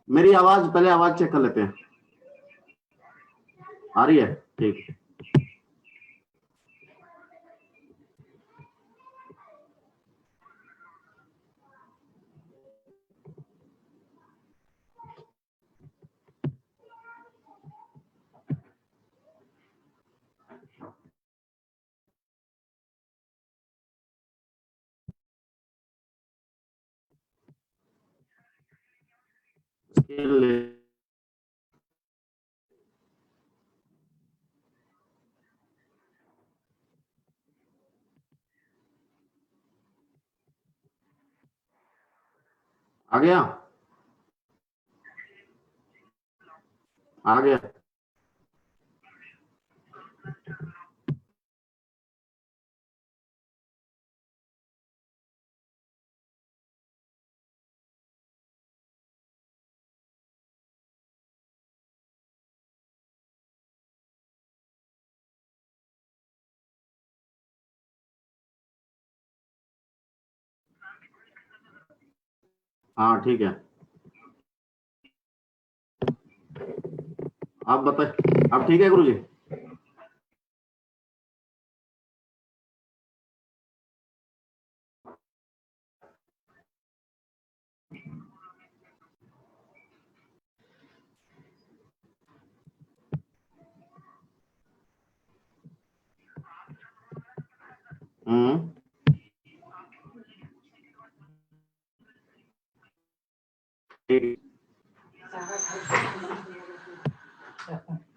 मेरी आवाज, पहले आवाज चेक कर लेते हैं, आ रही है? ठीक। आ गया, आ गया। हाँ ठीक है, आप बताए। अब ठीक है गुरुजी?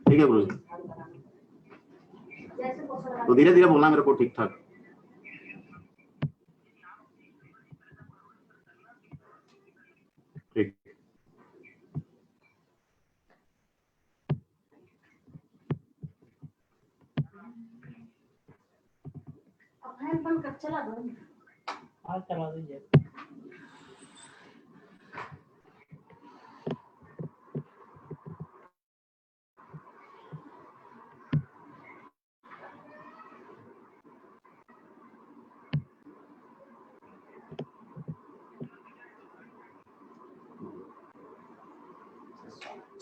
ठीक है गुरुजी, तो धीरे धीरे बोलना मेरे को ठीक ठाक। ठीक। चला दीजिए।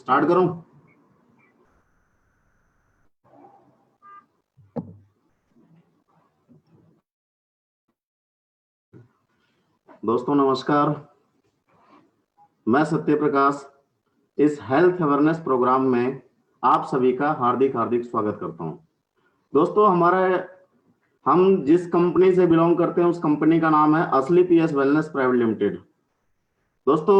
स्टार्ट करूं? दोस्तों नमस्कार, मैं सत्य प्रकाश इस हेल्थ अवेयरनेस प्रोग्राम में आप सभी का हार्दिक हार्दिक स्वागत करता हूं। दोस्तों हम जिस कंपनी से बिलोंग करते हैं उस कंपनी का नाम है असली पीएस वेलनेस प्राइवेट लिमिटेड। दोस्तों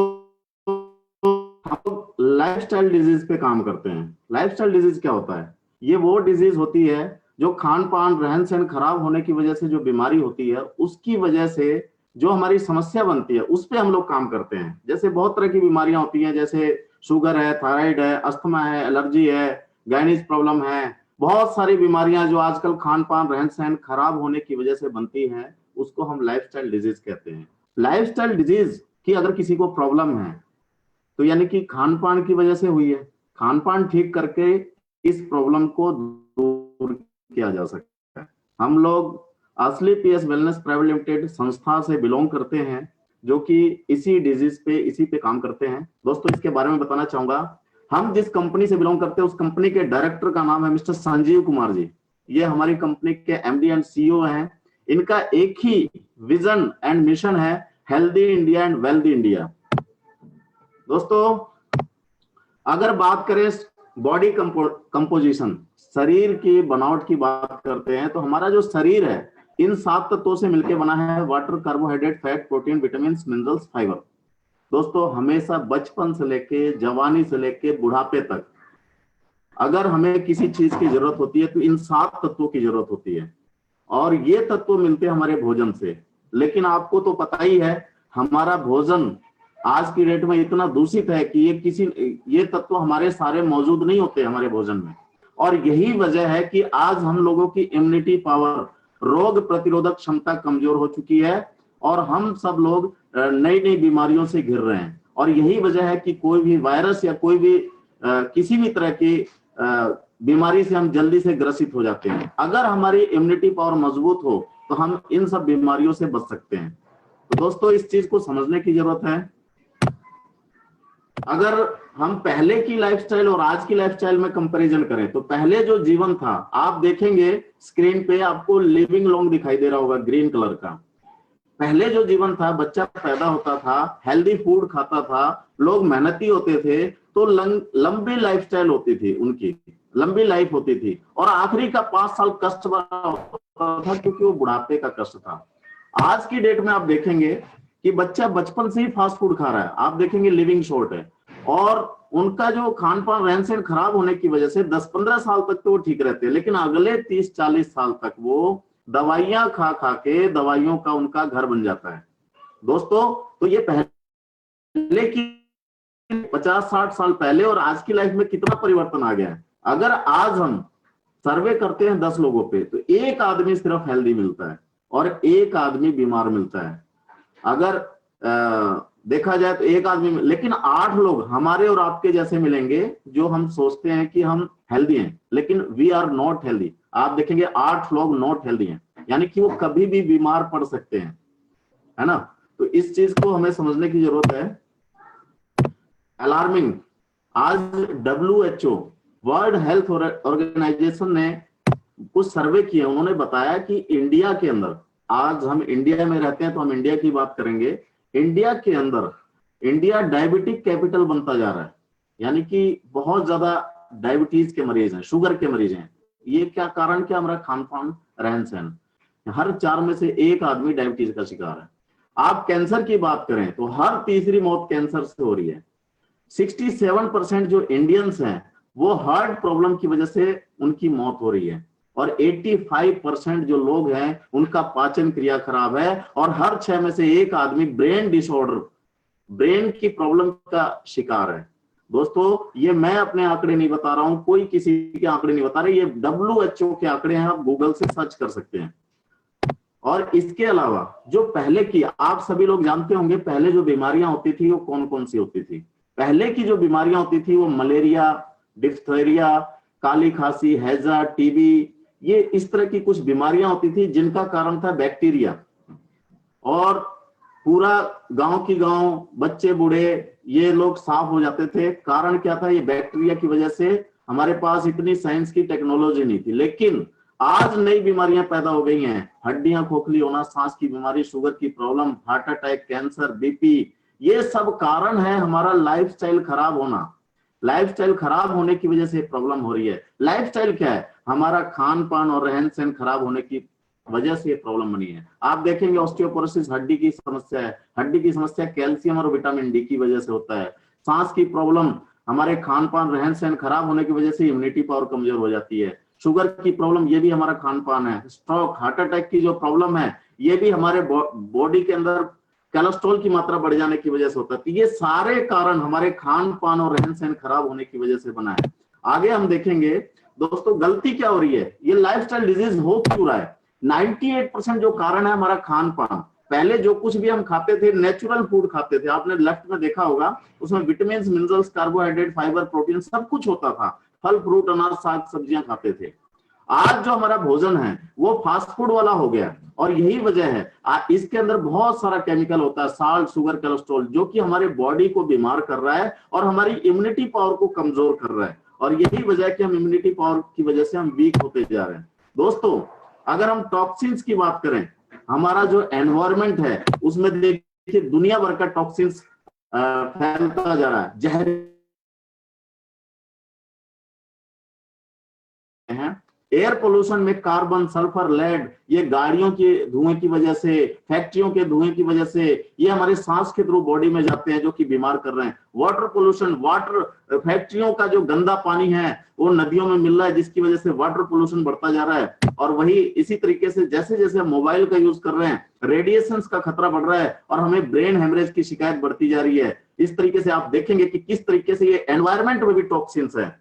हम लाइफस्टाइल डिजीज पे काम करते हैं। लाइफस्टाइल डिजीज क्या होता है? ये वो डिजीज होती है जो खान पान रहन सहन खराब होने की वजह से जो बीमारी होती है, उसकी वजह से जो हमारी समस्या बनती है उस पे हम लोग काम करते हैं। जैसे बहुत तरह की बीमारियां होती हैं, जैसे शुगर है, थायराइड है, अस्थमा है, एलर्जी है, गाइनिस प्रॉब्लम है, बहुत सारी बीमारियां जो आजकल खान पान रहन सहन खराब होने की वजह से बनती हैं, उसको हम लाइफस्टाइल डिजीज कहते हैं। लाइफस्टाइल डिजीज की अगर किसी को प्रॉब्लम है तो यानी कि खान पान की वजह से हुई है, खान पान ठीक करके इस प्रॉब्लम को दूर किया जा सकता है। हम लोग असली पीएस वेलनेस प्राइवेट लिमिटेड संस्था से बिलोंग करते हैं, जो कि इसी पे काम करते हैं। दोस्तों इसके बारे में बताना चाहूंगा, हम जिस कंपनी से बिलोंग करते हैं उस कंपनी के डायरेक्टर का नाम है मिस्टर संजीव कुमार जी। ये हमारी कंपनी के एमडी एंड सीईओ हैं। इनका एक ही विजन एंड मिशन है, healthy India and wealthy India. दोस्तों अगर बात करें बॉडी कंपोजिशन, शरीर की बनावट की बात करते हैं, तो हमारा जो शरीर है इन 7 तत्वों से मिलकर बना है: water, carbohydrate, fat, protein, vitamin, minerals, fibre. दोस्तों हमेशा बचपन से लेके जवानी से लेके बुढ़ापे तक अगर हमें किसी चीज की जरूरत होती है तो इन 7 तत्वों की जरूरत होती है, और ये तत्व मिलते हैं हमारे भोजन से। लेकिन आपको तो पता ही है हमारा भोजन आज की डेट में इतना दूषित है कि ये तत्व हमारे सारे मौजूद नहीं होते हमारे भोजन में। और यही वजह है कि आज हम लोगों की इम्यूनिटी पावर, रोग प्रतिरोधक क्षमता कमजोर हो चुकी है और हम सब लोग नई नई बीमारियों से घिर रहे हैं। और यही वजह है कि कोई भी वायरस या कोई भी किसी भी तरह की बीमारी से हम जल्दी से ग्रसित हो जाते हैं। अगर हमारी इम्यूनिटी पावर मजबूत हो तो हम इन सब बीमारियों से बच सकते हैं। तो दोस्तों इस चीज को समझने की जरूरत है। अगर हम पहले की लाइफस्टाइल और आज की लाइफस्टाइल में कंपैरिजन करें तो पहले जो जीवन था, आप देखेंगे स्क्रीन पे आपको लिविंग लॉन्ग दिखाई दे रहा होगा ग्रीन कलर का। पहले जो जीवन था, बच्चा पैदा होता था, हेल्दी फूड खाता था, लोग मेहनती होते थे, तो लंबी लाइफस्टाइल होती थी, उनकी लंबी लाइफ होती थी, और आखिरी का 5 साल कष्ट वाला होता था क्योंकि वो बुढ़ापे का कष्ट था। आज की डेट में आप देखेंगे कि बच्चा बचपन से ही फास्ट फूड खा रहा है, आप देखेंगे लिविंग शॉर्ट है, और उनका जो खान पान रहन सहन खराब होने की वजह से 10-15 साल तक तो वो ठीक रहते हैं, लेकिन अगले 30-40 साल तक वो दवाइयां खा खा के दवाइयों का उनका घर बन जाता है। दोस्तों तो ये पहले की 50-60 साल पहले और आज की लाइफ में कितना परिवर्तन आ गया है। अगर आज हम सर्वे करते हैं 10 लोगों पे, तो एक आदमी सिर्फ हेल्दी मिलता है और एक आदमी बीमार मिलता है। अगर देखा जाए तो एक आदमी, लेकिन 8 लोग हमारे और आपके जैसे मिलेंगे जो हम सोचते हैं कि हम हेल्दी हैं, लेकिन वी आर नॉट हेल्दी। आप देखेंगे 8 लोग नॉट हेल्दी हैं, यानी कि वो कभी भी बीमार पड़ सकते हैं, है ना। तो इस चीज को हमें समझने की जरूरत है। अलार्मिंग, आज WHO वर्ल्ड हेल्थ ऑर्गेनाइजेशन ने कुछ सर्वे किए, उन्होंने बताया कि इंडिया के अंदर, आज हम इंडिया में रहते हैं तो हम इंडिया की बात करेंगे, इंडिया के अंदर इंडिया डायबिटिक कैपिटल बनता जा रहा है, यानी कि बहुत ज्यादा डायबिटीज के मरीज हैं, शुगर के मरीज हैं। ये क्या कारण, क्या हमारा खान पान रहन सहन, हर 4 में से 1 आदमी डायबिटीज का शिकार है। आप कैंसर की बात करें तो हर तीसरी मौत कैंसर से हो रही है। 67% जो इंडियंस हैं वो हार्ट प्रॉब्लम की वजह से उनकी मौत हो रही है, और 85% जो लोग हैं उनका पाचन क्रिया खराब है, और हर 6 में से 1 आदमी ब्रेन डिसऑर्डर, ब्रेन की प्रॉब्लम का शिकार है। दोस्तों ये मैं अपने आंकड़े नहीं बता रहा हूं, कोई किसी के आंकड़े नहीं बता रहे, ये WHO के आंकड़े हैं, आप गूगल से सर्च कर सकते हैं। और इसके अलावा जो पहले की, आप सभी लोग जानते होंगे पहले जो बीमारियां होती थी वो कौन कौन सी होती थी। पहले की जो बीमारियां होती थी वो मलेरिया, डिप्थीरिया, काली खांसी, हैजा, टीबी, ये इस तरह की कुछ बीमारियां होती थी जिनका कारण था बैक्टीरिया, और पूरा गांव की गांव, बच्चे बूढ़े, ये लोग साफ हो जाते थे। कारण क्या था, ये बैक्टीरिया की वजह से। हमारे पास इतनी साइंस की टेक्नोलॉजी नहीं थी, लेकिन आज नई बीमारियां पैदा हो गई हैं, हड्डियां खोखली होना, सांस की बीमारी, शुगर की problem, heart attack, cancer, BP, ये सब कारण है हमारा लाइफस्टाइल खराब होना। लाइफस्टाइल खराब होने की वजह से प्रॉब्लम हो रही है। लाइफस्टाइल क्या है, हमारा खान पान और रहन सहन खराब होने की वजह से ये प्रॉब्लम बनी है। आप देखेंगे ऑस्टियोपोरोसिस हड्डी की समस्या है, हड्डी की समस्या कैल्शियम और विटामिन डी की वजह से होता है। सांस की प्रॉब्लम हमारे खान पान रहन सहन खराब होने की वजह से इम्यूनिटी पावर कमजोर हो जाती है। शुगर की प्रॉब्लम, ये भी हमारा खान पान है। स्ट्रोक, हार्ट अटैक की जो प्रॉब्लम है, ये भी हमारे बॉडी के अंदर कोलेस्ट्रॉल की मात्रा बढ़ जाने की वजह से होता है। ये सारे कारण हमारे खान पान और रहन सहन खराब होने की वजह से बना है। आगे हम देखेंगे दोस्तों गलती क्या हो रही है, ये लाइफस्टाइल डिजीज हो क्यों रहा है। 98% जो कारण है हमारा खान पान। पहले जो कुछ भी हम खाते थे, नेचुरल फूड खाते थे, आपने लेफ्ट में देखा होगा, उसमें vitamin, minerals, carbohydrate, fibre, protein सब कुछ होता था। फल फ्रूट, अनाज, साग सब्जियां खाते थे। आज जो हमारा भोजन है वो फास्ट फूड वाला हो गया, और यही वजह है इसके अंदर बहुत सारा केमिकल होता है, साल्ट, शुगर, कोलेस्ट्रॉल, जो कि हमारे बॉडी को बीमार कर रहा है और हमारी इम्यूनिटी पावर को कमजोर कर रहा है। और यही वजह है कि हम इम्यूनिटी पावर की वजह से हम वीक होते जा रहे हैं। दोस्तों अगर हम टॉक्सिन्स की बात करें, हमारा जो एनवायरमेंट है उसमें देखिए दुनिया भर का टॉक्सिन्स फैलता जा रहा है। जहर हैं, एयर पोल्यूशन में कार्बन, सल्फर, लेड, ये गाड़ियों के धुएं की वजह से, फैक्ट्रियों के धुएं की वजह से ये हमारे सांस के थ्रू बॉडी में जाते हैं, जो कि बीमार कर रहे हैं। वाटर पोल्यूशन, वाटर फैक्ट्रियों का जो गंदा पानी है वो नदियों में मिल रहा है, जिसकी वजह से वाटर पोल्यूशन बढ़ता जा रहा है। और वही इसी तरीके से जैसे जैसे हम मोबाइल का यूज कर रहे हैं, रेडिएशंस का खतरा बढ़ रहा है और हमें ब्रेन हेमरेज की शिकायत बढ़ती जा रही है। इस तरीके से आप देखेंगे कि किस तरीके से ये एनवायरमेंट में भी टॉक्सिन्स है,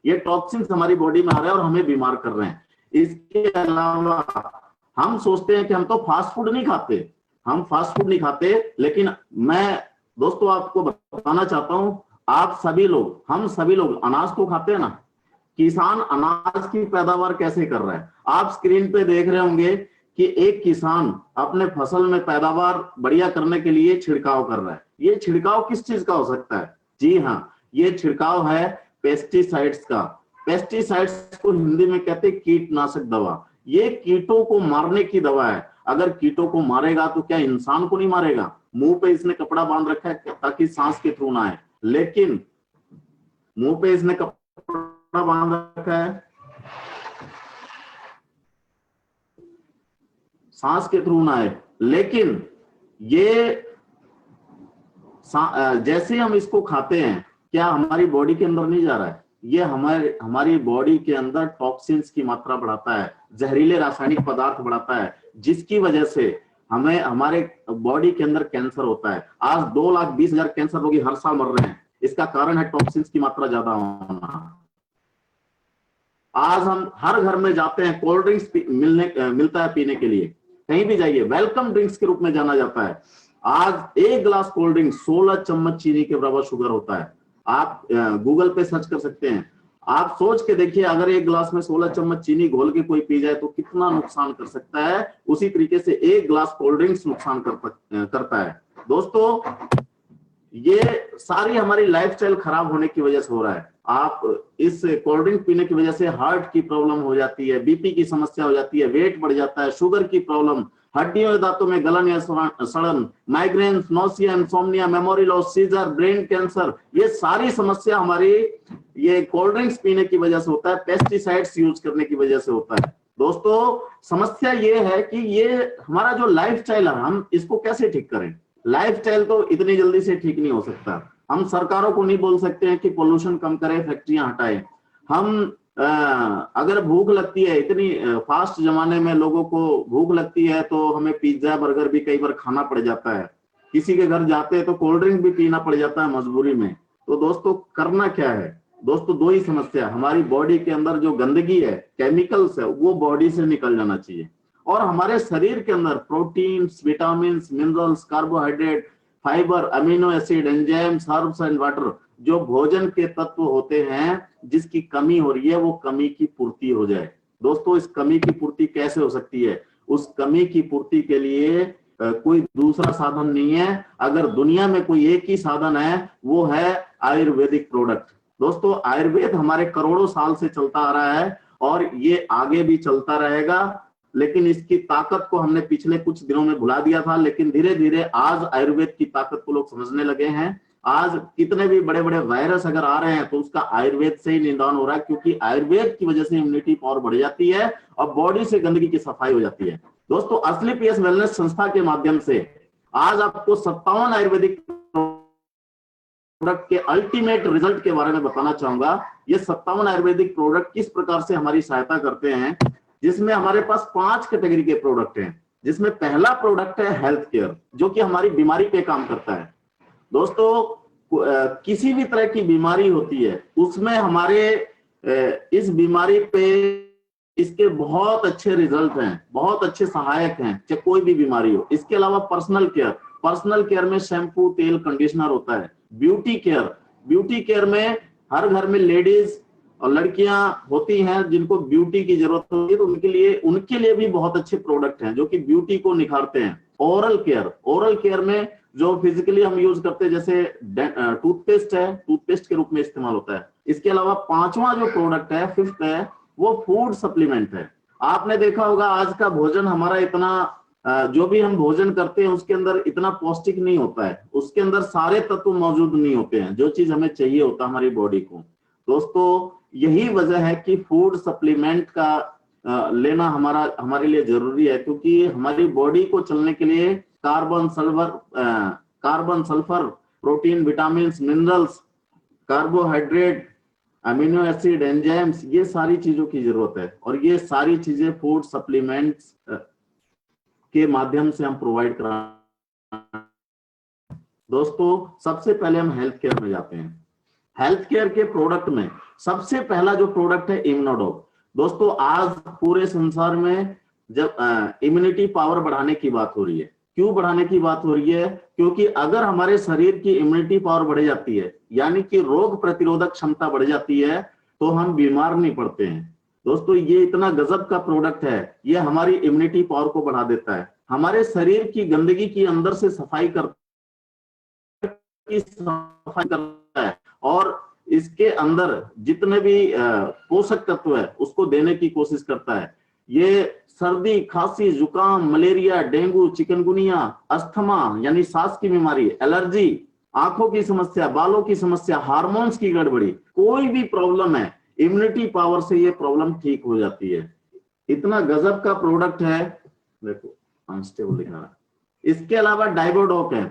ये टॉक्सिन्स हमारी बॉडी में आ रहे हैं और हमें बीमार कर रहे हैं। इसके अलावा हम सोचते हैं कि हम तो फास्ट फूड नहीं खाते, हम फास्ट फूड नहीं खाते, लेकिन मैं दोस्तों आपको बताना चाहता हूं, आप सभी लोग, हम सभी लोग अनाज तो खाते हैं ना। किसान अनाज की पैदावार कैसे कर रहा है, आप स्क्रीन पे देख रहे होंगे कि एक किसान अपने फसल में पैदावार बढ़िया करने के लिए छिड़काव कर रहा है। ये छिड़काव किस चीज का हो सकता है? जी हाँ, ये छिड़काव है पेस्टिसाइड्स का। पेस्टिसाइड्स को हिंदी में कहते हैं कीटनाशक दवा। ये कीटों को मारने की दवा है। अगर कीटों को मारेगा तो क्या इंसान को नहीं मारेगा? मुंह पे इसने कपड़ा बांध रखा है ताकि सांस के थ्रू ना आए, लेकिन मुंह पे इसने कपड़ा बांध रखा है सांस के थ्रू ना आए, लेकिन ये जैसे हम इसको खाते हैं क्या हमारी बॉडी के अंदर नहीं जा रहा है? ये हमारी बॉडी के अंदर टॉक्सिन्स की मात्रा बढ़ाता है, जहरीले रासायनिक पदार्थ बढ़ाता है, जिसकी वजह से हमें हमारे बॉडी के अंदर कैंसर होता है। आज 2,20,000 कैंसर रोगी हर साल मर रहे हैं। इसका कारण है टॉक्सिन्स की मात्रा ज्यादा होना। आज हम हर घर में जाते हैं, कोल्ड ड्रिंक्स मिलता है पीने के लिए, कहीं भी जाइए वेलकम ड्रिंक्स के रूप में जाना जाता है। आज एक गिलास कोल्ड ड्रिंक 16 चम्मच चीनी के बराबर शुगर होता है। आप गूगल पे सर्च कर सकते हैं। आप सोच के देखिए, अगर एक गिलास में 16 चम्मच चीनी घोल के कोई पी जाए तो कितना नुकसान कर सकता है। उसी तरीके से एक गिलास कोल्ड ड्रिंक्स नुकसान करता है। दोस्तों, ये सारी हमारी लाइफस्टाइल खराब होने की वजह से हो रहा है। आप इस कोल्ड ड्रिंक पीने की वजह से हार्ट की प्रॉब्लम हो जाती है, बीपी की समस्या हो जाती है, वेट बढ़ जाता है, शुगर की प्रॉब्लम, हड्डियों और दांतों में गलन या सड़न, migraine, nausea, insomnia, memory loss, seizure, brain cancer, ये सारी समस्या हमारी ये कोल्ड ड्रिंक्स पीने की वजह से होता है, पेस्टिसाइड्स यूज करने की वजह से होता है। दोस्तों, समस्या ये है कि ये हमारा जो लाइफस्टाइल है, हम इसको कैसे ठीक करें? लाइफस्टाइल तो इतनी जल्दी से ठीक नहीं हो सकता। हम सरकारों को नहीं बोल सकते हैं कि पोल्यूशन कम करें, फैक्ट्रियां हटाएं। हम अगर भूख लगती है, इतनी फास्ट जमाने में लोगों को भूख लगती है तो हमें पिज्जा बर्गर भी कई बार खाना पड़ जाता है। किसी के घर जाते हैं तो कोल्ड ड्रिंक भी पीना पड़ जाता है मजबूरी में। तो दोस्तों, करना क्या है? दोस्तों, दो ही समस्या, हमारी बॉडी के अंदर जो गंदगी है, केमिकल्स है, वो बॉडी से निकल जाना चाहिए और हमारे शरीर के अंदर proteins, vitamin, minerals, carbohydrate, fibre, amino acid, enzymes, herbs and water, जो भोजन के तत्व होते हैं जिसकी कमी हो रही है, वो कमी की पूर्ति हो जाए। दोस्तों, इस कमी की पूर्ति कैसे हो सकती है? उस कमी की पूर्ति के लिए कोई दूसरा साधन नहीं है। अगर दुनिया में कोई एक ही साधन है, वो है आयुर्वेदिक प्रोडक्ट। दोस्तों, आयुर्वेद हमारे करोड़ों साल से चलता आ रहा है और ये आगे भी चलता रहेगा, लेकिन इसकी ताकत को हमने पिछले कुछ दिनों में भुला दिया था। लेकिन धीरे धीरे आज आयुर्वेद की ताकत को लोग समझने लगे हैं। आज कितने भी बड़े बड़े वायरस अगर आ रहे हैं तो उसका आयुर्वेद से ही निदान हो रहा है, क्योंकि आयुर्वेद की वजह से इम्यूनिटी पावर बढ़ जाती है और बॉडी से गंदगी की सफाई हो जाती है। दोस्तों, असली पीएस वेलनेस संस्था के माध्यम से आज आपको 57 आयुर्वेदिक प्रोडक्ट के अल्टीमेट रिजल्ट के बारे में बताना चाहूंगा। ये 57 आयुर्वेदिक प्रोडक्ट किस प्रकार से हमारी सहायता करते हैं, जिसमें हमारे पास 5 कैटेगरी के प्रोडक्ट हैं। जिसमें पहला प्रोडक्ट है हेल्थ केयर, जो कि हमारी बीमारी पे काम करता है। दोस्तों, किसी भी तरह की बीमारी होती है उसमें हमारे इस बीमारी पे इसके बहुत अच्छे रिजल्ट हैं, बहुत अच्छे सहायक हैं, चाहे कोई भी बीमारी हो। इसके अलावा पर्सनल केयर में शैम्पू, तेल, कंडीशनर होता है। ब्यूटी केयर में हर घर में लेडीज और लड़कियां होती हैं जिनको ब्यूटी की जरूरत होती है, तो उनके लिए भी बहुत अच्छे प्रोडक्ट हैं जो कि ब्यूटी को निखारते हैं। ओरल केयर में जो फिजिकली हम यूज करते हैं, जैसे टूथपेस्ट है, टूथपेस्ट के रूप में इस्तेमाल होता है। इसके अलावा 5वां जो प्रोडक्ट है, 5th है, वो फूड सप्लीमेंट है। आपने देखा होगा आज का भोजन हमारा इतना, जो भी हम भोजन करते हैं उसके अंदर इतना पौष्टिक नहीं होता है, उसके अंदर सारे तत्व मौजूद नहीं होते हैं जो चीज हमें चाहिए होता है हमारी बॉडी को। दोस्तों, यही वजह है कि फूड सप्लीमेंट का लेना हमारे लिए जरूरी है, क्योंकि हमारी बॉडी को चलने के लिए carbon, sulphur, protein, vitamin, minerals, carbohydrate, amino acid, enzymes, ये सारी चीजों की जरूरत है और ये सारी चीजें फूड सप्लीमेंट्स के माध्यम से हम प्रोवाइड करा। दोस्तों, सबसे पहले हम हेल्थ केयर में जाते हैं। हेल्थ केयर के प्रोडक्ट में सबसे पहला जो प्रोडक्ट है इम्यूनोडॉग। दोस्तों, आज पूरे संसार में जब इम्यूनिटी पावर बढ़ाने की बात हो रही है, क्यों बढ़ाने की बात हो रही है? क्योंकि अगर हमारे शरीर की इम्यूनिटी पावर बढ़ जाती है, यानी कि रोग प्रतिरोधक क्षमता बढ़ जाती है, तो हम बीमार नहीं पड़ते हैं। दोस्तों ये इतना गजब का प्रोडक्ट है, ये हमारी इम्यूनिटी पावर को बढ़ा देता है, हमारे शरीर की गंदगी की अंदर से सफाई करता है, और इसके अंदर जितने भी पोषक तत्व है उसको देने की कोशिश करता है। ये सर्दी, खांसी, जुकाम, मलेरिया, डेंगू, चिकनगुनिया, अस्थमा यानी सांस की बीमारी, एलर्जी, आंखों की समस्या, बालों की समस्या, हार्मोन्स की गड़बड़ी, कोई भी प्रॉब्लम है, इम्यूनिटी पावर से ये प्रॉब्लम ठीक हो जाती है। इतना गजब का प्रोडक्ट है। देखो अनस्टेबल लिखा है। इसके अलावा डायबोडोक है।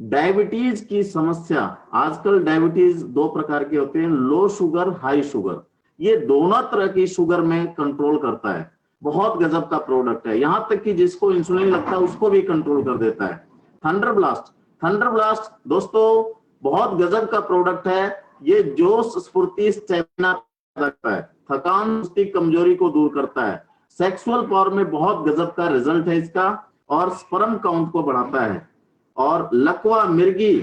डायबिटीज की समस्या, आजकल डायबिटीज दो प्रकार के होते हैं, लो शुगर, हाई शुगर, ये दोनों तरह की शुगर में कंट्रोल करता है। बहुत गजब का प्रोडक्ट है, यहां तक कि जिसको इंसुलिन लगता है उसको भी कंट्रोल कर देता है। थंडर ब्लास्ट, थंडर ब्लास्ट दोस्तों बहुत गजब का प्रोडक्ट है। ये जोश, स्फूर्ति, स्टेमिना रखता है, थकान, सुस्ती, कमजोरी को दूर करता है, सेक्सुअल पावर में बहुत गजब का रिजल्ट है इसका, और स्पर्म काउंट को बढ़ाता है, और लकवा, मिर्गी,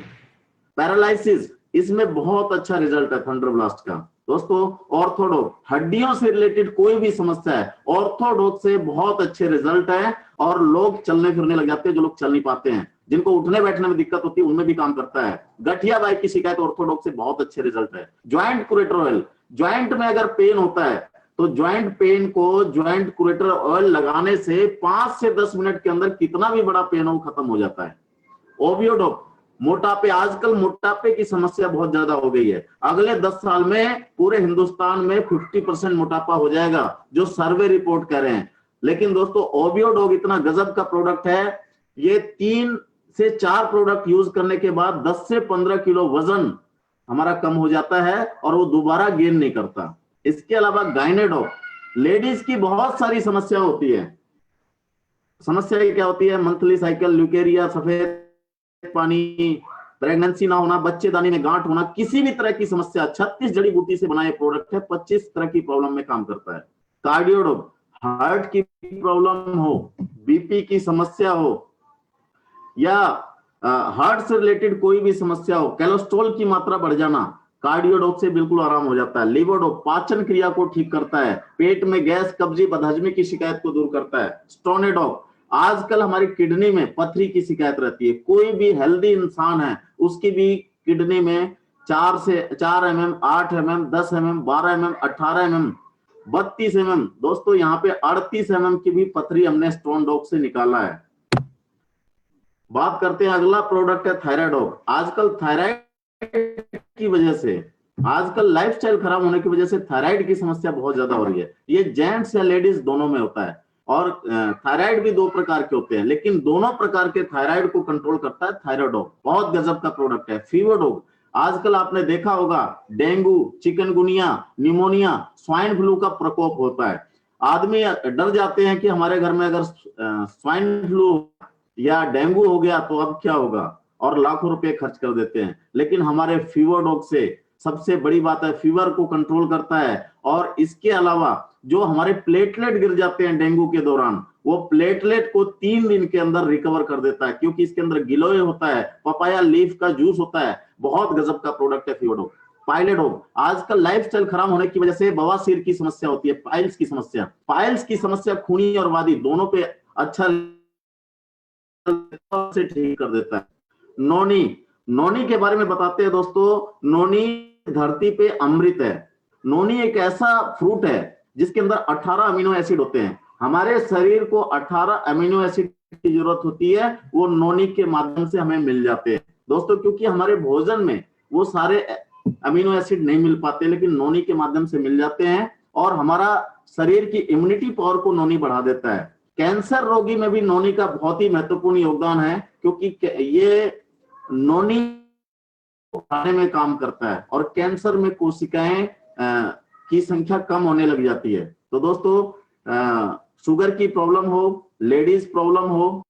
पैरालिसिस, इसमें बहुत अच्छा रिजल्ट है थंडर ब्लास्ट का। दोस्तों ऑर्थोडॉक, हड्डियों से रिलेटेड कोई भी समस्या है, ऑर्थोडॉक से बहुत अच्छे रिजल्ट है, और लोग चलने फिरने लग जाते हैं, जो लोग चल नहीं पाते हैं, जिनको उठने बैठने में दिक्कत होती है, उनमें भी काम करता है। गठिया बाई की शिकायत, ऑर्थोडॉक से बहुत अच्छे रिजल्ट है। ज्वाइंट कुरेटर ऑयल, ज्वाइंट में अगर पेन होता है तो ज्वाइंट पेन को ज्वाइंट कुरेटर ऑयल लगाने से 5 से 10 मिनट के अंदर कितना भी बड़ा पेन हो खत्म हो जाता है। ओवियोडोक, मोटापे, आजकल मोटापे की समस्या बहुत ज्यादा हो गई है, अगले 10 साल में पूरे हिंदुस्तान में 50% मोटापा हो जाएगा, जो सर्वे रिपोर्ट कह रहे हैं। लेकिन दोस्तों ओवियोडोग इतना गजब का प्रोडक्ट है, ये 3 से 4 प्रोडक्ट यूज करने के बाद 10 से 15 किलो वजन हमारा कम हो जाता है, और वो दोबारा गेन नहीं करता। इसके अलावा गाइनेडोक, लेडीज की बहुत सारी समस्या होती है। समस्या क्या होती है? मंथली साइकिल, ल्यूकेरिया, सफेद पानी, प्रेगनेंसी ना होना, बच्चेदानी में गांठ होना, किसी भी तरह की समस्या 36 जड़ी बूटी से बना ये प्रोडक्ट है, 25 तरह की प्रॉब्लम में काम करता है। कार्डियोडोक, हार्ट की प्रॉब्लम हो, बीपी की समस्या हो, या हार्ट से रिलेटेड कोई भी समस्या हो, कोलेस्ट्रॉल की मात्रा बढ़ जाना, कार्डियोडोक से बिल्कुल आराम हो जाता है। लिवोडोक पाचन क्रिया को ठीक करता है, पेट में गैस, कब्जी, बदहजमी की शिकायत को दूर करता है। स्टोनेडोक, आजकल हमारी किडनी में पथरी की शिकायत रहती है, कोई भी हेल्दी इंसान है उसकी भी किडनी में 4 mm, 8 mm, 10 mm, 12 mm, 18 mm, 32 mm, दोस्तों यहाँ पे 38 mm की भी पथरी हमने स्टोन डॉग से निकाला है। बात करते हैं, अगला प्रोडक्ट है थायराइडोग। आजकल थायराइड की वजह से, आजकल लाइफस्टाइल खराब होने की वजह से थायराइड की समस्या बहुत ज्यादा हो रही है। ये जेंट्स या लेडीज दोनों में होता है, और थायराइड भी 2 प्रकार के होते हैं, लेकिन दोनों प्रकार के थायराइड को कंट्रोल करता है थायराइडोग, बहुत गजब का प्रोडक्ट है। फीवरडोग, आजकल आपने देखा होगा dengue, chikungunya, pneumonia, swine flu का प्रकोप होता है, आदमी डर जाते हैं कि हमारे घर में अगर स्वाइन फ्लू या डेंगू हो गया तो अब क्या होगा, और लाखों रुपए खर्च कर देते हैं। लेकिन हमारे फीवर डॉग से सबसे बड़ी बात है, फीवर को कंट्रोल करता है, और इसके अलावा जो हमारे प्लेटलेट गिर जाते हैं डेंगू के दौरान, वो प्लेटलेट को 3 दिन के अंदर रिकवर कर देता है, क्योंकि इसके अंदर गिलोय होता है, पपाया लीफ का जूस होता है। बहुत गजब का प्रोडक्ट है फीवर डॉग। पाइलेडोग, आजकल लाइफस्टाइल खराब होने की वजह से बवासीर की समस्या होती है, पाइल्स की समस्या, पाइल्स की समस्या खूनी और वादी दोनों पे अच्छा से ठीक कर देता है। नोनी, नोनी के बारे में बताते हैं दोस्तों। नोनी धरती पे अमृत है। नोनी एक ऐसा फ्रूट है जिसके अंदर 18 अमीनो एसिड होते हैं। हमारे शरीर को 18 अमीनो एसिड की जरूरत होती है, वो नोनी के माध्यम से हमें मिल जाते हैं दोस्तों, क्योंकि हमारे भोजन में वो सारे अमीनो एसिड नहीं मिल पाते, लेकिन नोनी के माध्यम से मिल जाते हैं, और हमारा शरीर की इम्यूनिटी पावर को नोनी बढ़ा देता है। कैंसर रोगी में भी नोनी का बहुत ही महत्वपूर्ण योगदान है, क्योंकि ये नोनी खाने में काम करता है, और कैंसर में कोशिकाएं की संख्या कम होने लग जाती है। तो दोस्तों शुगर की प्रॉब्लम हो, लेडीज प्रॉब्लम हो,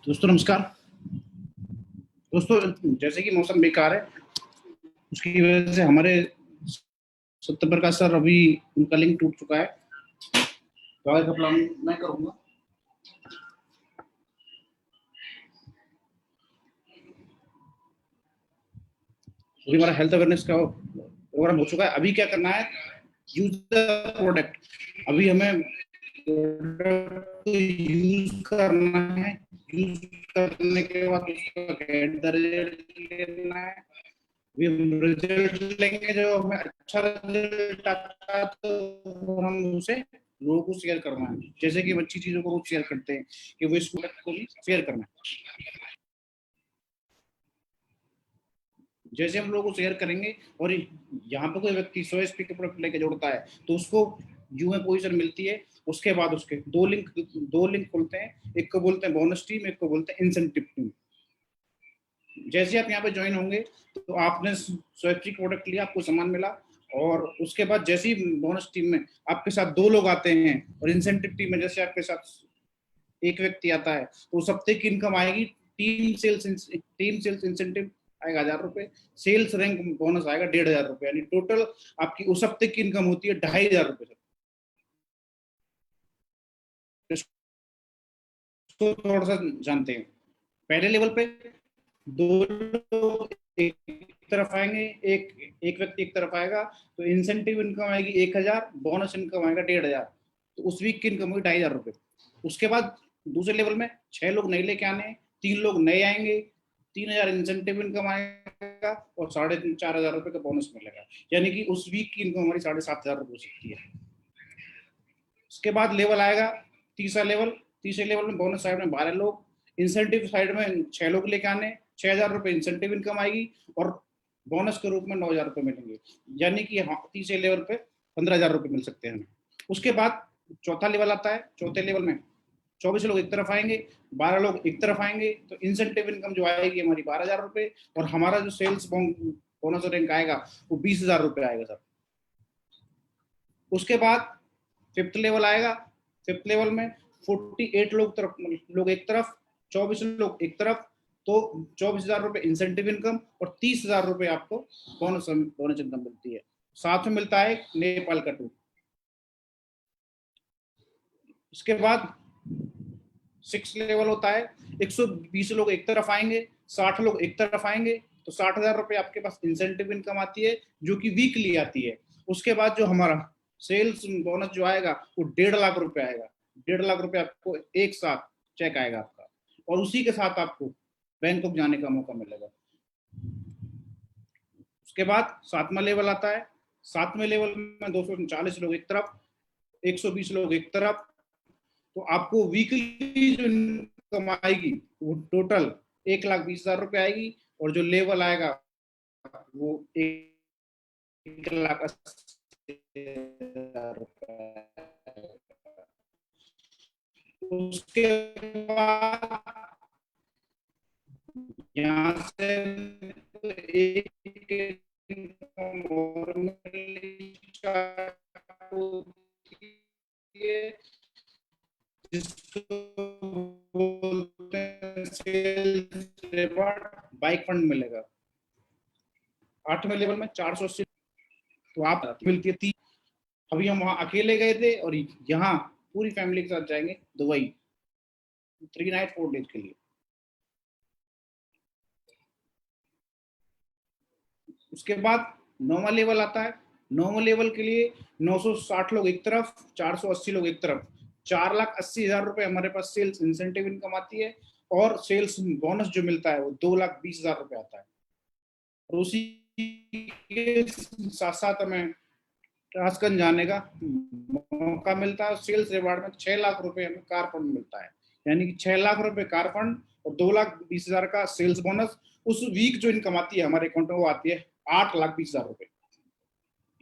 दोस्तों नमस्कार। दोस्तों जैसे कि मौसम बेकार है, उसकी वजह से हमारे सत्य प्रकाश सर अभी उनका लिंक टूट चुका है, तो आगे का प्लान मैं करूंगा। अभी हमारा हेल्थ अवेयरनेस का प्रोग्राम हो चुका है। अभी क्या करना है, यूज द प्रोडक्ट। अभी हमें प्रोडक्ट यूज करना है, यूज करने के बाद उसका गेट द रिजल्ट लेना है। अभी हम रिजल्ट लेंगे, जो हमें अच्छा रिजल्ट आता है तो हम उसे लोगों को शेयर करना है। जैसे कि हम अच्छी चीजों को शेयर करते हैं, कि वो इस प्रोडक्ट को भी शेयर करना है। जैसे हम लोगों को शेयर करेंगे और यहाँ पे कोई व्यक्ति 100 एसपी के प्रोडक्ट लेके जोड़ता है तो उसको यू में पोजीशन मिलती है। उसके बाद उसके दो लिंक खुलते हैं, एक को बोलते हैं बोनस टीम, एक को बोलते हैं इंसेंटिव टीम। जैसे आप यहाँ पे ज्वाइन होंगे तो आपने 100 एसपी प्रोडक्ट लिया, आपको सामान मिला, और उसके बाद जैसे ही बोनस टीम में आपके साथ 2 लोग आते हैं और इंसेंटिव टीम में जैसे आपके साथ एक व्यक्ति आता है तो उस हफ्ते की इनकम आएगी। टीम सेल्स इंसेंटिव आएगा 1000 रुपए, सेल्स रैंक बोनस आएगा 1500 रुपए, यानी टोटल आपकी उस हफ्ते की इनकम होती है 2500 रुपए। इसको थोड़ा सा जानते हैं। पहले लेवल पे 2 लोग एक तरफ आएंगे, एक व्यक्ति एक तरफ आएगा, तो इंसेंटिव इनकम आएगी 1000, बोनस इनकम आएगा 1500, तो उस वीक की इनकम होगी 2500 रुपए। उसके बाद दूसरे लेवल में 6 लोग नए लेके आने हैं, 3 लोग नए आएंगे, 3000 इंसेंटिव इनकम आएगा और 4500 रुपए का बोनस मिलेगा, यानी कि उस वीक की इनकम हमारी 7500 रुपए हो सकती है। उसके बाद लेवल आएगा तीसरे लेवल में बोनस साइड में 12 लोग, इंसेंटिव साइड में 6 लोग लेके आने, 6000 रुपए इंसेंटिव इनकम आएगी और बोनस के रूप में 9000 रुपए मिलेंगे, यानी कि तीसरे लेवल पे 15000 रुपए मिल सकते हैं हमें। उसके बाद चौथा लेवल आता है। चौथे लेवल में 24 लोग एक तरफ आएंगे, 12 लोग एक तरफ आएंगे, तो इंसेंटिव इनकम जो आएगी हमारी 12000 रुपए, और हमारा जो सेल्स बोनस रैंक आएगा वो 20000 रुपए आएगा सर। उसके बाद फिफ्थ लेवल आएगा। फिफ्थ लेवल में 48 लोग एक तरफ, 24 लोग एक तरफ, तो 24000 रुपए इंसेंटिव इनकम और 30000 रुपए आपको बोनस इनकम मिलती है। साथ में मिलता है नेपाल का टूर। इसके बाद 6 लेवल होता है। 120 लोग एक तरफ आएंगे, 60 लोग एक तरफ आएंगे, तो 60000 रुपए आपके पास इंसेंटिव इनकम आती है, जो कि वीकली आती है। उसके बाद जो हमारा सेल्स बोनस जो आएगा वो 1.5 लाख रुपए आएगा। 1.5 लाख रुपए आपको एक साथ चेक आएगा आपका, और उसी के साथ आपको बैंकॉक जाने का मौका मिलेगा। उसके बाद 7वां लेवल आता है। 7वें लेवल में 240 लोग एक तरफ, 120 लोग एक तरफ, तो आपको वीकली जो इनकम आएगी वो टोटल 1,20,000 रुपए आएगी, और जो लेवल आएगा वो 1,80,000 रुपए। उसके बाद यहाँ से एक इनकम और मिलनी चाहिए, जिसको बोलते हैं सेल्स रिवॉर्ड बाइक फंड मिलेगा। 8वें लेवल में 480, तो आप मिलती है 30। अभी हम वहां अकेले गए थे और यहाँ पूरी फैमिली के साथ जाएंगे दुबई 3 नाइट 4 डेज के लिए। उसके बाद 9वां लेवल आता है। 9वें लेवल के लिए 960 लोग एक तरफ, 480 लोग एक तरफ, 4,80,000 रुपए हमारे पास सेल्स इंसेंटिव इनकम आती है, और सेल्स बोनस जो मिलता है वो 2,20,000 रुपए आता है। और उसी के साथ साथ हमें टास्कन जाने का मौका मिलता है। सेल्स रिवार्ड में 6 लाख रुपए हमें कार फंड मिलता है, यानी कि 6 लाख रुपए कार फंड और 2,20,000 का सेल्स बोनस। उस वीक जो इनकम आती है हमारे अकाउंट में वो आती है 8,20,000 रुपए।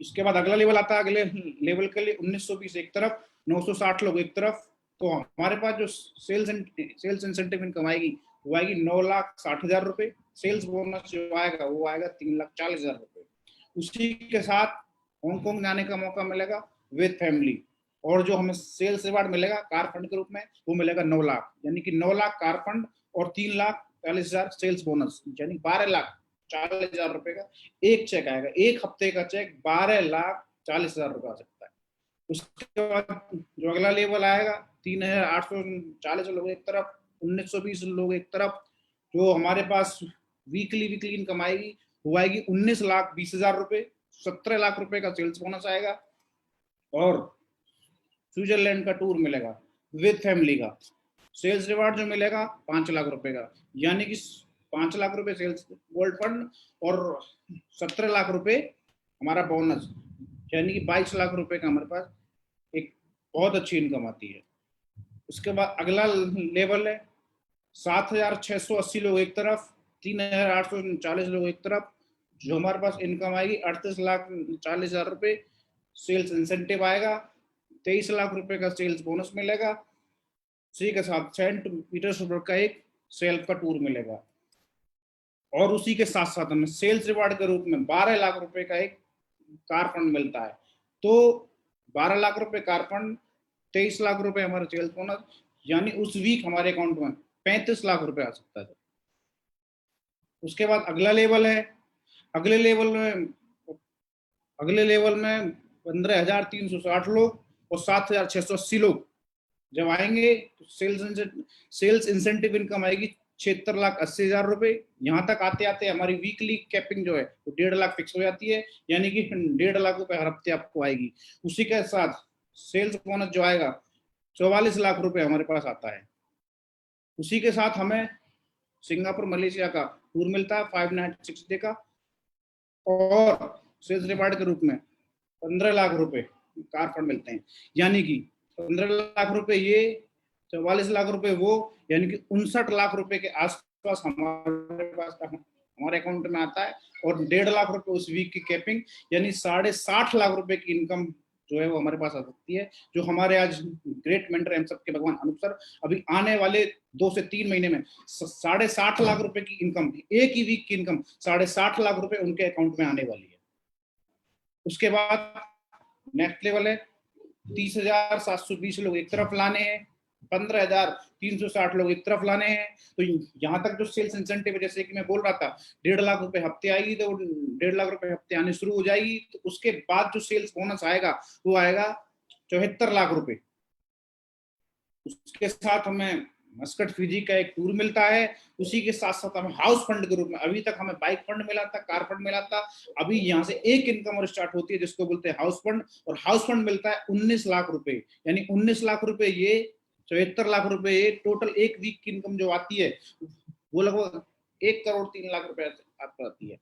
इसके बाद अगला लेवल आता है। अगले लेवल के लिए 1920 एक तरफ, 960 लोग एक तरफ, तो हमारे पास जो सेल्स इंसेंटिव इनकम आएगी वो आएगी 9,60,000 रुपए। सेल्स बोनस जो आएगा वो आएगा 3,40,000 रुपए। उसी के साथ हांगकांग जाने का मौका मिलेगा विद फैमिली, और जो हमें सेल्स रिवार्ड मिलेगा कार फंड के रूप में वो मिलेगा 9 लाख, यानी कि 9 लाख कार फंड और 3,40,000 सेल्स बोनस, यानी 12,40,000 रुपए का एक चेक आएगा। एक हफ्ते का चेक 12,40,000 रुपए आ सकता है। उसके बाद जो अगला लेवल आएगा 3,840 लोग एक तरफ, 1,920 लोग एक तरफ, जो हमारे पास वीकली इनकम आएगी वो आएगी 19,20,000 रुपए, 17 लाख रुपए का सेल्स बोनस आएगा और स्विट्जरलैंड का टूर मिलेगा विद फैमिली का। सेल्स रिवार्ड जो मिलेगा 5 लाख रुपए का, यानी कि 5 लाख रुपए सेल्स गोल्ड फंड और 17 लाख रुपए हमारा बोनस, यानी कि 22 लाख रुपए का हमारे पास एक बहुत अच्छी इनकम आती है। उसके बाद अगला लेवल है 7,680 लोग एक तरफ, 3,840 लोग एक तरफ, जो हमारे पास इनकम आएगी 38,40,000 रुपए, सेल्स इंसेंटिव आएगा, 23 लाख रुपए का सेल्स बोनस मिलेगा, उसी के साथ सेंट पीटर्सबर्ग का एक सेल्फ का टूर मिलेगा और उसी के साथ साथ हमें सेल्स रिवार्ड के रूप में 12 लाख रुपए का एक कार फंड मिलता है। तो 12 लाख रुपए कार फंड, 23 लाख रुपए हमारे सेल्स बोनस, यानी उस वीक हमारे अकाउंट में 35 लाख रुपए आ सकता है। उसके बाद अगला लेवल है, अगले लेवल में 15,360 लोग और 7,680 लोग जब आएंगे तो सेल्स इंसेंटिव इनकम आएगी 76,80,000 रुपए। यहाँ तक आते आते हमारी वीकली कैपिंग जो है वो 1.5 लाख फिक्स हो जाती है, यानी कि 1.5 लाख रुपए हर हफ्ते आपको आएगी। उसी के साथ सेल्स बोनस जो आएगा 44 लाख रुपए हमारे पास आता है। उसी के साथ हमें सिंगापुर मलेशिया का टूर मिलता है 5 नाइट 6 डे का और सेल्स रिवार्ड के रूप में 15 लाख रुपए कार फंड मिलते हैं, यानी कि 15 लाख रुपए ये, 44 लाख रुपए वो, यानी कि 59 लाख रुपए के आसपास हमारे अकाउंट में आता है और 1.5 लाख रुपए उस वीक की कैपिंग, यानी 60.5 लाख रुपए की इनकम जो है वो हमारे पास आ सकती है, जो हमारे आज ग्रेट मेंटर हम सबके भगवान अनूप सर अभी आने वाले 2 से 3 महीने में 60.5 लाख रुपए की इनकम, एक ही वीक की इनकम 60.5 लाख रुपए उनके अकाउंट में आने वाली है। उसके बाद नेक्स्ट लेवल है 30,720 लोग एक तरफ लाने हैं, 15,360 लोग एक तरफ लाने हैं। तो यहाँ तक जो सेल्स इंसेंटिव जैसे कि मैं बोल रहा था 1.5 लाख रुपए हफ्ते आएगी, तो 1.5 लाख रुपए हफ्ते आने शुरू हो जाएगी। तो उसके बाद जो सेल्स बोनस आएगा वो आएगा 74 लाख रुपए। उसके साथ हमें मस्कट फिजी का एक टूर मिलता है, उसी के साथ साथ हमें हाउस फंड के रूप में, अभी तक हमें बाइक फंड मिला था, कार फंड मिला था, अभी यहाँ से एक इनकम और स्टार्ट होती है जिसको बोलते हैं हाउस फंड, और हाउस फंड मिलता है 19 लाख रुपए, यानी 19 लाख रुपए ये, 74 लाख रुपए ये, टोटल एक वीक की इनकम जो आती है वो लगभग 1 करोड़ 3 लाख रुपए आपको आती है।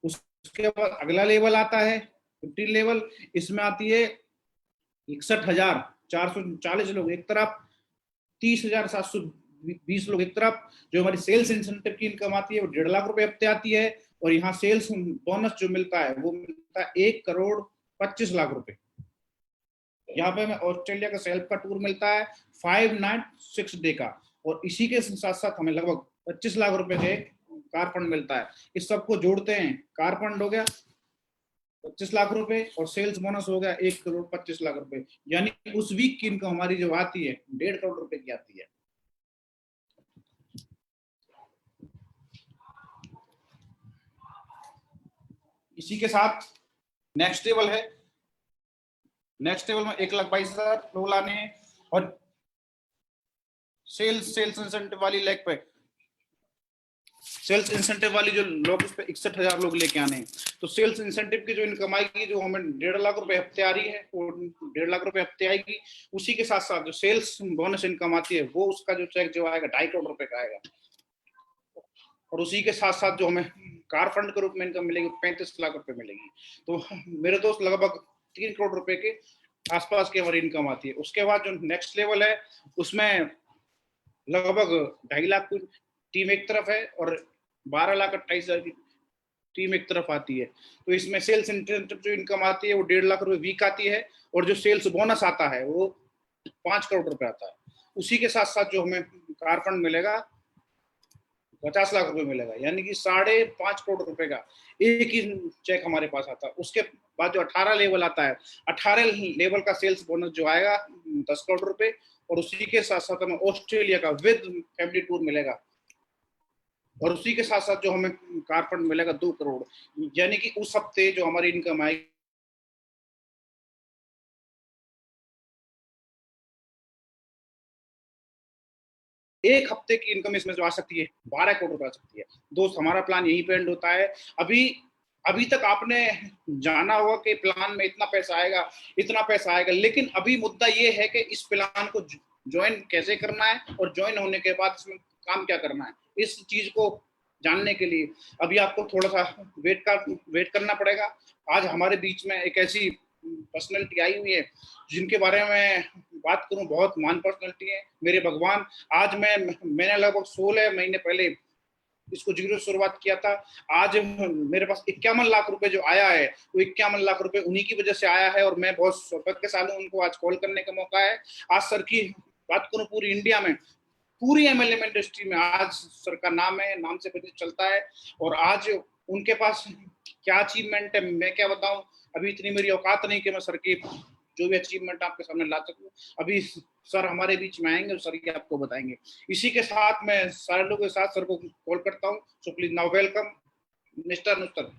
उसके बाद अगला लेवल आता है 15 लेवल, इसमें आती है 61,440 लोग एक तरफ, 30,720 लोग एक तरफ, जो हमारी सेल्स इंसेंटिव की इनकम आती है वो 1.5 लाख रुपए हफ्ते आती है, और यहाँ सेल्स बोनस जो मिलता है वो मिलता है 1 करोड़ 25 लाख रुपए। यहाँ पे हमें ऑस्ट्रेलिया का सेल्फ का टूर मिलता है 5 नाइट 6 डे का, और इसी के साथ साथ हमें लगभग 25 लाख रुपए का एक कार फंड मिलता है। इस सबको जोड़ते हैं, कार फंड हो गया 25 लाख रुपए और सेल्स बोनस हो गया 1 करोड़ 25 लाख रुपए, यानी उस वीक की इनकम हमारी जो आती है 1.5 करोड़ रुपए की आती है। इसी के साथ नेक्स्ट टेबल है, नेक्स्ट टेबल में 1,22,000 लोग लाने हैं, और सेल्स इंसेंटिव वाली लेग पे, सेल्स इंसेंटिव वाली जो लोग उस पे 61,000 लोग लेके आने हैं। तो सेल्स इंसेंटिव की जो इनकम आएगी, जो हमें 1.5 लाख रुपए हफ्ते आ रही है, वो 1.5 लाख रुपए हफ्ते आएगी। उसी के साथ साथ जो सेल्स बोनस इनकम आती है वो उसका जो चेक जो आएगा 2.5 करोड़ रुपए का आएगा, और उसी के साथ साथ जो हमें कार फंड के रूप में इनकम मिलेगी 35 लाख रुपए मिलेगी। तो मेरे दोस्त लगभग 3 करोड़ रुपए के आसपास की हमारी इनकम आती है। उसके बाद जो नेक्स्ट लेवल है उसमें लगभग 2.5 लाख की टीम एक तरफ है और 12,28,000 की टीम एक तरफ आती है। तो इसमें सेल्स इंसेंटिव जो इनकम आती है वो 1.5 लाख रुपए वीक आती है, और जो सेल्स बोनस आता है वो 5 करोड़ रुपए आता है। उसी के साथ साथ जो हमें कार फंड मिलेगा 50 लाख रुपए मिलेगा, यानी कि 5.5 करोड़ रुपए का एक ही चेक हमारे पास आता है। उसके बाद जो 18 लेवल आता है, 18 लेवल का सेल्स बोनस जो आएगा 10 करोड़ रुपए, और उसी के साथ साथ हमें ऑस्ट्रेलिया का विद फैमिली टूर मिलेगा और उसी के साथ साथ जो हमें कार फंड मिलेगा 2 करोड़, यानी कि उस हफ्ते जो हमारी इनकम आएगी, एक हफ्ते की इनकम इसमें जो आ सकती है 12 करोड़ रुपए आ सकती है। दोस्त, हमारा प्लान यहीं पे एंड होता है। अभी अभी तक आपने जाना होगा कि प्लान में इतना पैसा आएगा, इतना पैसा आएगा, लेकिन अभी मुद्दा ये है कि इस प्लान को ज्वाइन कैसे करना है और ज्वाइन होने के बाद इसमें काम क्या करना है, इस चीज को जानने के लिए अभी आपको थोड़ा सा वेट करना पड़ेगा। आज हमारे बीच में एक ऐसी पर्सनैलिटी आई हुई है जिनके बारे में बात करूं, बहुत महान पर्सनैलिटी है मेरे भगवान। आज मैंने लगभग 16 महीने पहले इसको जीरो से शुरुआत किया था। आज मेरे पास 51 लाख रुपए जो आया है, वो 51 लाख रुपए उन्हीं की वजह से आया है, और मैं बहुत सौभाग्यशाली हूं, उनको आज कॉल करने का मौका है। आज सर की बात करूं, पूरी इंडिया में, पूरी एमएलएम इंडस्ट्री में आज सर का नाम है, नाम से बिजनेस चलता है। और आज उनके पास क्या अचीवमेंट है मैं क्या बताऊं, अभी इतनी मेरी औकात नहीं कि मैं सर की जो भी अचीवमेंट आपके सामने ला सकूं। अभी सर हमारे बीच में आएंगे और सर ये आपको बताएंगे। इसी के साथ मैं सारे लोगों के साथ सर को कॉल करता हूँ। So please now welcome mister नुस्तर।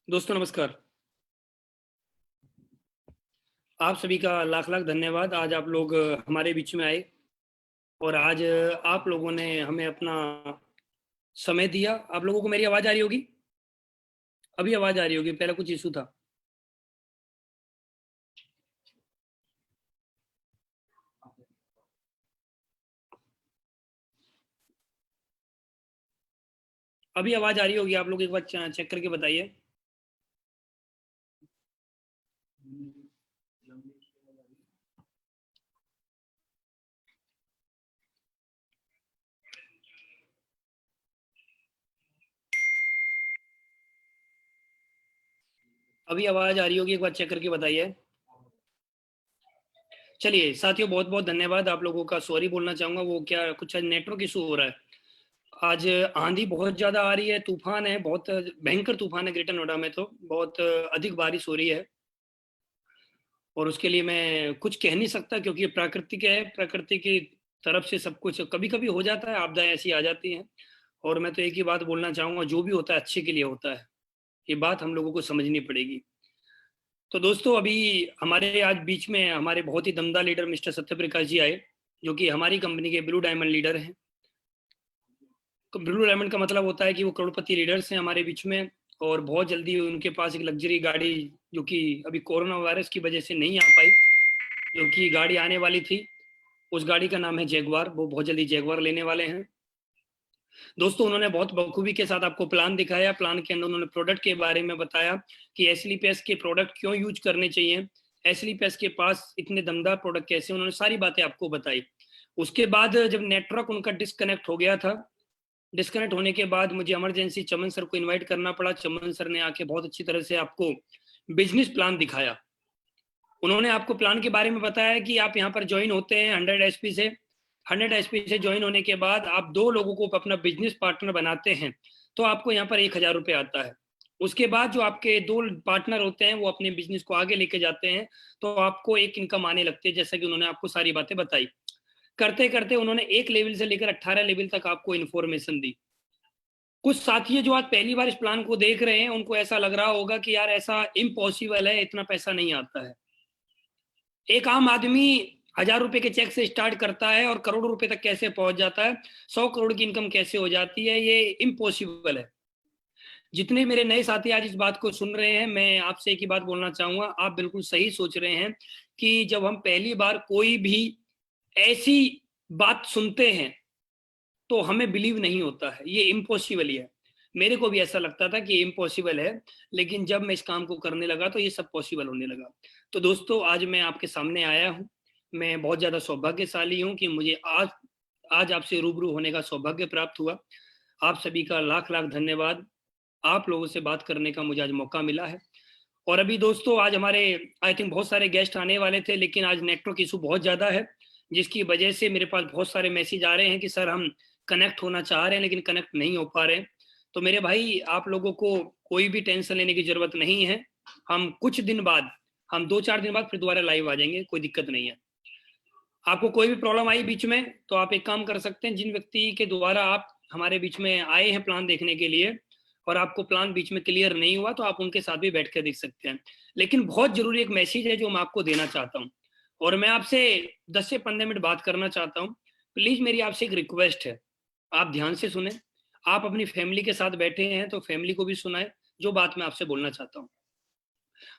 दोस्तों नमस्कार। आप सभी का लाख लाख धन्यवाद। आज आप लोग हमारे बीच में आए और आज आप लोगों ने हमें अपना समय दिया। आप लोगों को मेरी आवाज आ रही होगी? अभी आवाज आ रही होगी, पहले कुछ इशू था। अभी आवाज आ रही होगी, आप लोग एक बार चेक करके बताइए। अभी आवाज आ रही होगी, एक बार चेक करके बताइए। चलिए साथियों, बहुत बहुत धन्यवाद आप लोगों का। सॉरी बोलना चाहूंगा, वो क्या कुछ नेटवर्क इशू हो रहा है। आज आंधी बहुत ज्यादा आ रही है, तूफान है, बहुत भयंकर तूफान है ग्रेटर नोएडा में, तो बहुत अधिक बारिश हो रही है और उसके लिए मैं कुछ कह नहीं सकता क्योंकि ये प्राकृतिक है। प्रकृति की तरफ से सब कुछ कभी कभी हो जाता है, आपदाएं ऐसी आ जाती हैं। और मैं तो एक ही बात बोलना चाहूंगा, जो भी होता है अच्छे के लिए होता है, ये बात हम लोगों को समझनी पड़ेगी। तो दोस्तों, अभी हमारे आज बीच में हमारे बहुत ही दमदार लीडर मिस्टर सत्य प्रकाश जी आए, जो कि हमारी कंपनी के ब्लू डायमंड लीडर हैं। ब्लू डायमंड का मतलब होता है कि वो करोड़पति लीडर्स हैं हमारे बीच में, और बहुत जल्दी उनके पास एक लग्जरी गाड़ी, जो कि अभी कोरोना वायरस की वजह से नहीं आ पाई, जो कि गाड़ी आने वाली थी, उस गाड़ी का नाम है जैगवार। वो बहुत जल्दी जैगवार लेने वाले हैं। दोस्तों, उन्होंने बहुत बखूबी के साथ आपको प्लान दिखाया। प्लान के अंदर उन्होंने प्रोडक्ट के बारे में बताया कि एसलीपीएस के प्रोडक्ट क्यों यूज करने चाहिए, एसलीपीएस के पास इतने दमदार प्रोडक्ट कैसे, उन्होंने सारी बातें आपको बताई। उसके बाद जब नेटवर्क उनका डिस्कनेक्ट हो गया था, डिस्कनेक्ट होने के बाद मुझे इमरजेंसी चमन सर को इनवाइट करना पड़ा। चमन सर ने आके बहुत अच्छी तरह से आपको बिजनेस प्लान दिखाया। उन्होंने आपको प्लान के बारे में बताया कि आप यहाँ पर ज्वाइन होते हैं 100 एसपी से। 100 एसपी से ज्वाइन होने के बाद आप 2 लोगों को अपना बिजनेस पार्टनर बनाते हैं, तो आपको यहाँ पर 1000 रुपये आता है। उसके बाद जो आपके 2 पार्टनर होते हैं वो अपने बिजनेस को आगे लेके जाते हैं, तो आपको एक इनकम आने लगती है, जैसा कि उन्होंने आपको सारी बातें बताई। करते करते उन्होंने 1 लेवल से लेकर 18 लेवल तक आपको इन्फॉर्मेशन दी। कुछ साथी जो आज पहली बार इस प्लान को देख रहे हैं, उनको ऐसा लग रहा होगा कि यार ऐसा इम्पॉसिबल है, इतना पैसा नहीं आता है। एक आम आदमी 1000 रुपए के चेक से स्टार्ट करता है और करोड़ों रुपए तक कैसे पहुंच जाता है, 100 करोड़ की इनकम कैसे हो जाती है, ये इम्पॉसिबल है। जितने मेरे नए साथी आज इस बात को सुन रहे हैं, मैं आपसे एक ही बात बोलना चाहूंगा, आप बिल्कुल सही सोच रहे हैं कि जब हम पहली बार कोई भी ऐसी बात सुनते हैं तो हमें बिलीव नहीं होता है, ये इम्पॉसिबल ही है। मेरे को भी ऐसा लगता था कि इम्पॉसिबल है, लेकिन जब मैं इस काम को करने लगा तो ये सब पॉसिबल होने लगा। तो दोस्तों, आज मैं आपके सामने आया हूँ। मैं बहुत ज़्यादा सौभाग्यशाली हूँ कि मुझे आज आपसे रूबरू होने का सौभाग्य प्राप्त हुआ। आप सभी का लाख लाख धन्यवाद। आप लोगों से बात करने का मुझे आज मौका मिला है। और अभी दोस्तों, आज हमारे आई थिंक बहुत सारे गेस्ट आने वाले थे, लेकिन आज नेटवर्क इशू बहुत ज़्यादा है, जिसकी वजह से मेरे पास बहुत सारे मैसेज आ रहे हैं कि सर हम कनेक्ट होना चाह रहे हैं लेकिन कनेक्ट नहीं हो पा रहे हैं। तो मेरे भाई, आप लोगों को कोई भी टेंशन लेने की जरूरत नहीं है। हम कुछ दिन बाद, हम 2-4 दिन बाद फिर दोबारा लाइव आ जाएंगे, कोई दिक्कत नहीं है। आपको कोई भी प्रॉब्लम आई बीच में, तो आप एक काम कर सकते हैं, जिन व्यक्ति के द्वारा आप हमारे बीच में आए हैं प्लान देखने के लिए और आपको प्लान बीच में क्लियर नहीं हुआ, तो आप उनके साथ भी बैठ कर देख सकते हैं। लेकिन बहुत जरूरी एक मैसेज है जो मैं आपको देना चाहता हूँ, और मैं आपसे 10 से 15 मिनट बात करना चाहता हूँ। प्लीज मेरी आपसे एक रिक्वेस्ट है, आप ध्यान से सुने। आप अपनी फैमिली के साथ बैठे हैं तो फैमिली को भी सुनाए जो बात मैं आपसे बोलना चाहता हूँ।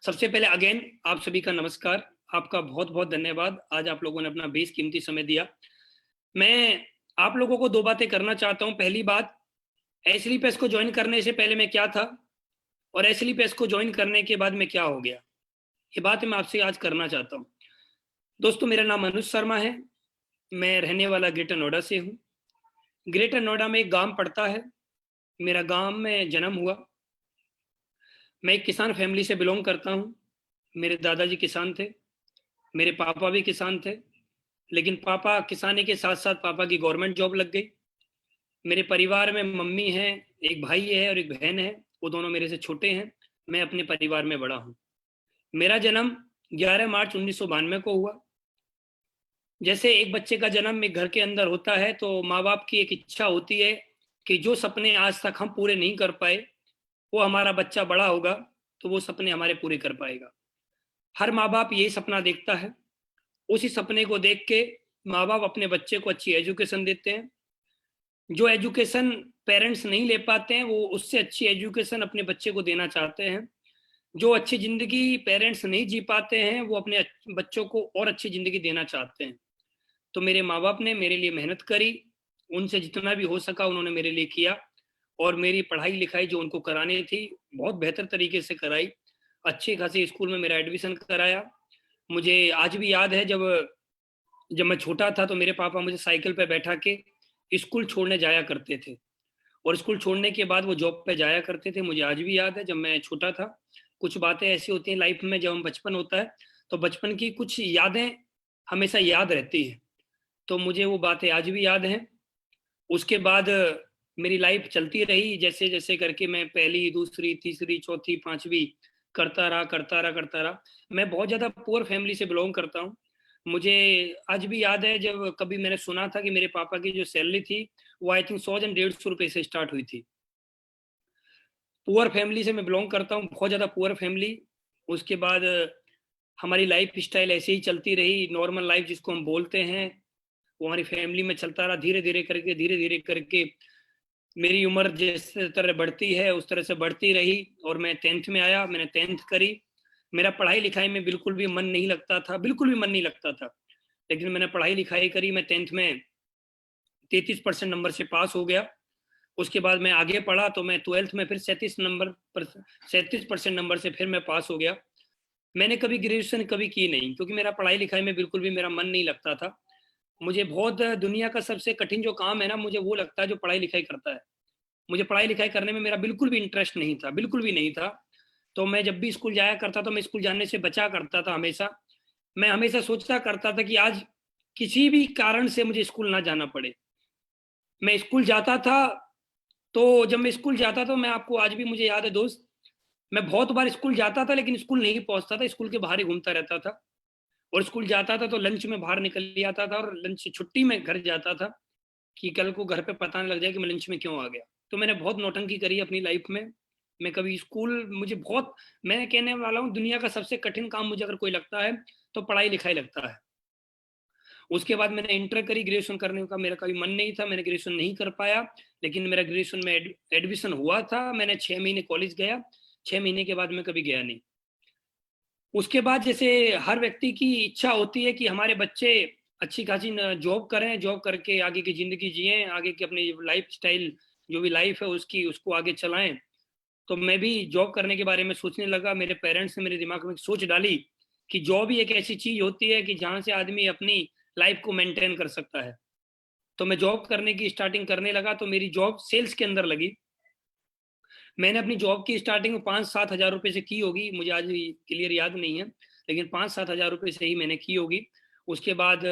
सबसे पहले अगेन आप सभी का नमस्कार, आपका बहुत बहुत धन्यवाद। आज आप लोगों ने अपना बेशकीमती समय दिया। मैं आप लोगों को 2 बातें करना चाहता हूँ। पहली बात, एसलीपीएस को ज्वाइन करने से पहले मैं क्या था और एसलीपीएस को ज्वाइन करने के बाद मैं क्या हो गया, ये बात मैं आपसे आज करना चाहता हूँ। दोस्तों, मेरा नाम अनुज शर्मा है, मैं रहने वाला ग्रेटर नोएडा से हूँ। ग्रेटर नोएडा में एक गांव पड़ता है, मेरा गांव में जन्म हुआ। मैं एक किसान फैमिली से बिलोंग करता हूँ। मेरे दादाजी किसान थे, मेरे पापा भी किसान थे, लेकिन पापा किसानी के साथ साथ पापा की गवर्नमेंट जॉब लग गई। मेरे परिवार में मम्मी है, एक भाई है और एक बहन है, वो दोनों मेरे से छोटे हैं। मैं अपने परिवार में बड़ा हूँ। मेरा जन्म 11 मार्च 1992 को हुआ। जैसे एक बच्चे का जन्म एक घर के अंदर होता है, तो माँ बाप की एक इच्छा होती है कि जो सपने आज तक हम पूरे नहीं कर पाए, वो हमारा बच्चा बड़ा होगा तो वो सपने हमारे पूरे कर पाएगा। हर माँ बाप यही सपना देखता है। उसी सपने को देख के माँ बाप अपने बच्चे को अच्छी एजुकेशन देते हैं। जो एजुकेशन पेरेंट्स नहीं ले पाते हैं, वो उससे अच्छी एजुकेशन अपने बच्चे को देना चाहते हैं। जो अच्छी जिंदगी पेरेंट्स नहीं जी पाते हैं, वो अपने बच्चों को और अच्छी जिंदगी देना चाहते हैं। तो मेरे माँ बाप ने मेरे लिए मेहनत करी, उनसे जितना भी हो सका उन्होंने मेरे लिए किया, और मेरी पढ़ाई लिखाई जो उनको करानी थी बहुत बेहतर तरीके से कराई। अच्छी खासी स्कूल में मेरा एडमिशन कराया। मुझे आज भी याद है, जब मैं छोटा था तो मेरे पापा मुझे साइकिल पे बैठा के स्कूल छोड़ने जाया करते थे, और स्कूल छोड़ने के बाद वो जॉब पे जाया करते थे। मुझे आज भी याद है, जब मैं छोटा था कुछ बातें ऐसी होती हैं लाइफ में, जब हम बचपन होता है तो बचपन की कुछ यादें हमेशा याद रहती है। तो मुझे वो बातें आज भी याद हैं। उसके बाद मेरी लाइफ चलती रही, जैसे जैसे करके मैं पहली, दूसरी, तीसरी, चौथी, पांचवी करता रहा। मैं बहुत ज़्यादा पुअर फैमिली से बिलोंग करता हूँ। मुझे आज भी याद है जब कभी मैंने सुना था कि मेरे पापा की जो सैलरी थी वो आई थिंक 100 या 150 रुपए से स्टार्ट हुई थी। पुअर फैमिली से मैं बिलोंग करता हूँ, बहुत ज़्यादा पुअर फैमिली। उसके बाद हमारी लाइफ स्टाइल ऐसे ही चलती रही, नॉर्मल लाइफ जिसको हम बोलते हैं, वो हमारी फैमिली में चलता रहा। धीरे धीरे करके मेरी उम्र जिस तरह बढ़ती है उस तरह से बढ़ती रही और मैं 10th में आया, मैंने 10th करी। मेरा पढ़ाई लिखाई में बिल्कुल भी मन नहीं लगता था, बिल्कुल भी मन नहीं लगता था, लेकिन मैंने पढ़ाई लिखाई करी। मैं 10th में 33% नंबर से पास हो गया। उसके बाद मैं आगे पढ़ा तो मैं 12th में फिर 37% नंबर से फिर मैं पास हो गया। मैंने कभी ग्रेजुएशन कभी की नहीं, क्योंकि मेरा पढ़ाई लिखाई में बिल्कुल भी मेरा मन नहीं लगता था। मुझे बहुत दुनिया का सबसे कठिन जो काम है ना, मुझे वो लगता है जो पढ़ाई लिखाई करता है। मुझे पढ़ाई लिखाई करने में मेरा बिल्कुल भी इंटरेस्ट नहीं था, बिल्कुल भी नहीं था। तो मैं जब भी स्कूल जाया करता था, मैं स्कूल जाने से बचा करता था हमेशा। मैं हमेशा सोचता करता था कि आज किसी भी कारण से मुझे स्कूल ना जाना पड़े। मैं स्कूल जाता था, तो जब मैं स्कूल जाता था, मैं आपको आज भी मुझे याद है दोस्त, मैं बहुत बार स्कूल जाता था लेकिन स्कूल नहीं पहुंचता था, स्कूल के बाहर ही घूमता रहता था। और स्कूल जाता था तो लंच में बाहर निकल जाता था और लंच छुट्टी में घर जाता था कि कल को घर पे पता नहीं लग जाए कि मैं लंच में क्यों आ गया। तो मैंने बहुत नौटंकी करी अपनी लाइफ में। मैं कभी स्कूल, मुझे बहुत, मैं कहने वाला हूँ दुनिया का सबसे कठिन काम मुझे अगर कोई लगता है तो पढ़ाई लिखाई लगता है। उसके बाद मैंने इंटर करी, ग्रेजुएशन करने का मेरा कभी मन नहीं था, मैंने ग्रेजुएशन नहीं कर पाया। लेकिन मेरा ग्रेजुएशन में एडमिशन हुआ था, मैंने 6 महीने कॉलेज गया, 6 महीने के बाद मैं कभी गया नहीं। उसके बाद जैसे हर व्यक्ति की इच्छा होती है कि हमारे बच्चे अच्छी खासी जॉब करें, जॉब करके आगे की जिंदगी जिए, आगे की अपनी लाइफ स्टाइल जो भी लाइफ है उसकी उसको आगे चलाएं। तो मैं भी जॉब करने के बारे में सोचने लगा। मेरे पेरेंट्स ने मेरे दिमाग में सोच डाली कि जॉब ही एक ऐसी चीज होती है कि जहां से आदमी अपनी लाइफ को मेंटेन कर सकता है। तो मैं जॉब करने की स्टार्टिंग करने लगा। तो मेरी जॉब सेल्स के अंदर लगी। मैंने अपनी जॉब की स्टार्टिंग 5-7 हज़ार रुपए से की होगी, मुझे आज क्लियर याद नहीं है, लेकिन 5-7 हज़ार रुपए से ही मैंने की होगी। उसके बाद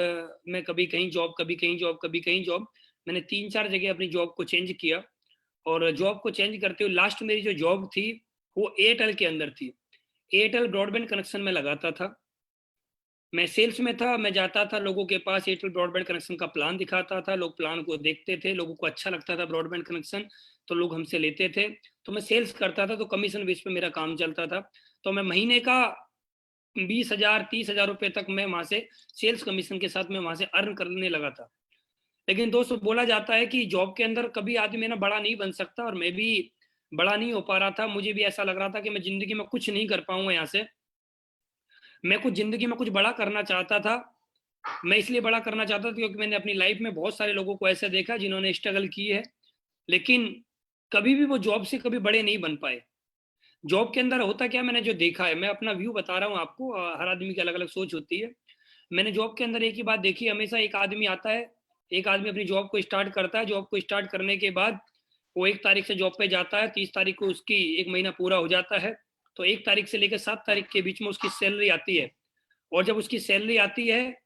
मैं कभी कहीं जॉब, कभी कहीं जॉब, कभी कहीं जॉब, मैंने 3-4 जगह अपनी जॉब को चेंज किया। और जॉब को चेंज करते हुए लास्ट मेरी जो जॉब थी वो एयरटेल के अंदर थी। एयरटेल ब्रॉडबैंड कनेक्शन में लगाता था, मैं सेल्स में था। मैं जाता था लोगों के पास, एयरटेल ब्रॉडबैंड कनेक्शन का प्लान दिखाता था, लोग प्लान को देखते थे, लोगों को अच्छा लगता था ब्रॉडबैंड कनेक्शन, तो लोग हमसे लेते थे। तो मैं सेल्स करता था, तो कमीशन बेस पे मेरा काम चलता था। तो मैं महीने का 20,000 30,000 रुपए तक मैं वहां से सेल्स कमीशन के साथ मैं वहां से अर्न करने लगा था। लेकिन दोस्तों, बोला जाता है कि जॉब के अंदर कभी आदमी ना बड़ा नहीं बन सकता, और मैं भी बड़ा नहीं हो पा रहा था। मुझे भी ऐसा लग रहा था कि मैं जिंदगी में कुछ नहीं कर पाऊंगा यहाँ से। मैं कुछ जिंदगी में कुछ बड़ा करना चाहता था। मैं इसलिए बड़ा करना चाहता था क्योंकि मैंने अपनी लाइफ में बहुत सारे लोगों को ऐसे देखा जिन्होंने स्ट्रगल की है, लेकिन कभी भी वो जॉब से कभी बड़े नहीं बन पाए। जॉब के अंदर होता क्या, मैंने जो देखा है, मैं अपना व्यू बता रहा हूँ आपको, हर आदमी की अलग अलग सोच होती है। मैंने जॉब के अंदर एक ही बात देखी, हमेशा एक आदमी आता है, एक आदमी अपनी जॉब को स्टार्ट करता है। जॉब को स्टार्ट करने के बाद वो 1 तारीख से जॉब पे जाता है, 30 तारीख को उसकी 1 महीना पूरा हो जाता है। तो 1 तारीख से लेकर 7 तारीख के बीच में उसकी सैलरी आती है। और जब उसकी सैलरी आती है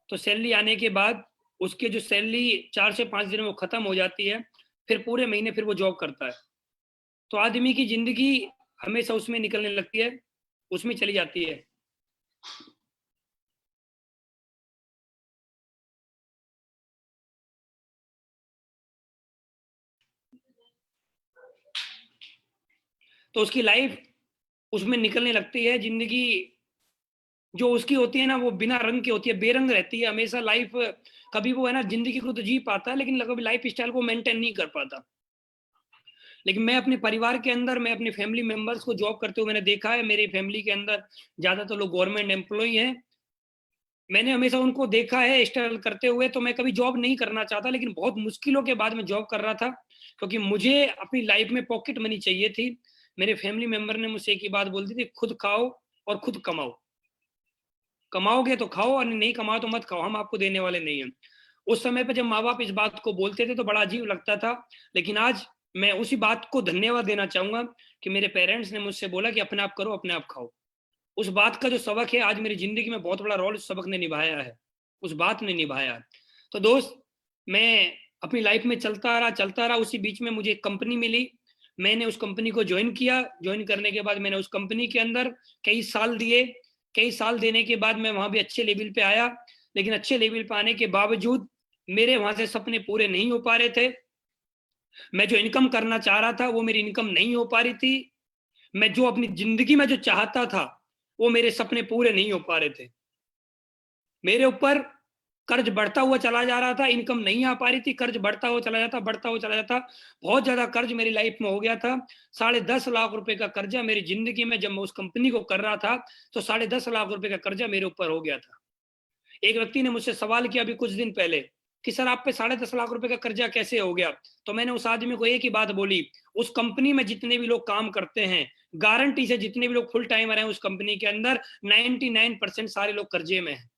तो सैलरी आने के बाद उसके जो सैलरी 4 से 5 दिन में वो खत्म हो जाती है, फिर पूरे महीने फिर वो जॉब करता है। तो आदमी की जिंदगी हमेशा उसमें निकलने लगती है, उसमें चली जाती है। तो उसकी लाइफ उसमें निकलने लगती है। जिंदगी जो उसकी होती है ना, वो बिना रंग की होती है, बेरंग रहती है हमेशा लाइफ। कभी वो है ना जिंदगी को तो जी पाता है, लेकिन कभी लाइफ स्टाइल को मेंटेन नहीं कर पाता। लेकिन मैं अपने परिवार के अंदर, मैं अपने फैमिली मेंबर्स को जॉब करते हुए मैंने देखा है। मेरी फैमिली के अंदर ज्यादातर लोग गवर्नमेंट एम्प्लॉय हैं। मैंने हमेशा उनको देखा है स्ट्रगल करते हुए। तो मैं कभी जॉब नहीं करना चाहता, लेकिन बहुत मुश्किलों के बाद मैं जॉब कर रहा था, क्योंकि मुझे अपनी लाइफ में पॉकेट मनी चाहिए थी। मेरे फैमिली मेंबर ने मुझसे एक ही बात बोल दी थी, खुद खाओ और खुद कमाओ। कमाओगे तो खाओ और नहीं कमाओ तो मत खाओ, हम आपको देने वाले नहीं हैं। उस समय पे जब माँ बाप इस बात को बोलते थे तो बड़ा अजीब लगता था, लेकिन आज मैं उसी बात को धन्यवाद देना चाहूंगा कि मेरे पेरेंट्स ने मुझसे बोला कि अपने आप करो, अपने आप खाओ। उस बात का जो सबक है आज मेरी जिंदगी में बहुत बड़ा रोल उस सबक ने निभाया है, उस बात ने निभाया। तो दोस्त, मैं अपनी लाइफ में चलता रहा। उसी बीच में मुझे एक कंपनी मिली, मैंने उस कंपनी को ज्वाइन किया। ज्वाइन करने के बाद मैंने उस कंपनी के अंदर कई साल दिए। कई साल देने के बाद मैं वहां भी अच्छे लेवल पे आया, लेकिन अच्छे लेवल पे आने के बावजूद मेरे वहां से सपने पूरे नहीं हो पा रहे थे। मैं जो इनकम करना चाह रहा था वो मेरी इनकम नहीं हो पा रही थी। मैं जो अपनी जिंदगी में जो चाहता था वो मेरे सपने पूरे नहीं हो पा रहे थे। मेरे ऊपर कर्ज बढ़ता हुआ चला जा रहा था, इनकम नहीं आ पा रही थी, कर्ज बढ़ता हुआ चला जाता। बहुत ज्यादा कर्ज मेरी लाइफ में हो गया था। 10.5 लाख रुपए का कर्जा मेरी जिंदगी में, जब मैं उस कंपनी को कर रहा था तो 10.5 लाख रुपए का कर्जा मेरे ऊपर हो गया था। एक व्यक्ति ने मुझसे सवाल किया अभी कुछ दिन पहले कि सर आप पे 10.5 लाख रुपए का कर्जा कैसे हो गया? तो मैंने उस आदमी को एक ही बात बोली, उस कंपनी में जितने भी लोग काम करते हैं, गारंटी से जितने भी लोग फुल टाइमर हैं उस कंपनी के अंदर, 99% सारे लोग कर्जे में हैं।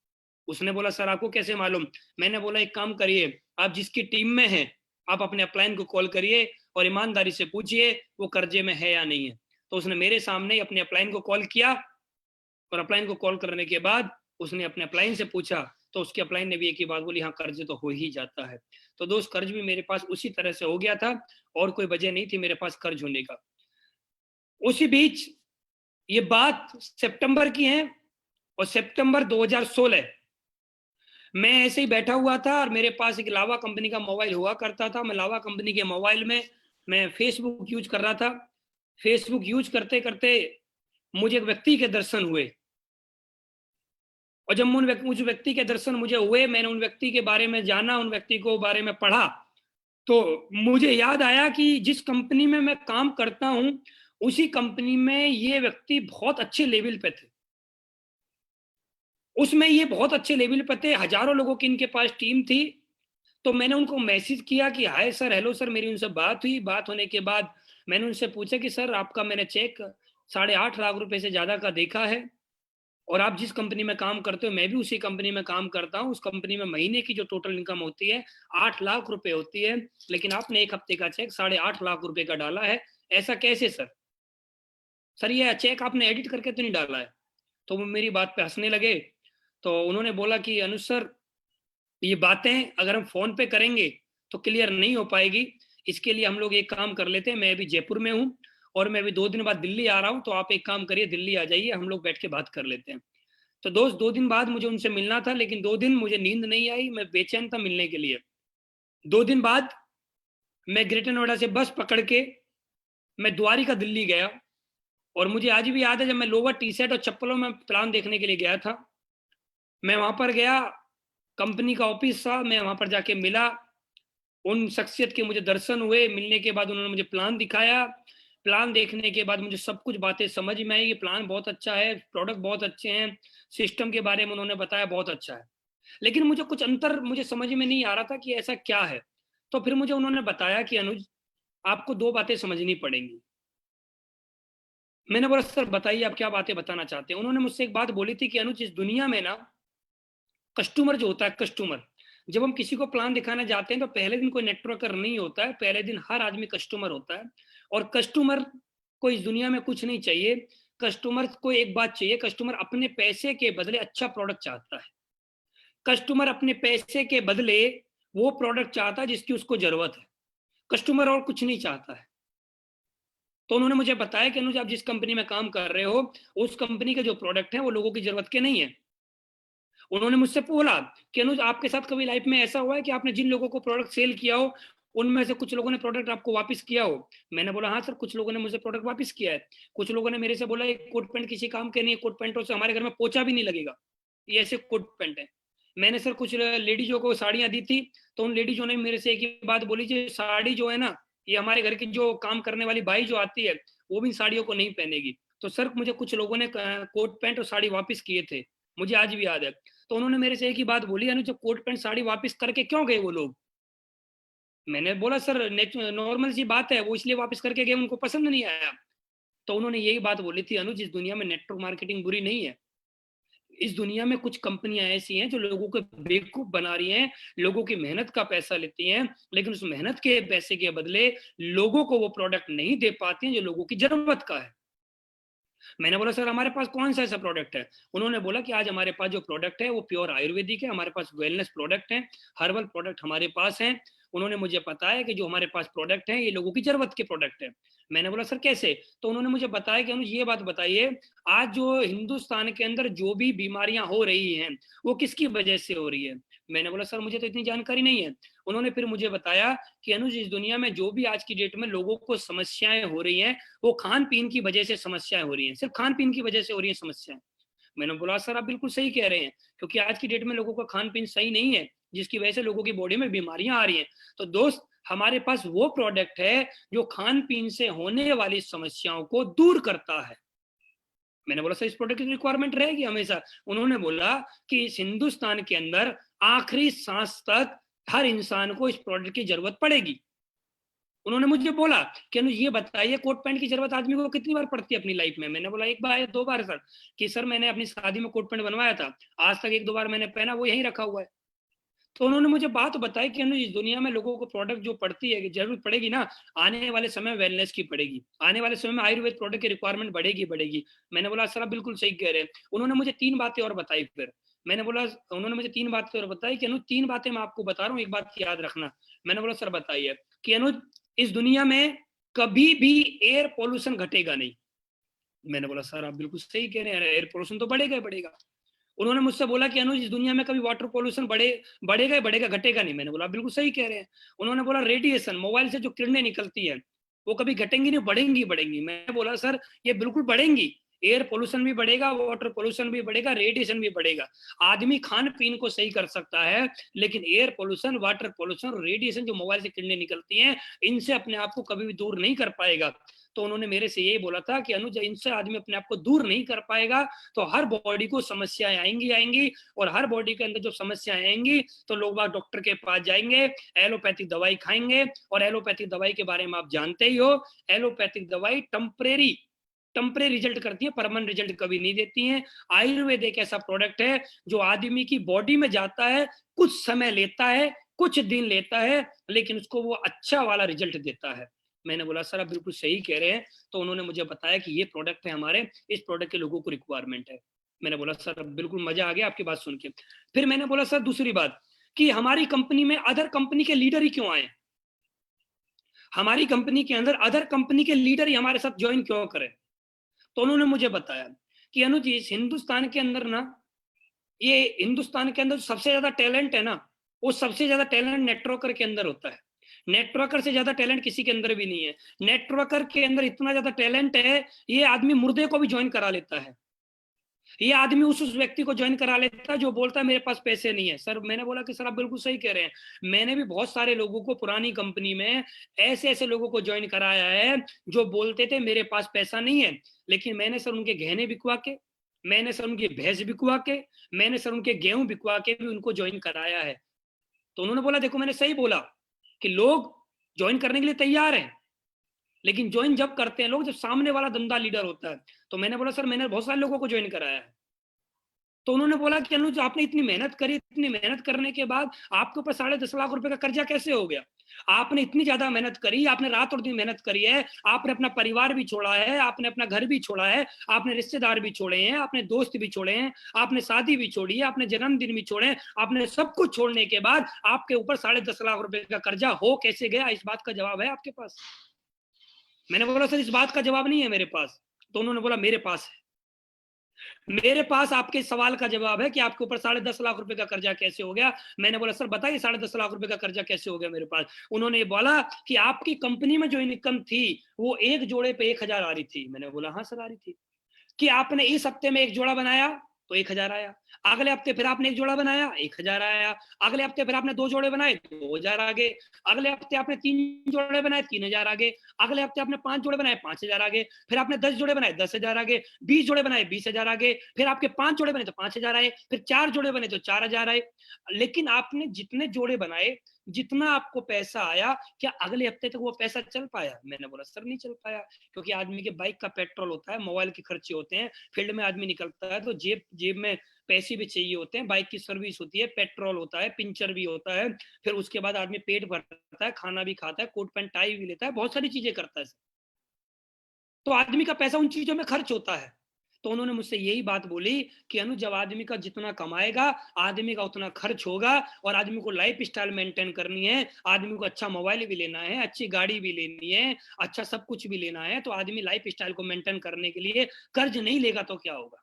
उसने बोला सर आपको कैसे मालूम? मैंने बोला एक काम करिए, आप जिसकी टीम में हैं आप अपने अपलाइन को कॉल करिए और ईमानदारी से पूछिए वो कर्जे में है या नहीं है। तो उसने मेरे सामने अपने अपलाइन को कॉल किया और अपलाइन को कॉल करने के बाद उसने अपने अपलाइन से पूछा तो उसके अपलाइन ने भी एक ही बात बोली, हाँ कर्ज तो हो ही जाता है। तो दोस्त, कर्ज भी मेरे पास उसी तरह से हो गया था और कोई वजह नहीं थी मेरे पास कर्ज होने का। उसी बीच ये बात सितंबर की है और सितंबर 2016 मैं ऐसे ही बैठा हुआ था और मेरे पास एक लावा कंपनी का मोबाइल हुआ करता था। मैं लावा कंपनी के मोबाइल में मैं फेसबुक यूज कर रहा था। फेसबुक यूज करते करते मुझे एक व्यक्ति के दर्शन हुए और जब उस व्यक्ति के दर्शन मुझे हुए, मैंने उन व्यक्ति के बारे में जाना, उन व्यक्ति को बारे में पढ़ा, तो मुझे याद आया कि जिस कंपनी में मैं काम करता हूं उसी कंपनी में ये व्यक्ति बहुत अच्छे लेवल पे थे। उसमें ये बहुत अच्छे लेवल पे थे, हजारों लोगों की इनके पास टीम थी। तो मैंने उनको मैसेज किया कि हाय सर, हेलो सर। मेरी उनसे बात हुई। बात होने के बाद मैंने उनसे पूछा कि सर आपका मैंने चेक 8.5 लाख रुपए से ज्यादा का देखा है और आप जिस कंपनी में काम करते हो मैं भी उसी कंपनी में काम करता हूँ। उस कंपनी में महीने की जो टोटल इनकम होती है 8 लाख रुपए होती है, लेकिन आपने एक हफ्ते का चेक 8.5 लाख रुपए का डाला है, ऐसा कैसे सर? सर ये चेक आपने एडिट करके तो नहीं डाला है? तो वो मेरी बात पे हंसने लगे। तो उन्होंने बोला कि अनुज सर, ये बातें अगर हम फोन पे करेंगे तो क्लियर नहीं हो पाएगी, इसके लिए हम लोग एक काम कर लेते हैं। मैं अभी जयपुर में हूँ और मैं अभी 2 दिन बाद दिल्ली आ रहा हूँ, तो आप एक काम करिए, दिल्ली आ जाइए, हम लोग बैठ के बात कर लेते हैं। तो दोस्त, 2 दिन बाद मुझे उनसे मिलना था, लेकिन 2 दिन मुझे नींद नहीं आई, मैं बेचैन था मिलने के लिए। 2 दिन बाद मैं ग्रेटर नोएडा से बस पकड़ के मैं द्वारिका दिल्ली गया और मुझे आज भी याद है जब मैं लोवर टी शर्ट और चप्पलों में प्लान देखने के लिए गया था। मैं वहां पर गया, कंपनी का ऑफिस था, मैं वहां पर जाके मिला, उन शख्सियत के मुझे दर्शन हुए। मिलने के बाद उन्होंने मुझे प्लान दिखाया। प्लान देखने के बाद मुझे सब कुछ बातें समझ में आई कि प्लान बहुत अच्छा है, प्रोडक्ट बहुत अच्छे हैं, सिस्टम के बारे में उन्होंने बताया बहुत अच्छा है, लेकिन मुझे कुछ अंतर मुझे समझ में नहीं आ रहा था कि ऐसा क्या है। तो फिर मुझे उन्होंने बताया कि अनुज, आपको 2 बातें समझनी पड़ेंगी। मैंने बोला सर बताइए, आप क्या बातें बताना चाहते हैं? उन्होंने मुझसे एक बात बोली थी कि अनुज, इस दुनिया में ना कस्टमर जो होता है, कस्टमर, जब हम किसी को प्लान दिखाने जाते हैं तो पहले दिन कोई नेटवर्कर नहीं होता है, पहले दिन हर आदमी कस्टमर होता है। और कस्टमर को इस दुनिया में कुछ नहीं चाहिए, कस्टमर को एक बात चाहिए, कस्टमर अपने पैसे के बदले अच्छा प्रोडक्ट चाहता है। कस्टमर अपने पैसे के बदले वो प्रोडक्ट चाहता है जिसकी उसको जरूरत है, कस्टमर और कुछ नहीं चाहता है। तो उन्होंने मुझे बताया कि अनुज, आप जिस कंपनी में काम कर रहे हो उस कंपनी के जो प्रोडक्ट हैं वो लोगों की जरूरत के नहीं है। उन्होंने मुझसे बोला कि अनुज, आपके साथ कभी लाइफ में ऐसा हुआ है कि आपने जिन लोगों को प्रोडक्ट सेल किया हो उनमें से कुछ लोगों ने प्रोडक्ट आपको वापस किया हो? मैंने बोला हाँ सर, कुछ लोगों ने मुझे प्रोडक्ट वापस किया है। कुछ लोगों ने मेरे से बोला ये कोट पैंट किसी काम के नहीं है, कोट पैंटों से हमारे घर में पोछा भी नहीं लगेगा, ये ऐसे कोट पैंट है। मैंने सर कुछ लेडीजों को साड़ियां दी थी, तो उन लेडीजों ने मेरे से एक ही बात बोली, जो साड़ी जो है ना, ये हमारे घर की जो काम करने वाली बाई जो आती है वो भी साड़ियों को नहीं पहनेगी। तो सर मुझे कुछ लोगों ने कोट पैंट और साड़ी वापस किए थे, मुझे आज भी याद है। तो उन्होंने मेरे से एक ही बात बोली, अनुज, जब कोट पैंट साड़ी वापस करके क्यों गए वो लोग? मैंने बोला सर नॉर्मल सी बात है, वो इसलिए वापस करके गए, उनको पसंद नहीं आया। तो उन्होंने यही बात बोली थी, अनुज, इस दुनिया में नेटवर्क मार्केटिंग बुरी नहीं है, इस दुनिया में कुछ कंपनियां ऐसी हैं जो लोगों को बेवकूफ बना रही हैं, लोगों की मेहनत का पैसा लेती हैं, लेकिन उस मेहनत के पैसे के बदले लोगों को वो प्रोडक्ट नहीं दे पाती हैं जो लोगों की जरूरत का है। मैंने बोला सर हमारे पास कौन सा ऐसा प्रोडक्ट है? उन्होंने बोला कि आज हमारे पास जो प्रोडक्ट है वो प्योर आयुर्वेदिक है, हमारे पास वेलनेस प्रोडक्ट है, हर्बल प्रोडक्ट हमारे पास है। उन्होंने मुझे बताया कि जो हमारे पास प्रोडक्ट है ये लोगों की जरूरत के प्रोडक्ट है। मैंने बोला सर कैसे? तो उन्होंने मुझे बताया कि अनुज ये बात बताइए, आज जो हिंदुस्तान के अंदर जो भी बीमारियां हो रही हैं वो किसकी वजह से हो रही है? मैंने बोला सर मुझे तो इतनी जानकारी नहीं है। उन्होंने फिर मुझे बताया कि अनुज इस दुनिया में जो भी आज की डेट में लोगों को समस्याएं हो रही हैं वो खान पीन की वजह से समस्याएं हो रही हैं, सिर्फ खान पीन की वजह से हो रही है समस्याएं। मैंने बोला सर आप बिल्कुल सही कह रहे हैं, क्योंकि आज की डेट में लोगों का खान पीन सही नहीं है जिसकी वजह से लोगों की बॉडी में बीमारियां आ रही हैं। तो दोस्त हमारे पास वो प्रोडक्ट है जो खान पीन से होने वाली समस्याओं को दूर करता है। मैंने बोला सर इस प्रोडक्ट की रिक्वायरमेंट रहेगी हमेशा? उन्होंने बोला कि इस हिंदुस्तान के अंदर आखिरी सांस तक हर इंसान को इस प्रोडक्ट की जरूरत पड़ेगी। उन्होंने मुझे बोला कि अनुज ये बताइए कोट पैंट की जरूरत आदमी को कितनी बार पड़ती है अपनी लाइफ में? मैंने बोला एक बार या दो बार सर। कि सर मैंने अपनी शादी में कोट पैंट बनवाया था, आज तक एक दो बार मैंने पहना, वो यहीं रखा हुआ है। तो उन्होंने मुझे बात बताई कि अनुज इस दुनिया में लोगों को प्रोडक्ट जो पड़ती है जरूरत पड़ेगी ना, आने वाले समय में वेलनेस की पड़ेगी, आने वाले समय में आयुर्वेद प्रोडक्ट की रिक्वायरमेंट बढ़ेगी। मैंने बोला सर आप बिल्कुल सही कह रहे हैं। उन्होंने मुझे 3 बातें और बताई फिर। मैंने बोला उन्होंने मुझे 3 बातें और बताई कि अनुज 3 बातें मैं आपको बता रहा हूँ, एक बात याद रखना। मैंने बोला सर बताइए। कि अनुज इस दुनिया में कभी भी एयर पोल्यूशन घटेगा नहीं। मैंने बोला सर आप बिल्कुल सही कह रहे हैं, एयर पोल्यूशन तो बढ़ेगा। उन्होंने मुझसे बोला कि अनुज इस दुनिया में कभी वाटर पोल्यूशन बढ़ेगा घटेगा नहीं। मैंने बोला बिल्कुल सही कह रहे हैं। उन्होंने बोला रेडिएशन, मोबाइल से जो किरणें निकलती है वो कभी घटेंगी नहीं, बढ़ेंगी। मैंने बोला सर ये बिल्कुल बढ़ेंगी, एयर पोल्यूशन भी बढ़ेगा, वाटर पोल्यूशन भी बढ़ेगा, रेडिएशन भी बढ़ेगा। आदमी खान पीन को सही कर सकता है, लेकिन एयर पोल्यूशन, वाटर पोल्यूशन और रेडिएशन जो मोबाइल से किरणें निकलती हैं इनसे अपने आप को कभी भी दूर नहीं कर पाएगा। तो उन्होंने मेरे से यही बोला था कि अनुज इनसे आदमी अपने आप को दूर नहीं कर पाएगा तो हर बॉडी को समस्याएं आएंगी और हर बॉडी के अंदर जो समस्याएं आएंगी तो लोग बाग डॉक्टर के पास जाएंगे, एलोपैथिक दवाई खाएंगे। और एलोपैथिक दवाई के बारे में आप जानते ही हो, एलोपैथिक दवाई टेम्परेरी रिजल्ट करती है, परमानेंट रिजल्ट कभी नहीं देती है। आयुर्वेद एक ऐसा प्रोडक्ट है जो आदमी की बॉडी में जाता है, कुछ समय लेता है, कुछ दिन लेता है, लेकिन उसको वो अच्छा वाला रिजल्ट देता है। मैंने बोला सर आप बिल्कुल सही कह रहे हैं। तो उन्होंने मुझे बताया कि ये प्रोडक्ट है हमारे, इस प्रोडक्ट के लोगों को रिक्वायरमेंट है। मैंने बोला सर बिल्कुल मजा आ गया आपकी बात सुन के। फिर मैंने बोला सर दूसरी बात कि हमारी कंपनी में अदर कंपनी के लीडर ही क्यों आए? हमारी कंपनी के अंदर अदर कंपनी के लीडर ही हमारे साथ ज्वाइन क्यों करें? तो उन्होंने मुझे बताया कि अनुज इस हिंदुस्तान के अंदर ना, ये हिंदुस्तान के अंदर सबसे ज्यादा टैलेंट है ना, वो सबसे ज्यादा टैलेंट नेटवर्कर के अंदर होता है। नेटवर्कर से ज्यादा टैलेंट किसी के अंदर भी नहीं है। नेटवर्कर के अंदर इतना ज्यादा टैलेंट है, ये आदमी मुर्दे को भी ज्वाइन करा लेता है। ये आदमी उस व्यक्ति को ज्वाइन करा लेता है जो बोलता है मेरे पास पैसे नहीं है। सर मैंने बोला कि सर आप बिल्कुल सही कह रहे हैं। मैंने भी बहुत सारे लोगों को पुरानी कंपनी में ऐसे लोगों को ज्वाइन कराया है जो बोलते थे मेरे पास पैसा नहीं है, लेकिन मैंने सर उनके गहने बिकवा के, मैंने सर उनकी भैंस बिकवा के, मैंने सर उनके गेहूं बिकवा के भी उनको ज्वाइन कराया है। तो उन्होंने बोला देखो मैंने सही बोला कि लोग ज्वाइन करने के लिए तैयार हैं, लेकिन ज्वाइन जब करते हैं लोग जब सामने वाला धंधा लीडर होता है। तो मैंने बोला सर मैंने बहुत सारे लोगों को ज्वाइन कराया है। तो उन्होंने बोला कि अनुज आपने इतनी मेहनत करी, इतनी मेहनत करने के बाद आपके ऊपर 10.5 लाख रुपए का कर्जा कैसे हो गया? आपने इतनी ज्यादा मेहनत करी, आपने रात और दिन मेहनत करी है, आपने अपना परिवार भी छोड़ा है, आपने अपना घर भी छोड़ा है, आपने रिश्तेदार भी छोड़े हैं, आपने दोस्त भी छोड़े हैं, आपने शादी भी छोड़ी है, आपने जन्मदिन भी छोड़े हैं, आपने सब कुछ छोड़ने के बाद आपके ऊपर 10.5 लाख रुपए का कर्जा हो कैसे गया? इस बात का जवाब है आपके पास? मैंने बोला सर इस बात का जवाब नहीं है मेरे पास। तो उन्होंने बोला मेरे पास है। मेरे पास आपके सवाल का जवाब है कि आपके ऊपर 10.5 लाख रुपए का कर्जा कैसे हो गया। मैंने बोला सर बताइए 10.5 लाख रुपए का कर्जा कैसे हो गया मेरे पास? उन्होंने बोला कि आपकी कंपनी में जो इनकम थी वो एक जोड़े पे 1,000 आ रही थी। मैंने बोला हाँ सर आ रही थी। कि आपने इस हफ्ते में एक जोड़ा बनाया तो 1,000 आया, अगले हफ्ते फिर आपने एक जोड़ा बनाया 1,000 आया, अगले हफ्ते फिर आपने 2 जोड़े बनाए 2,000 आ गए, अगले हफ्ते आपने 3 जोड़े बनाए 3,000 आ गए, अगले हफ्ते आपने 5 जोड़े बनाए 5,000 आ गए, फिर आपने 10 जोड़े बनाए 10,000 आ गए, 20 जोड़े बनाए 20,000 आ गए, फिर आपके 5 जोड़े बने तो 5,000 आए, फिर 4 जोड़े बने तो 4,000 आए। लेकिन आपने जितने जोड़े बनाए, जितना आपको पैसा आया, क्या अगले हफ्ते तक वो पैसा चल पाया? मैंने बोला सर नहीं चल पाया, क्योंकि आदमी के बाइक का पेट्रोल होता है, मोबाइल के खर्चे होते हैं, फील्ड में आदमी निकलता है तो जेब में पैसे भी चाहिए होते हैं, बाइक की सर्विस होती है, पेट्रोल होता है, पंचर भी होता है, फिर उसके बाद आदमी पेट भरता है, खाना भी खाता है, कोट पैंट टाई भी लेता है, बहुत सारी चीजें करता है। तो आदमी का पैसा उन चीजों में खर्च होता है। तो उन्होंने मुझसे यही बात बोली कि अनु, जब आदमी का जितना कमाएगा आदमी का उतना खर्च होगा, और आदमी को लाइफ स्टाइल मेंटेन करनी है, आदमी को अच्छा मोबाइल भी लेना है, अच्छी गाड़ी भी लेनी है, अच्छा सब कुछ भी लेना है, तो आदमी लाइफ स्टाइल को मेंटेन करने के लिए कर्ज नहीं लेगा तो क्या होगा।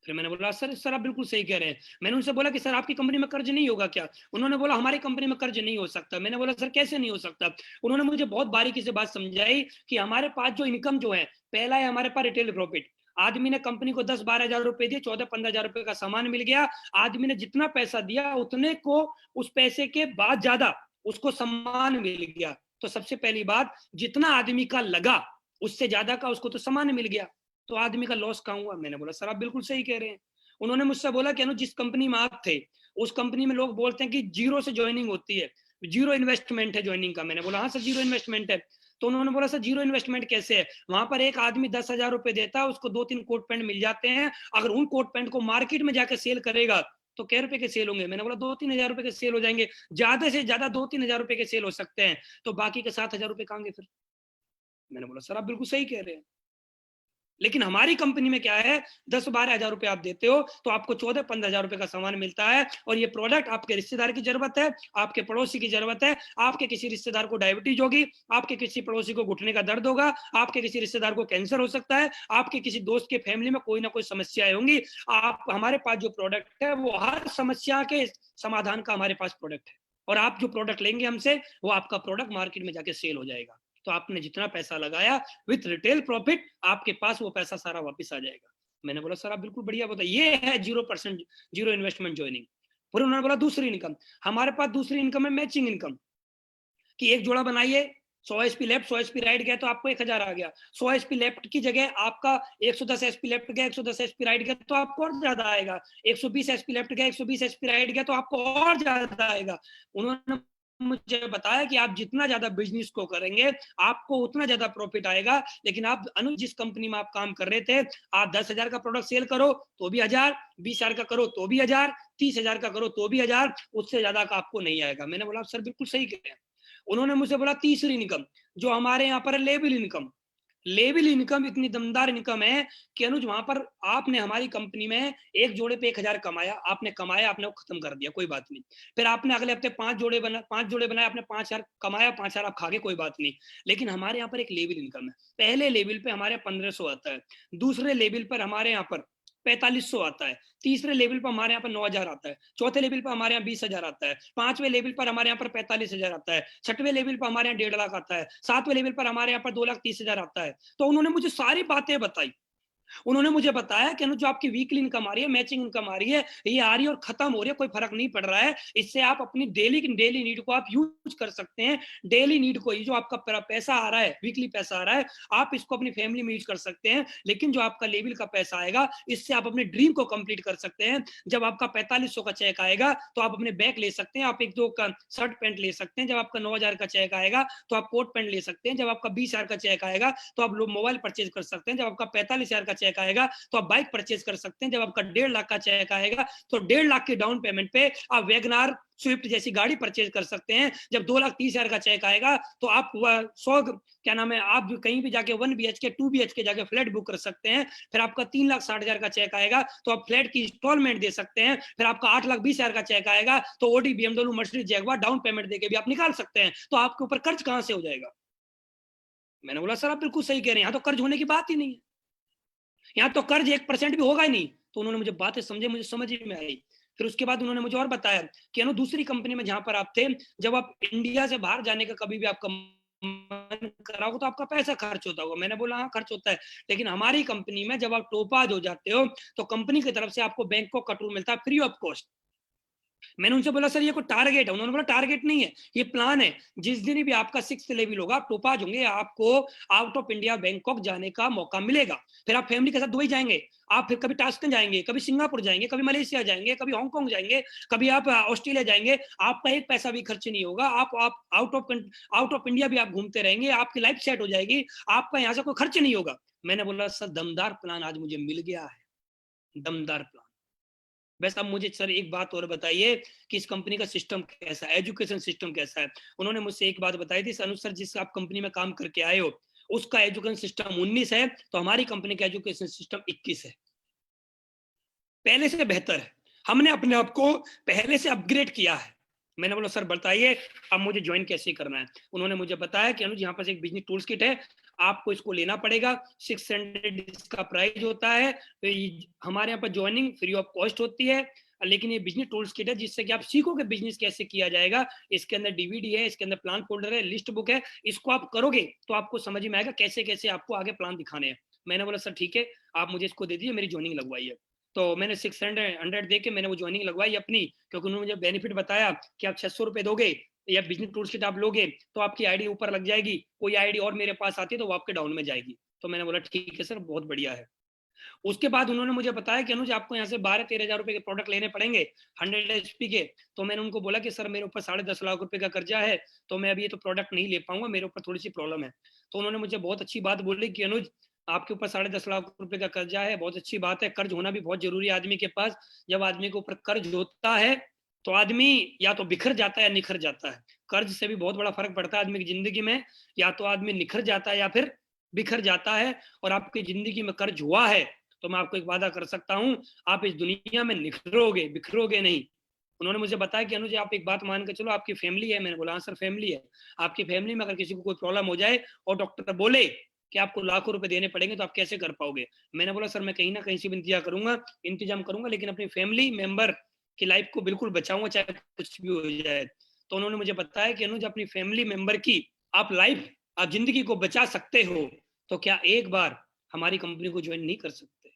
फिर मैंने बोला सर आप बिल्कुल सही कह रहे हैं। मैंने उनसे बोला कि सर आपकी कंपनी में कर्ज नहीं होगा क्या? उन्होंने बोला हमारी कंपनी में कर्ज नहीं हो सकता। मैंने बोला सर कैसे नहीं हो सकता? उन्होंने मुझे बहुत बारीकी से बात समझाई कि हमारे पास जो इनकम जो है, पहला है हमारे पास रिटेल प्रॉफिट। आदमी ने कंपनी को 10-12 हजार रुपए दिए, 14-15 हजार रुपए का सामान मिल गया, आदमी ने जितना पैसा दिया उतने को, उस पैसे के बाद ज्यादा उसको सामान मिल गया। तो सबसे पहली बात, जितना आदमी का लगा उससे ज्यादा का उसको तो सामान मिल गया, तो आदमी का लॉस कहाँ हुआ? मैंने बोला सर आप बिल्कुल सही कह रहे हैं। उन्होंने मुझसे बोला कि जिस कंपनी में आप थे उस कंपनी में लोग बोलते हैं कि जीरो से ज्वाइनिंग होती है, जीरो इन्वेस्टमेंट है ज्वाइनिंग का। मैंने बोला हाँ सर जीरो इन्वेस्टमेंट है। तो उन्होंने बोला सर जीरो इन्वेस्टमेंट कैसे है? वहां पर एक आदमी 10,000 रुपए देता है, उसको 2-3 कोट पैंट मिल जाते हैं, अगर उन कोट पैंट को मार्केट में जाकर सेल करेगा तो क्या रुपए के सेल होंगे? मैंने बोला 2-3 हजार रुपए के सेल हो जाएंगे, ज्यादा से ज्यादा 2-3 हजार रुपए के सेल हो सकते हैं, तो बाकी के 7,000 रुपए कहां गए फिर? मैंने बोला सर आप बिल्कुल सही कह रहे हैं। लेकिन हमारी कंपनी में क्या है, 10-12 हजार रुपए आप देते हो तो आपको 14-15 हजार रुपए का सामान मिलता है, और ये प्रोडक्ट आपके रिश्तेदार की जरूरत है, आपके पड़ोसी की जरूरत है, आपके किसी रिश्तेदार को डायबिटीज होगी, आपके किसी पड़ोसी को घुटने का दर्द होगा, आपके किसी रिश्तेदार को कैंसर हो सकता है, आपके किसी दोस्त के फैमिली में कोई ना कोई समस्याएं होंगी। आप, हमारे पास जो प्रोडक्ट है वो हर समस्या के समाधान का हमारे पास प्रोडक्ट है, और आप जो प्रोडक्ट लेंगे हमसे वो आपका प्रोडक्ट मार्केट में जाके सेल हो जाएगा। तो आपने जितना पैसा लगाया विथ रिटेल प्रॉफिट आपके पास वो पैसा सारा वापस आ जाएगा। मैंने बोला सर आप बिल्कुल बढ़िया बताइए, ये है 0% जीरो इन्वेस्टमेंट ज्वाइनिंग। फिर उन्होंने बोला दूसरी इनकम, हमारे पास दूसरी इनकम है मैचिंग इनकम, कि एक जोड़ा बनाइए, 100 एसपी लेफ्ट 100 एसपी राइट गया तो आपको 1,000 आ गया, 100 एसपी लेफ्ट की जगह आपका 110 एसपी लेफ्ट गया, 110 एसपी राइट गया तो आपको और ज्यादा आएगा, 120 एसपी लेफ्ट गया, 120 एसपी राइट गया तो आपको और ज्यादा आएगा। उन्होंने मुझे बताया कि आप जितना ज्यादा बिजनेस को करेंगे आपको उतना ज्यादा प्रॉफिट आएगा, लेकिन आप अनु जिस कंपनी में आप काम कर रहे थे, आप 10,000 का प्रोडक्ट सेल करो तो भी 1,000, 20,000 का करो तो भी 1,000, 30,000 का करो तो भी 1,000, उससे ज्यादा का आपको नहीं आएगा। मैंने बोला सर बिल्कुल सही कह रहे हैं। उन्होंने मुझसे बोला तीसरी इनकम जो हमारे यहाँ पर है लेबल इनकम। लेबल इनकम इतनी दमदार इनकम है कि अनुज वहां पर आपने हमारी कंपनी में एक जोड़े पे 1,000 कमाया, आपने वो खत्म कर दिया, कोई बात नहीं। फिर आपने अगले हफ्ते 5 जोड़े बनाए, आपने 5,000 कमाया, 5,000 आप खा गए, कोई बात नहीं। लेकिन हमारे यहाँ पर एक लेबल इनकम है, पहले लेवल पे हमारे 1,500 आता है, दूसरे लेवल पर हमारे यहाँ पर 4,500 आता है, तीसरे लेवल पर हमारे यहाँ पर 9,000 आता है, चौथे लेवल पर हमारे यहाँ 20,000 आता है, पांचवें लेवल पर हमारे यहाँ पर 45,000 आता है, छठवें लेवल पर हमारे यहाँ 1.5 लाख आता है, सातवें लेवल पर हमारे यहाँ पर 2,30,000 आता है। तो उन्होंने मुझे सारी बातें बताई। उन्होंने मुझे बताया कि जो आपकी वीकली इनकम आ रही है, मैचिंग इनकम आ रही है, ये आ रही है और खत्म हो रही है, कोई फर्क नहीं पड़ रहा है, इससे आप अपनी डेली नीड को आप यूज कर सकते हैं। डेली नीड को, ये जो आपका पैसा आ रहा है, वीकली पैसा आ रहा है, आप इसको अपनी फैमिली में यूज कर सकते हैं। लेकिन जो आपका लेवल का पैसा आएगा, इससे आप अपने ड्रीम को कंप्लीट कर सकते हैं। जब आपका 4,500 का चेक आएगा तो आप अपने बैग ले सकते हैं, आप 1-2 का शर्ट पैंट ले सकते हैं। जब आपका 9,000 का चेक आएगा तो आप कोट पैंट ले सकते हैं। जब आपका 20,000 का चेक आएगा तो आप मोबाइल परचेज कर सकते हैं। जब आपका 45,000 का चेक आएगा तो आप बाइक परचेज कर सकते हैं। जब आपका 1.5 लाख का चेक आएगा तो 1.5 लाख के डाउन पेमेंट पे आप वैगनार स्विफ्ट जैसी गाड़ी परचेज कर सकते हैं। जब 2,30,000 का चेक आएगा तो आप 100 क्या नाम है, आप कहीं भी जाके 1 BHK 2 BHK जाके फ्लैट बुक कर सकते हैं। फिर आपका 3,60,000 का चेक आएगा तो आप फ्लैट की इंस्टॉलमेंट दे सकते हैं। फिर आपका 8,20,000 का चेक आएगा तो Audi BMW Mercedes Jaguar down payment देके भी आप निकाल सकते हैं। तो आपके ऊपर कर्ज कहां से हो जाएगा? मैंने बोला सर आप बिल्कुल सही कह रहे हैं, यहाँ तो कर्ज होने की बात ही नहीं है, यहाँ तो कर्ज 1% भी होगा ही नहीं। तो उन्होंने मुझे बातें समझे, मुझे समझ में आई। फिर उसके बाद उन्होंने मुझे और बताया कि दूसरी कंपनी में जहां पर आप थे, जब आप इंडिया से बाहर जाने का कभी भी आपका मन करा हो तो आपका पैसा खर्च होता होगा। मैंने बोला हाँ खर्च होता है, लेकिन हमारी कंपनी में जब आप टोपाज हो जाते हो तो कंपनी की तरफ से आपको बैंक को कटरू मिलता है फ्री ऑफ कॉस्ट। मैंने उनसे बोला सर ये कोई टारगेट है? उन्होंने बोला टारगेट नहीं है, ये प्लान है। जिस दिन भी आपका 6th लेवल होगा, आप टोपाज होंगे, आपको आउट ऑफ इंडिया बैंकॉक जाने का मौका मिलेगा। फिर आप फैमिली के साथ दुबई जाएंगे, आप फिर कभी टास्कन जाएंगे, कभी सिंगापुर जाएंगे, कभी मलेशिया जाएंगे, कभी हांगकांग जाएंगे, कभी आप ऑस्ट्रेलिया जाएंगे, आपका एक पैसा भी खर्च नहीं होगा। आप आउट ऑफ इंडिया भी आप घूमते रहेंगे, आपकी लाइफ सेट हो जाएगी, आपका यहाँ से कोई खर्च नहीं होगा। मैंने बोला सर दमदार प्लान आज मुझे मिल गया है। दमदार प्लान। बस अब मुझे सर एक बात और बताइए कि इस कंपनी का सिस्टम कैसा है, एजुकेशन सिस्टम कैसा है। उन्होंने मुझसे एक बात बताई थी, अनु सर जिस आप कंपनी में काम करके आए हो उसका एजुकेशन सिस्टम 19 है, तो हमारी कंपनी का एजुकेशन सिस्टम 21 है, पहले से बेहतर है। हमने अपने आप को पहले से अपग्रेड किया है। मैंने बोला सर बताइए अब मुझे ज्वाइन कैसे करना है। उन्होंने मुझे बताया कि अनुज यहाँ पर एक बिजनेस टूल्स किट है, आपको इसको लेना पड़ेगा, 600 इसका प्राइस होता है। तो हमारे यहाँ पर ज्वाइनिंग फ्री ऑफ कॉस्ट होती है, लेकिन ये बिजनेस टूल्स किट है जिससे कि आप सीखोगे बिजनेस कैसे किया जाएगा। इसके अंदर डीवीडी है, इसके अंदर प्लान फोल्डर है, लिस्ट बुक है, इसको आप करोगे तो आपको समझ में आएगा कैसे कैसे आपको आगे प्लान दिखाने हैं। मैंने बोला सर ठीक है, आप मुझे इसको दे दीजिए, मेरी ज्वाइनिंग लगवाइए। तो मैंने 600 दे के मैंने वो ज्वाइनिंग लगवाई अपनी, क्योंकि उन्होंने मुझे बेनिफिट बताया कि आप 600 रुपए दोगे या बिजनेस टूल्स किट आप लोगे तो आपकी आईडी ऊपर लग जाएगी, कोई आईडी और मेरे पास आती है तो वो आपके डाउन में जाएगी। तो मैंने बोला ठीक है सर, बहुत बढ़िया है। उसके बाद उन्होंने मुझे बताया कि अनुज आपको यहाँ से 12-13 हजार रुपए के प्रोडक्ट लेने पड़ेंगे 100 HP के। तो मैंने उनको बोला कि सर मेरे ऊपर 10.5 लाख रुपए का कर्जा है, तो मैं अभी ये तो प्रोडक्ट नहीं ले पाऊंगा, मेरे ऊपर थोड़ी सी प्रॉब्लम है। तो उन्होंने मुझे बहुत अच्छी बात बोली कि अनुज आपके ऊपर 10.5 लाख रुपए का कर्जा है, बहुत अच्छी बात है, कर्ज होना भी बहुत जरूरी है आदमी के पास। जब आदमी के ऊपर कर्ज होता है तो आदमी या तो बिखर जाता है या निखर जाता है। कर्ज से भी बहुत बड़ा फर्क पड़ता है आदमी की जिंदगी में, या तो आदमी निखर जाता है या फिर बिखर जाता है। और आपकी जिंदगी में कर्ज हुआ है तो मैं आपको एक वादा कर सकता हूं, आप इस दुनिया में निखरोगे, बिखरोगे नहीं। उन्होंने मुझे बताया कि अनुज आप एक बात मान के चलो, आपकी फैमिली है। मैंने बोला हाँ सर फैमिली है। आपकी फैमिली में अगर किसी को कोई प्रॉब्लम हो जाए और डॉक्टर बोले कि आपको लाखों रुपए देने पड़ेंगे तो आप कैसे कर पाओगे। मैंने बोला सर मैं कहीं ना कहीं से इंतजाम करूंगा, लेकिन अपनी फैमिली मेंबर की लाइफ को बिल्कुल बचाऊंगा चाहे कुछ भी हो जाए। तो उन्होंने मुझे बताया कि अनुज अपनी फैमिली मेंबर की आप लाइफ, आप जिंदगी को बचा सकते हो तो क्या एक बार हमारी कंपनी को ज्वाइन नहीं कर सकते।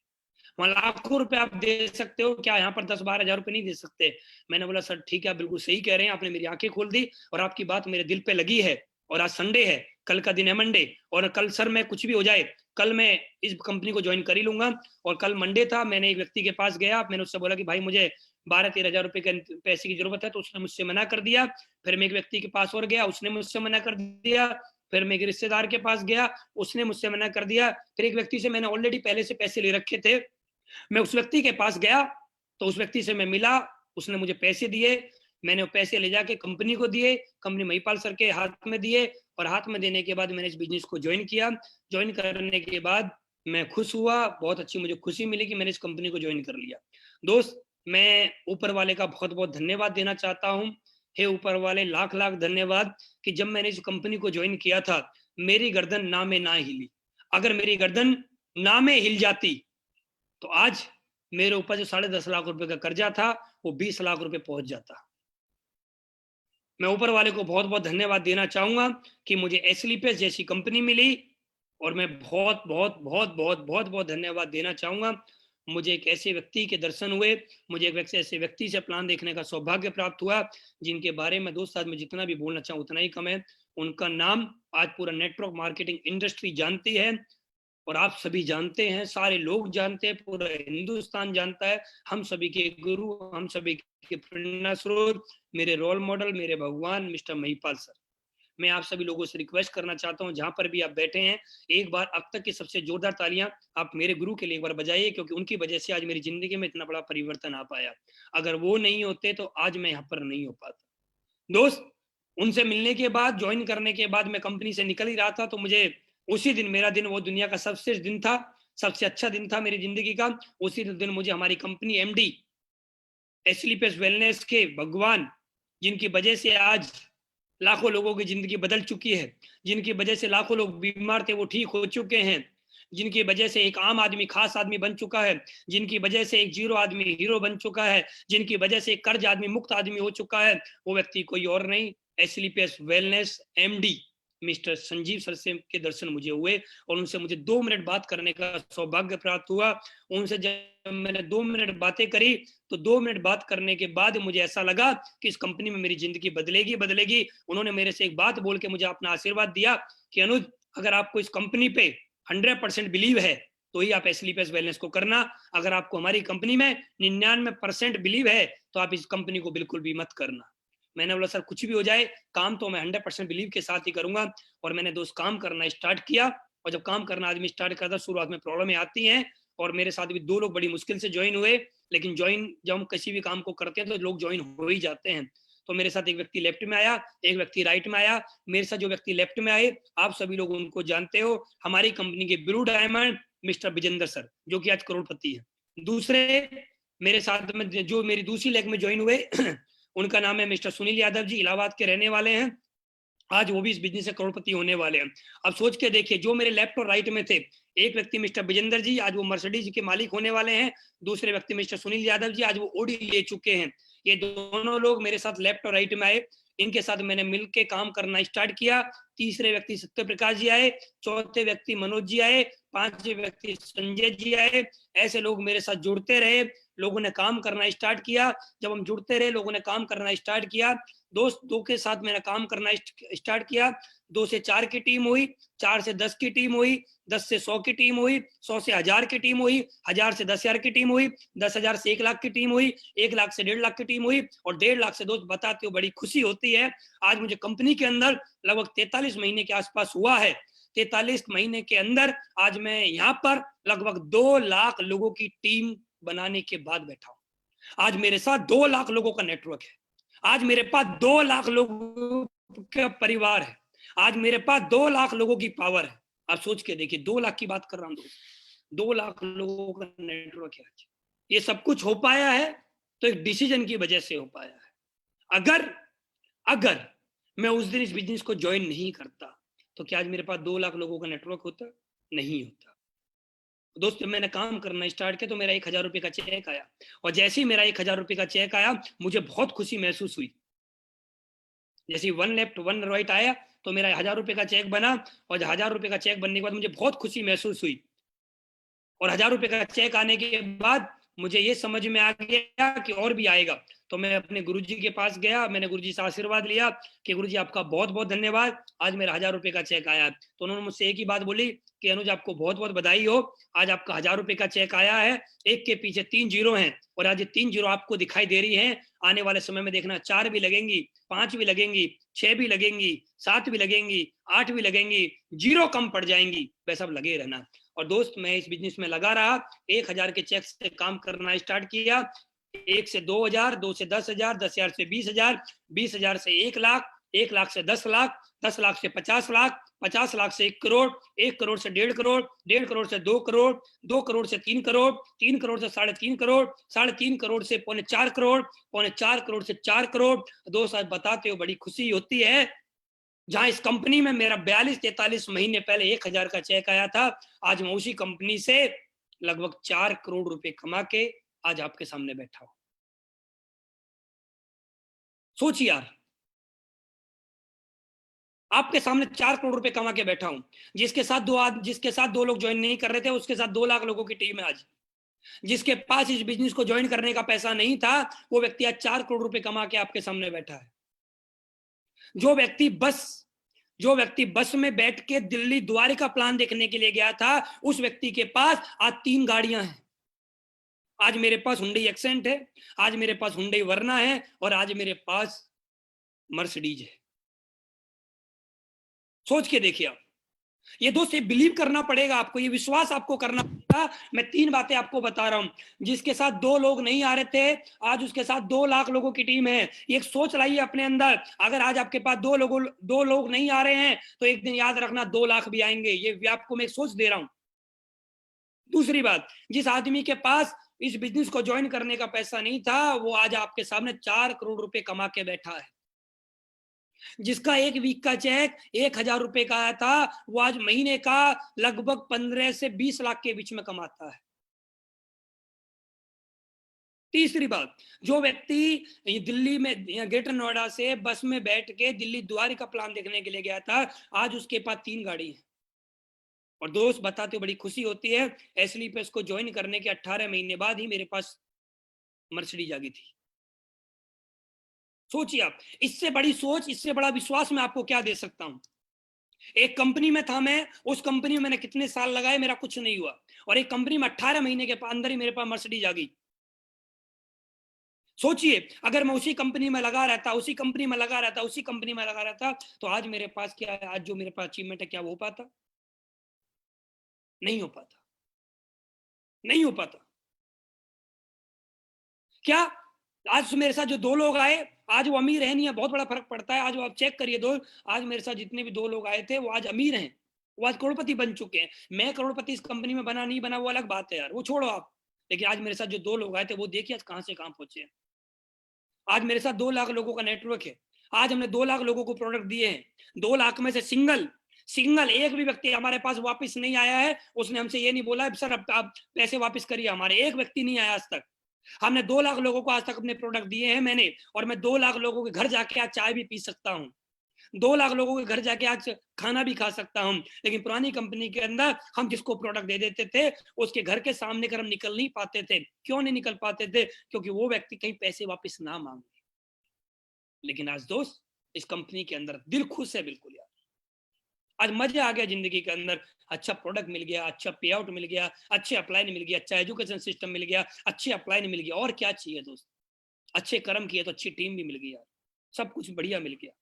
वहां लाखों रुपए आप दे सकते हो, क्या यहाँ पर 10-12 हजार रुपए नहीं दे सकते। मैंने बोला सर ठीक है, आप बिल्कुल सही कह रहे हैं, आपने मेरी आंखें खोल दी और आपकी बात मेरे दिल पे लगी है। और आज संडे है, कल का दिन है मंडे, और कल सर मैं कुछ भी हो जाए कल मैं इस कंपनी को ज्वाइन कर ही लूंगा। और कल मंडे था, मैंने एक व्यक्ति के पास गया, मैंने उससे बोला कि भाई मुझे 12-13 हजार रुपए के पैसे की जरूरत है, तो उसने मुझसे मना कर दिया। फिर मैं एक व्यक्ति के पास और गया, उसने मुझसे मना कर दिया। फिर मैं एक रिश्तेदार के पास गया, उसने मुझसे मना कर दिया। फिर एक व्यक्ति से मैंने ऑलरेडी पहले से पैसे ले रखे थे, मैं उस व्यक्ति के पास गया तो उस व्यक्ति से मैं मिला, उसने मुझे पैसे दिए, मैंने वो पैसे ले जाके कंपनी को दिए, कंपनी महिपाल सर के हाथ में दिए, और हाथ में देने के बाद मैंने इस बिजनेस को ज्वाइन किया। ज्वाइन करने के बाद मैं खुश हुआ, बहुत अच्छी मुझे खुशी मिली कि मैंने इस कंपनी को ज्वाइन कर लिया। दोस्त मैं ऊपर वाले का बहुत बहुत धन्यवाद देना चाहता हूँ। हे ऊपर वाले, लाख लाख धन्यवाद कि जब मैंने इस कंपनी को ज्वाइन किया था मेरी गर्दन ना में ना हिली। अगर मेरी गर्दन ना में हिल जाती तो आज मेरे ऊपर जो 10.5 लाख रुपए का कर्जा था वो 20 लाख रुपए पहुंच जाता। मैं ऊपर वाले को बहुत बहुत धन्यवाद देना चाहूंगा कि मुझे एसलीपेस जैसी कंपनी मिली, और मैं बहुत बहुत बहुत बहुत बहुत बहुत धन्यवाद देना चाहूंगा। मुझे एक ऐसे व्यक्ति के दर्शन हुए, मुझे एक ऐसे व्यक्ति से प्लान देखने का सौभाग्य प्राप्त हुआ जिनके बारे में दोस्त आज मैं जितना भी बोलना चाहूँ उतना ही कम है। उनका नाम आज पूरा नेटवर्क मार्केटिंग इंडस्ट्री जानती है, और आप सभी जानते हैं, सारे लोग जानते हैं, पूरा हिंदुस्तान जानता है। हम सभी के गुरु, हम सभी के प्रेरणा स्रोत, मेरे रोल मॉडल, मेरे भगवान मिस्टर महिपाल सर। मैं आप सभी लोगों से रिक्वेस्ट करना चाहता हूं, जहां पर भी आप बैठे हैं, एक बार अब तक की सबसे जोरदार तालियां आप मेरे गुरु के लिए एक बार बजाइए, क्योंकि उनकी वजह से आज मेरी जिंदगी में इतना बड़ा परिवर्तन आ पाया। अगर वो नहीं होते तो आज मैं यहाँ पर नहीं हो पाता। दोस्त उनसे मिलने के बाद, ज्वाइन करने के बाद मैं कंपनी से निकल ही रहा था, तो मुझे उसी दिन, मेरा दिन वो दुनिया का सबसे दिन था, सबसे अच्छा दिन था मेरी जिंदगी का। उसी दिन मुझे हमारी कंपनी एमडी एसलीपेस वेलनेस के भगवान, जिनकी वजह से आज लाखों लोगों की जिंदगी बदल चुकी है, जिनकी वजह से लाखों लोग बीमार थे वो ठीक हो चुके हैं, जिनकी वजह से एक आम आदमी खास आदमी बन चुका है, जिनकी वजह से एक जीरो आदमी हीरो बन चुका है, जिनकी वजह से एक कर्ज आदमी मुक्त आदमी हो चुका है, वो व्यक्ति कोई और नहीं, एसलीपेस wellness MD mister Sanjeev sir से के दर्शन मुझे हुए, और उनसे मुझे 2 मिनट बात करने का सौभाग्य प्राप्त हुआ। उनसे जब मैंने 2 मिनट बातें करी तो 2 मिनट बात करने के बाद मुझे ऐसा लगा कि इस कंपनी में मेरी जिंदगी बदलेगी बदलेगी। उन्होंने मेरे से एक बात बोल के मुझे अपना आशीर्वाद दिया कि अनुज, अगर आपको इस कंपनी पे 100% बिलीव है तो ही आप एसलीपेस वेलनेस को करना। अगर आपको हमारी कंपनी में 99% बिलीव है तो आप इस कंपनी को बिल्कुल भी मत करना। मैंने बोला सर कुछ भी हो जाए, काम तो मैं 100% बिलीव के साथ ही करूंगा। और मैंने दोस्त काम करना स्टार्ट किया, और जब काम करना आदमी स्टार्ट करता शुरुआत में प्रॉब्लमें आती हैं, और मेरे साथ भी 2 लोग बड़ी मुश्किल से ज्वाइन हुए, लेकिन ज्वाइन जब हम किसी भी काम को करते हैं तो लोग ज्वाइन हो ही जाते हैं। तो मेरे साथ एक व्यक्ति लेफ्ट में आया, एक व्यक्ति राइट में आया। मेरे साथ जो व्यक्ति लेफ्ट में आए, आप सभी लोग उनको जानते हो, हमारी कंपनी के blue diamond mister Vijendra sir, जो कि आज करोड़पति है। दूसरे मेरे साथ में जो मेरी दूसरी लेग में ज्वाइन हुए उनका नाम है मिस्टर सुनील यादव जी, इलाहाबाद के रहने वाले हैं। आज वो भी इस बिजनेस से करोड़पति होने वाले हैं। अब सोच के देखिए, जो मेरे लेफ्ट और राइट में थे, एक व्यक्ति मिस्टर विजेंद्र जी, आज वो मर्सिडीज के मालिक होने वाले हैं। दूसरे व्यक्ति मिस्टर सुनील यादव जी, आज वो ओडी ले चुके हैं। ये दोनों लोग मेरे साथ लेफ्ट और राइट में आए, इनके साथ मैंने मिलकर काम करना स्टार्ट किया। तीसरे व्यक्ति सत्य प्रकाश जी आए, चौथे व्यक्ति मनोज जी आए, पांचवें व्यक्ति संजय जी आए। ऐसे लोग मेरे साथ जुड़ते रहे, लोगों ने काम करना स्टार्ट किया। जब हम जुड़ते रहे, लोगों ने काम करना स्टार्ट किया। दोस्त 2 के साथ मैंने काम करना स्टार्ट किया। 2 से 4 की टीम हुई, 4 से 10 की टीम हुई, 10 से 100 की टीम हुई, 100 से 1000 की टीम हुई, 1000 से 10,000 की टीम हुई, 10,000 से 1 लाख की टीम हुई, 1 लाख से 1.5 लाख की टीम हुई, और 1.5 लाख से, दोस्त बताते हो बड़ी खुशी होती है, आज मुझे कंपनी के अंदर लगभग 43 महीने के आसपास हुआ है। 43 महीने के अंदर आज मैं यहाँ पर लगभग 2 लाख लोगों की टीम बनाने के बाद बैठा हूं। आज मेरे साथ 2 लाख लोगों का नेटवर्क है। आज मेरे पास 2 लाख लोगों का परिवार है। आज मेरे पास 2 लाख लोगों की पावर है। आप सोच के देखिए, 2 लाख की बात कर रहा हूं दोस्त, 2 लाख लोगों का नेटवर्क है आज। ये सब कुछ हो पाया है तो एक डिसीजन की वजह से हो पाया है। अगर मैं उस दिन इस बिजनेस को ज्वाइन नहीं करता तो क्या आज मेरे पास 2 लाख लोगों का नेटवर्क होता? नहीं होता। दोस्त, मैंने काम करना स्टार्ट किया तो मेरा 1,000 रुपए का चेक आया, और जैसे ही मेरा 1,000 रुपए का चेक आया, मुझे बहुत खुशी महसूस हुई। जैसे 1 लेफ्ट 1 राइट आया तो मेरा 1,000 रुपए का चेक बना, और 1,000 रुपए का चेक बनने के बाद मुझे बहुत खुशी महसूस हुई। और 1,000 रुपए का चेक आने के बाद मुझे ये समझ में आ गया कि और भी आएगा। तो मैं अपने गुरुजी के पास गया, मैंने गुरुजी से आशीर्वाद लिया कि गुरुजी आपका बहुत बहुत धन्यवाद, आज मेरा 1,000 रुपए का चेक आया। तो उन्होंने मुझसे एक ही बात बोली कि अनुज, आपको बहुत बहुत बधाई हो, आज आपका 1,000 रुपए का चेक आया है। 1 के पीछे 3 जीरो हैं, और आज ये 3 जीरो आपको दिखाई दे रही है। आने वाले समय में देखना 4 भी लगेंगी, 5 भी लगेंगी, 6 भी लगेंगी, 7 भी लगेंगी, 8 भी लगेंगी, जीरो कम पड़ जाएंगी, वैसा लगे रहना। और दोस्त, मैं इस बिजनेस में लगा रहा, 1,000 के चेक से काम करना स्टार्ट किया। 1 से 2,000, 2 से 10,000, 10,000 से 20,000, 20,000 से 1 लाख, 1 लाख से 10 लाख, 10 लाख से 50 लाख, 50 लाख से 1 करोड़, 1 करोड़ से 1.5 करोड़, 1.5 करोड़ से 2 करोड़, 2 करोड़ से 3 करोड़, 3 करोड़ से 3.5 करोड़, 3.5 करोड़ से 4.25 करोड़, 4.25 करोड़ से 4 करोड़। दोस्त, आज बताते हो बड़ी खुशी होती है। जहां इस कंपनी में मेरा 42-43 महीने पहले 1,000 का चेक आया था, आज मैं उसी कंपनी से लगभग 4 करोड़ रुपए कमा के आज आपके सामने बैठा हूं। सोचिए यार, आपके सामने 4 करोड़ रुपए कमा के बैठा हूं। जिसके साथ 2 लोग ज्वाइन नहीं कर रहे थे, उसके साथ 2 लाख लोगों की टीम है आज। जिसके पास इस बिजनेस को ज्वाइन करने का पैसा नहीं था, वो व्यक्ति आज 4 करोड़ रुपए कमा के आपके सामने बैठा है। जो व्यक्ति बस में बैठ के दिल्ली द्वारका प्लान देखने के लिए गया था, उस व्यक्ति के पास आज 3 गाड़ियां हैं। आज मेरे पास हुंडई एक्सेंट है, आज मेरे पास हुंडई वर्ना है, और आज मेरे पास मर्सिडीज है। सोच के देखिए आप, ये दोस्त, ये बिलीव करना पड़ेगा आपको, ये विश्वास आपको करना पड़ेगा। मैं 3 बातें आपको बता रहा हूं। जिसके साथ 2 लोग नहीं आ रहे थे, आज उसके साथ 2 लाख लोगों की टीम है। एक सोच लाइए अपने अंदर, अगर आज आपके पास 2 लोग नहीं आ रहे हैं तो एक दिन याद रखना 2 लाख भी आएंगे। ये आपको मैं सोच दे रहा हूं। दूसरी बात, जिस आदमी के पास इस बिजनेस को ज्वाइन करने का पैसा नहीं था, वो आज आपके सामने 4 करोड़ रुपए कमा के बैठा है। जिसका 1 वीक का चेक 1,000 रुपए का आया था, वो आज महीने का लगभग 15 से 20 लाख के बीच में कमाता है। तीसरी बात, जो व्यक्ति दिल्ली में ग्रेटर नोएडा से बस में बैठ के दिल्ली द्वारका प्लान देखने के लिए गया था, आज उसके पास 3 गाड़ी है। और दोस्त, बताते हो बड़ी खुशी होती है, एसली पे इसको ज्वाइन करने के 18 महीने बाद ही मेरे पास मर्सिडीज आ गई थी। सोचिए आप, इससे बड़ी सोच, इससे बड़ा विश्वास मैं आपको क्या दे सकता हूं। एक कंपनी में था मैं, उस कंपनी में मैंने कितने साल लगाए, मेरा कुछ नहीं हुआ, और एक कंपनी में 18 महीने के अंदर ही मेरे पास मर्सिडीज आ गई। सोचिए, अगर मैं उसी कंपनी में लगा रहता तो आज मेरे पास क्या है, आज जो मेरे पास अचीवमेंट है, क्या वो हो पाता? नहीं हो पाता। नहीं हो पाता। क्या आज मेरे साथ जो 2 लोग आए, आज वो अमीर है नहीं है, बहुत बड़ा फर्क पड़ता है। आज वो आप चेक करिए, दो आज मेरे साथ जितने भी 2 लोग आए थे, वो आज अमीर हैं, वो आज करोड़पति बन चुके हैं। मैं करोड़पति इस कंपनी में बना नहीं बना वो अलग बात है यार, वो छोड़ो आप। लेकिन आज मेरे साथ जो 2 लोग आए थे, वो देखिए आज कहां से कहां पहुंचे हैं। आज मेरे साथ 2 लाख लोगों का नेटवर्क है। आज हमने 2 लाख लोगों को प्रोडक्ट दिए हैं। 2 लाख में से सिंगल एक भी व्यक्ति हमारे पास वापस नहीं आया है, उसने हमसे ये नहीं बोला सर अब आप पैसे वापस करिए हमारे। एक व्यक्ति नहीं आया आज तक। हमने 2 लाख लोगों को आज तक अपने प्रोडक्ट दिए हैं मैंने, और मैं 2 लाख लोगों के घर जाके आज चाय भी पी सकता हूँ, 2 लाख लोगों के घर जाके आज खाना भी खा सकता हूँ। लेकिन पुरानी कंपनी के अंदर हम जिसको प्रोडक्ट दे देते थे, उसके घर के सामने कर हम निकल नहीं पाते थे। क्यों नहीं निकल पाते थे? क्योंकि वो व्यक्ति कहीं पैसे वापस ना मांगे। लेकिन आज दोस्त इस कंपनी के अंदर दिल खुश है बिल्कुल यार। आज मजा आ गया जिंदगी के अंदर। अच्छा प्रोडक्ट मिल गया, अच्छा पे आउट मिल गया, अच्छे अप्लाई मिल गया, अच्छा एजुकेशन सिस्टम मिल गया, अच्छे अप्लाई मिल गया, और क्या चाहिए दोस्त? अच्छे कर्म किए तो अच्छी टीम भी मिल गई यार, सब कुछ बढ़िया मिल गया।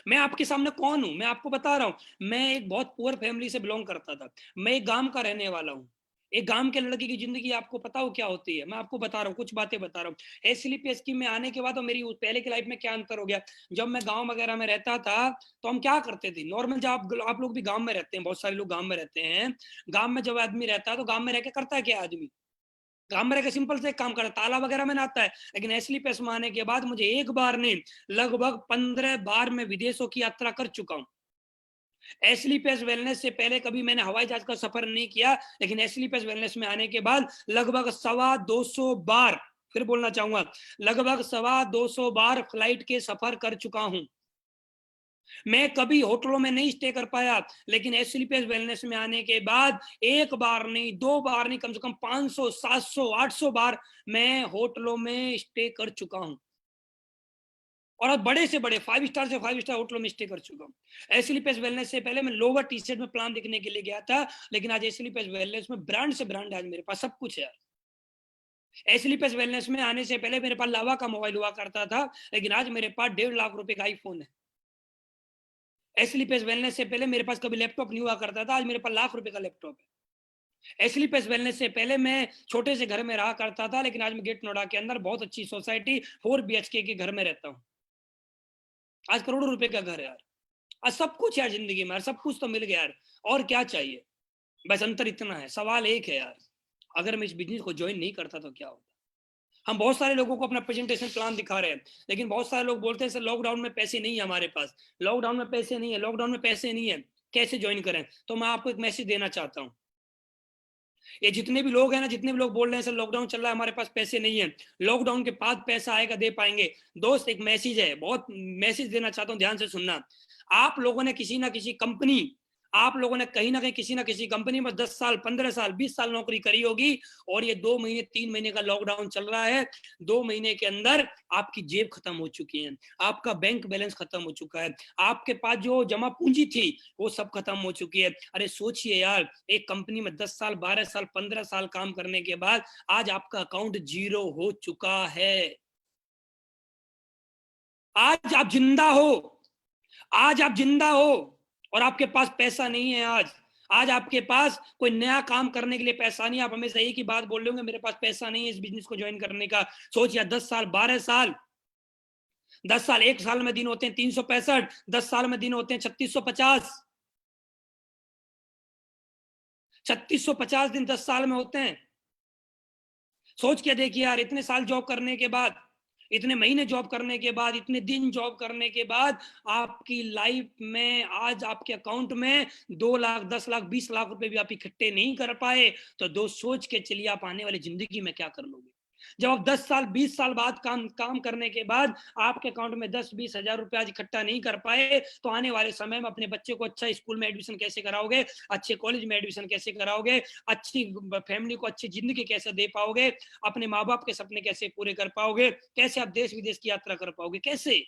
मैं आपके सामने कौन हूं? मैं आपको बता रहा हूं, मैं एक बहुत पुअर फैमिली से बिलोंग करता था। मैं एक गांव का रहने वाला हूं। एक गांव के लड़के की जिंदगी आपको पता हो क्या होती है? मैं आपको बता रहा हूँ, कुछ बातें बता रहा हूँ। एसएलपी स्कीम में आने के बाद और मेरी पहले की लाइफ में क्या अंतर हो गया। जब मैं गांव वगैरह में रहता था तो हम क्या करते थे नॉर्मल, जब आप लोग भी गांव में रहते हैं, बहुत सारे लोग गांव में रहते हैं। गांव में जब आदमी रहता है तो गांव में रह के करता है क्या आदमी? गांव में रहकर सिंपल से एक काम करता है, ताला वगैरह में नहाता है। लेकिन एसली पैस में आने के बाद मुझे एक बार नहीं, लगभग 15 बार मैं विदेशों की यात्रा कर चुका हूं। एसली पैस वेलनेस से पहले कभी मैंने हवाई जहाज का सफर नहीं किया, लेकिन एसली पैस वेलनेस में आने के बाद लगभग 225 बार, फिर बोलना चाहूंगा, लगभग 225 बार फ्लाइट के सफर कर चुका हूं। मैं कभी होटलों में नहीं स्टे कर पाया, लेकिन एसलीपीएस वेलनेस में आने के बाद एक बार नहीं, 2 बार नहीं, कम से कम 500, 700, 800 बार मैं होटलों में स्टे कर चुका हूं। और अब बड़े से बड़े 5 स्टार से 5 स्टार होटलों में स्टे कर चुका हूं। एसलीपीएस वेलनेस से पहले मैं लोवर टी शर्ट में प्लान देखने के लिए गया था, लेकिन आज एसलीपीएस वेलनेस में ब्रांड से ब्रांड आज मेरे पास सब कुछ है यार। एसलीपीएस वेलनेस में आने से पहले मेरे पास लावा का मोबाइल हुआ करता था, लेकिन आज मेरे पास 1.5 लाख रुपए का आईफोन है। एसलीपीएस वेलनेस से पहले मेरे पास कभी लैपटॉप नहीं हुआ करता था, आज मेरे पास लाख रुपए का लैपटॉप है। एसलीपीएस वेलनेस से पहले मैं छोटे से घर में रहा करता था, लेकिन आज मैं गेट नोएडा के अंदर बहुत अच्छी सोसाइटी 4 बीएचके के घर में रहता हूँ। आज करोड़ों रुपए का घर है यार। आज सब कुछ यार जिंदगी में, यार सब कुछ तो मिल गया यार, और क्या चाहिए? बस अंतर इतना है, सवाल एक है यार, अगर मैं इस बिजनेस को ज्वाइन नहीं करता तो क्या होता? हम बहुत सारे लोगों को अपना प्रेजेंटेशन प्लान दिखा रहे हैं, लेकिन बहुत सारे लोग बोलते हैं सर लॉकडाउन में पैसे नहीं है हमारे पास, लॉकडाउन में पैसे नहीं है, लॉकडाउन में पैसे नहीं है, कैसे ज्वाइन करें? तो मैं आपको एक मैसेज देना चाहता हूँ। ये जितने भी लोग हैं ना, जितने भी लोग बोल रहे हैं सर लॉकडाउन चल रहा है हमारे पास पैसे नहीं है, लॉकडाउन के बाद पैसा आएगा, दे पाएंगे। दोस्त एक मैसेज है, बहुत मैसेज देना चाहता हूँ, ध्यान से सुनना। आप लोगों ने किसी ना किसी कंपनी, आप लोगों ने कहीं ना कहीं किसी ना किसी कंपनी में 10 साल, 15 साल, 20 साल नौकरी करी होगी, और ये 2 महीने 3 महीने का लॉकडाउन चल रहा है। 2 महीने के अंदर आपकी जेब खत्म हो चुकी है, आपका बैंक बैलेंस खत्म हो चुका है, आपके पास जो जमा पूंजी थी वो सब खत्म हो चुकी है। अरे सोचिए यार, एक कंपनी में 10 साल, 12 साल, 15 साल काम करने के बाद आज आपका अकाउंट जीरो हो चुका है। आज आप जिंदा हो, आज आप जिंदा हो, और आपके पास पैसा नहीं है। आज आपके पास कोई नया काम करने के लिए पैसा नहीं। आप हमेशा एक ही बात बोल रहे होंगे, मेरे पास पैसा नहीं है इस बिजनेस को ज्वाइन करने का। सोचिए 10 साल, 12 साल, 10 साल, एक साल में दिन होते हैं 365, 10 साल में दिन होते हैं 3650, 3650 दिन 10 साल में होते हैं। सोच के देखिए यार, इतने साल जॉब करने के बाद, इतने महीने जॉब करने के बाद, इतने दिन जॉब करने के बाद, आपकी लाइफ में आज आपके अकाउंट में 2 लाख, 10 लाख, 20 लाख रुपए भी आप इकट्ठे नहीं कर पाए, तो दोस्त सोच के चलिए आप आने वाली जिंदगी में क्या कर लोगे। जब आप 10 साल, 20 साल बाद काम करने के बाद आपके अकाउंट में 10-20 हजार रुपए आज इकट्ठा नहीं कर पाए, तो आने वाले समय में अपने बच्चे को अच्छा स्कूल में एडमिशन कैसे कराओगे, अच्छे कॉलेज में एडमिशन कैसे कराओगे, अच्छी फैमिली को अच्छी जिंदगी कैसे दे पाओगे, अपने माँ बाप के सपने कैसे पूरे कर पाओगे, कैसे आप देश विदेश की यात्रा कर पाओगे, कैसे?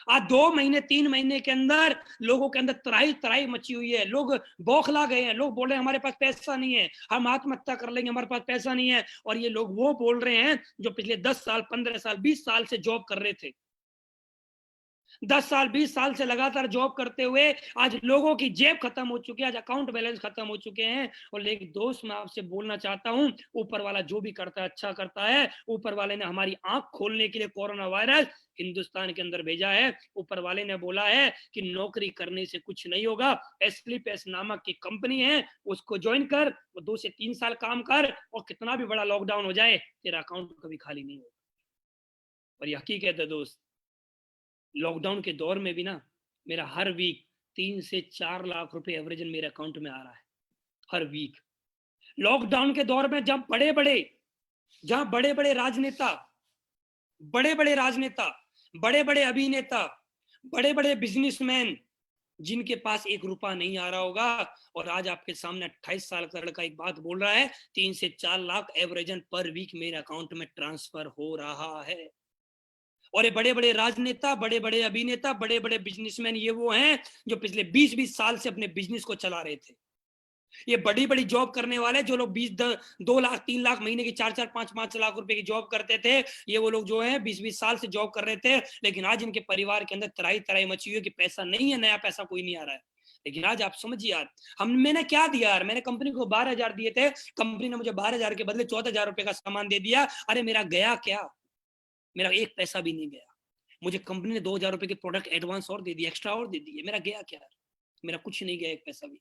आज 2 महीने 3 महीने के अंदर लोगों के अंदर तराई तराई मची हुई है, लोग बौखला गए हैं, लोग बोल रहे हैं हमारे पास पैसा नहीं है, हम आत्महत्या कर लेंगे, हमारे पास पैसा नहीं है। और ये लोग वो बोल रहे हैं जो पिछले 10 साल, 15 साल, 20 साल से जॉब कर रहे थे। 10 साल 20 साल से लगातार जॉब करते हुए आज लोगों की जेब खत्म हो चुकी है, आज अकाउंट बैलेंस खत्म हो चुके हैं। और लेकिन दोस्त मैं आपसे बोलना चाहता हूं, ऊपर वाला जो भी करता है अच्छा करता है। ऊपर वाले ने हमारी आंख खोलने के लिए कोरोना वायरस हिंदुस्तान के अंदर भेजा है। ऊपर वाले ने बोला है कि नौकरी करने से कुछ नहीं होगा, एस्क्लिपेस नामक की कंपनी है, उसको ज्वाइन कर, वो 2 से 3 साल काम कर, और कितना भी बड़ा लॉकडाउन हो जाए तेरा अकाउंट कभी खाली नहीं होगा। और ये हकीकत है दोस्त, लॉकडाउन के दौर में भी ना मेरा हर वीक 3 से 4 लाख रुपए एवरेजन मेरे अकाउंट में आ रहा है हर वीक। लॉकडाउन के दौर में जब जहां बड़े बड़े राजनेता, बड़े बड़े अभिनेता, बड़े बड़े बिजनेसमैन, जिनके पास 1 रुपया नहीं आ रहा होगा, और आज आपके सामने 28 साल का लड़का एक बात बोल रहा है, 3 से 4 लाख एवरेजन पर वीक मेरे अकाउंट में ट्रांसफर हो रहा है। और ये बड़े बड़े राजनेता, बड़े बड़े अभिनेता, बड़े बड़े बिजनेसमैन, ये वो हैं जो पिछले 20-20 साल से अपने बिजनेस को चला रहे थे। ये बड़ी बड़ी जॉब करने वाले जो लोग 2 लाख 3 लाख महीने की 4-4 5-5 लाख रुपए की जॉब करते थे, ये वो लोग जो है 20-20 साल से जॉब कर रहे थे, लेकिन आज इनके परिवार के अंदर तराई तराई मची हुई कि पैसा नहीं है, नया पैसा कोई नहीं आ रहा है। लेकिन आज आप समझिए यार, मैंने क्या दिया यार, मैंने कंपनी को 12,000 दिए थे, कंपनी ने मुझे 12,000 के बदले 14,000 रुपए का सामान दे दिया। अरे मेरा गया क्या? मेरा 1 पैसा भी नहीं गया। मुझे कंपनी ने 2,000 रुपए के प्रोडक्ट एडवांस और दे दिए, एक्स्ट्रा और दे दिए, मेरा गया क्या? मेरा कुछ नहीं गया, 1 पैसा भी।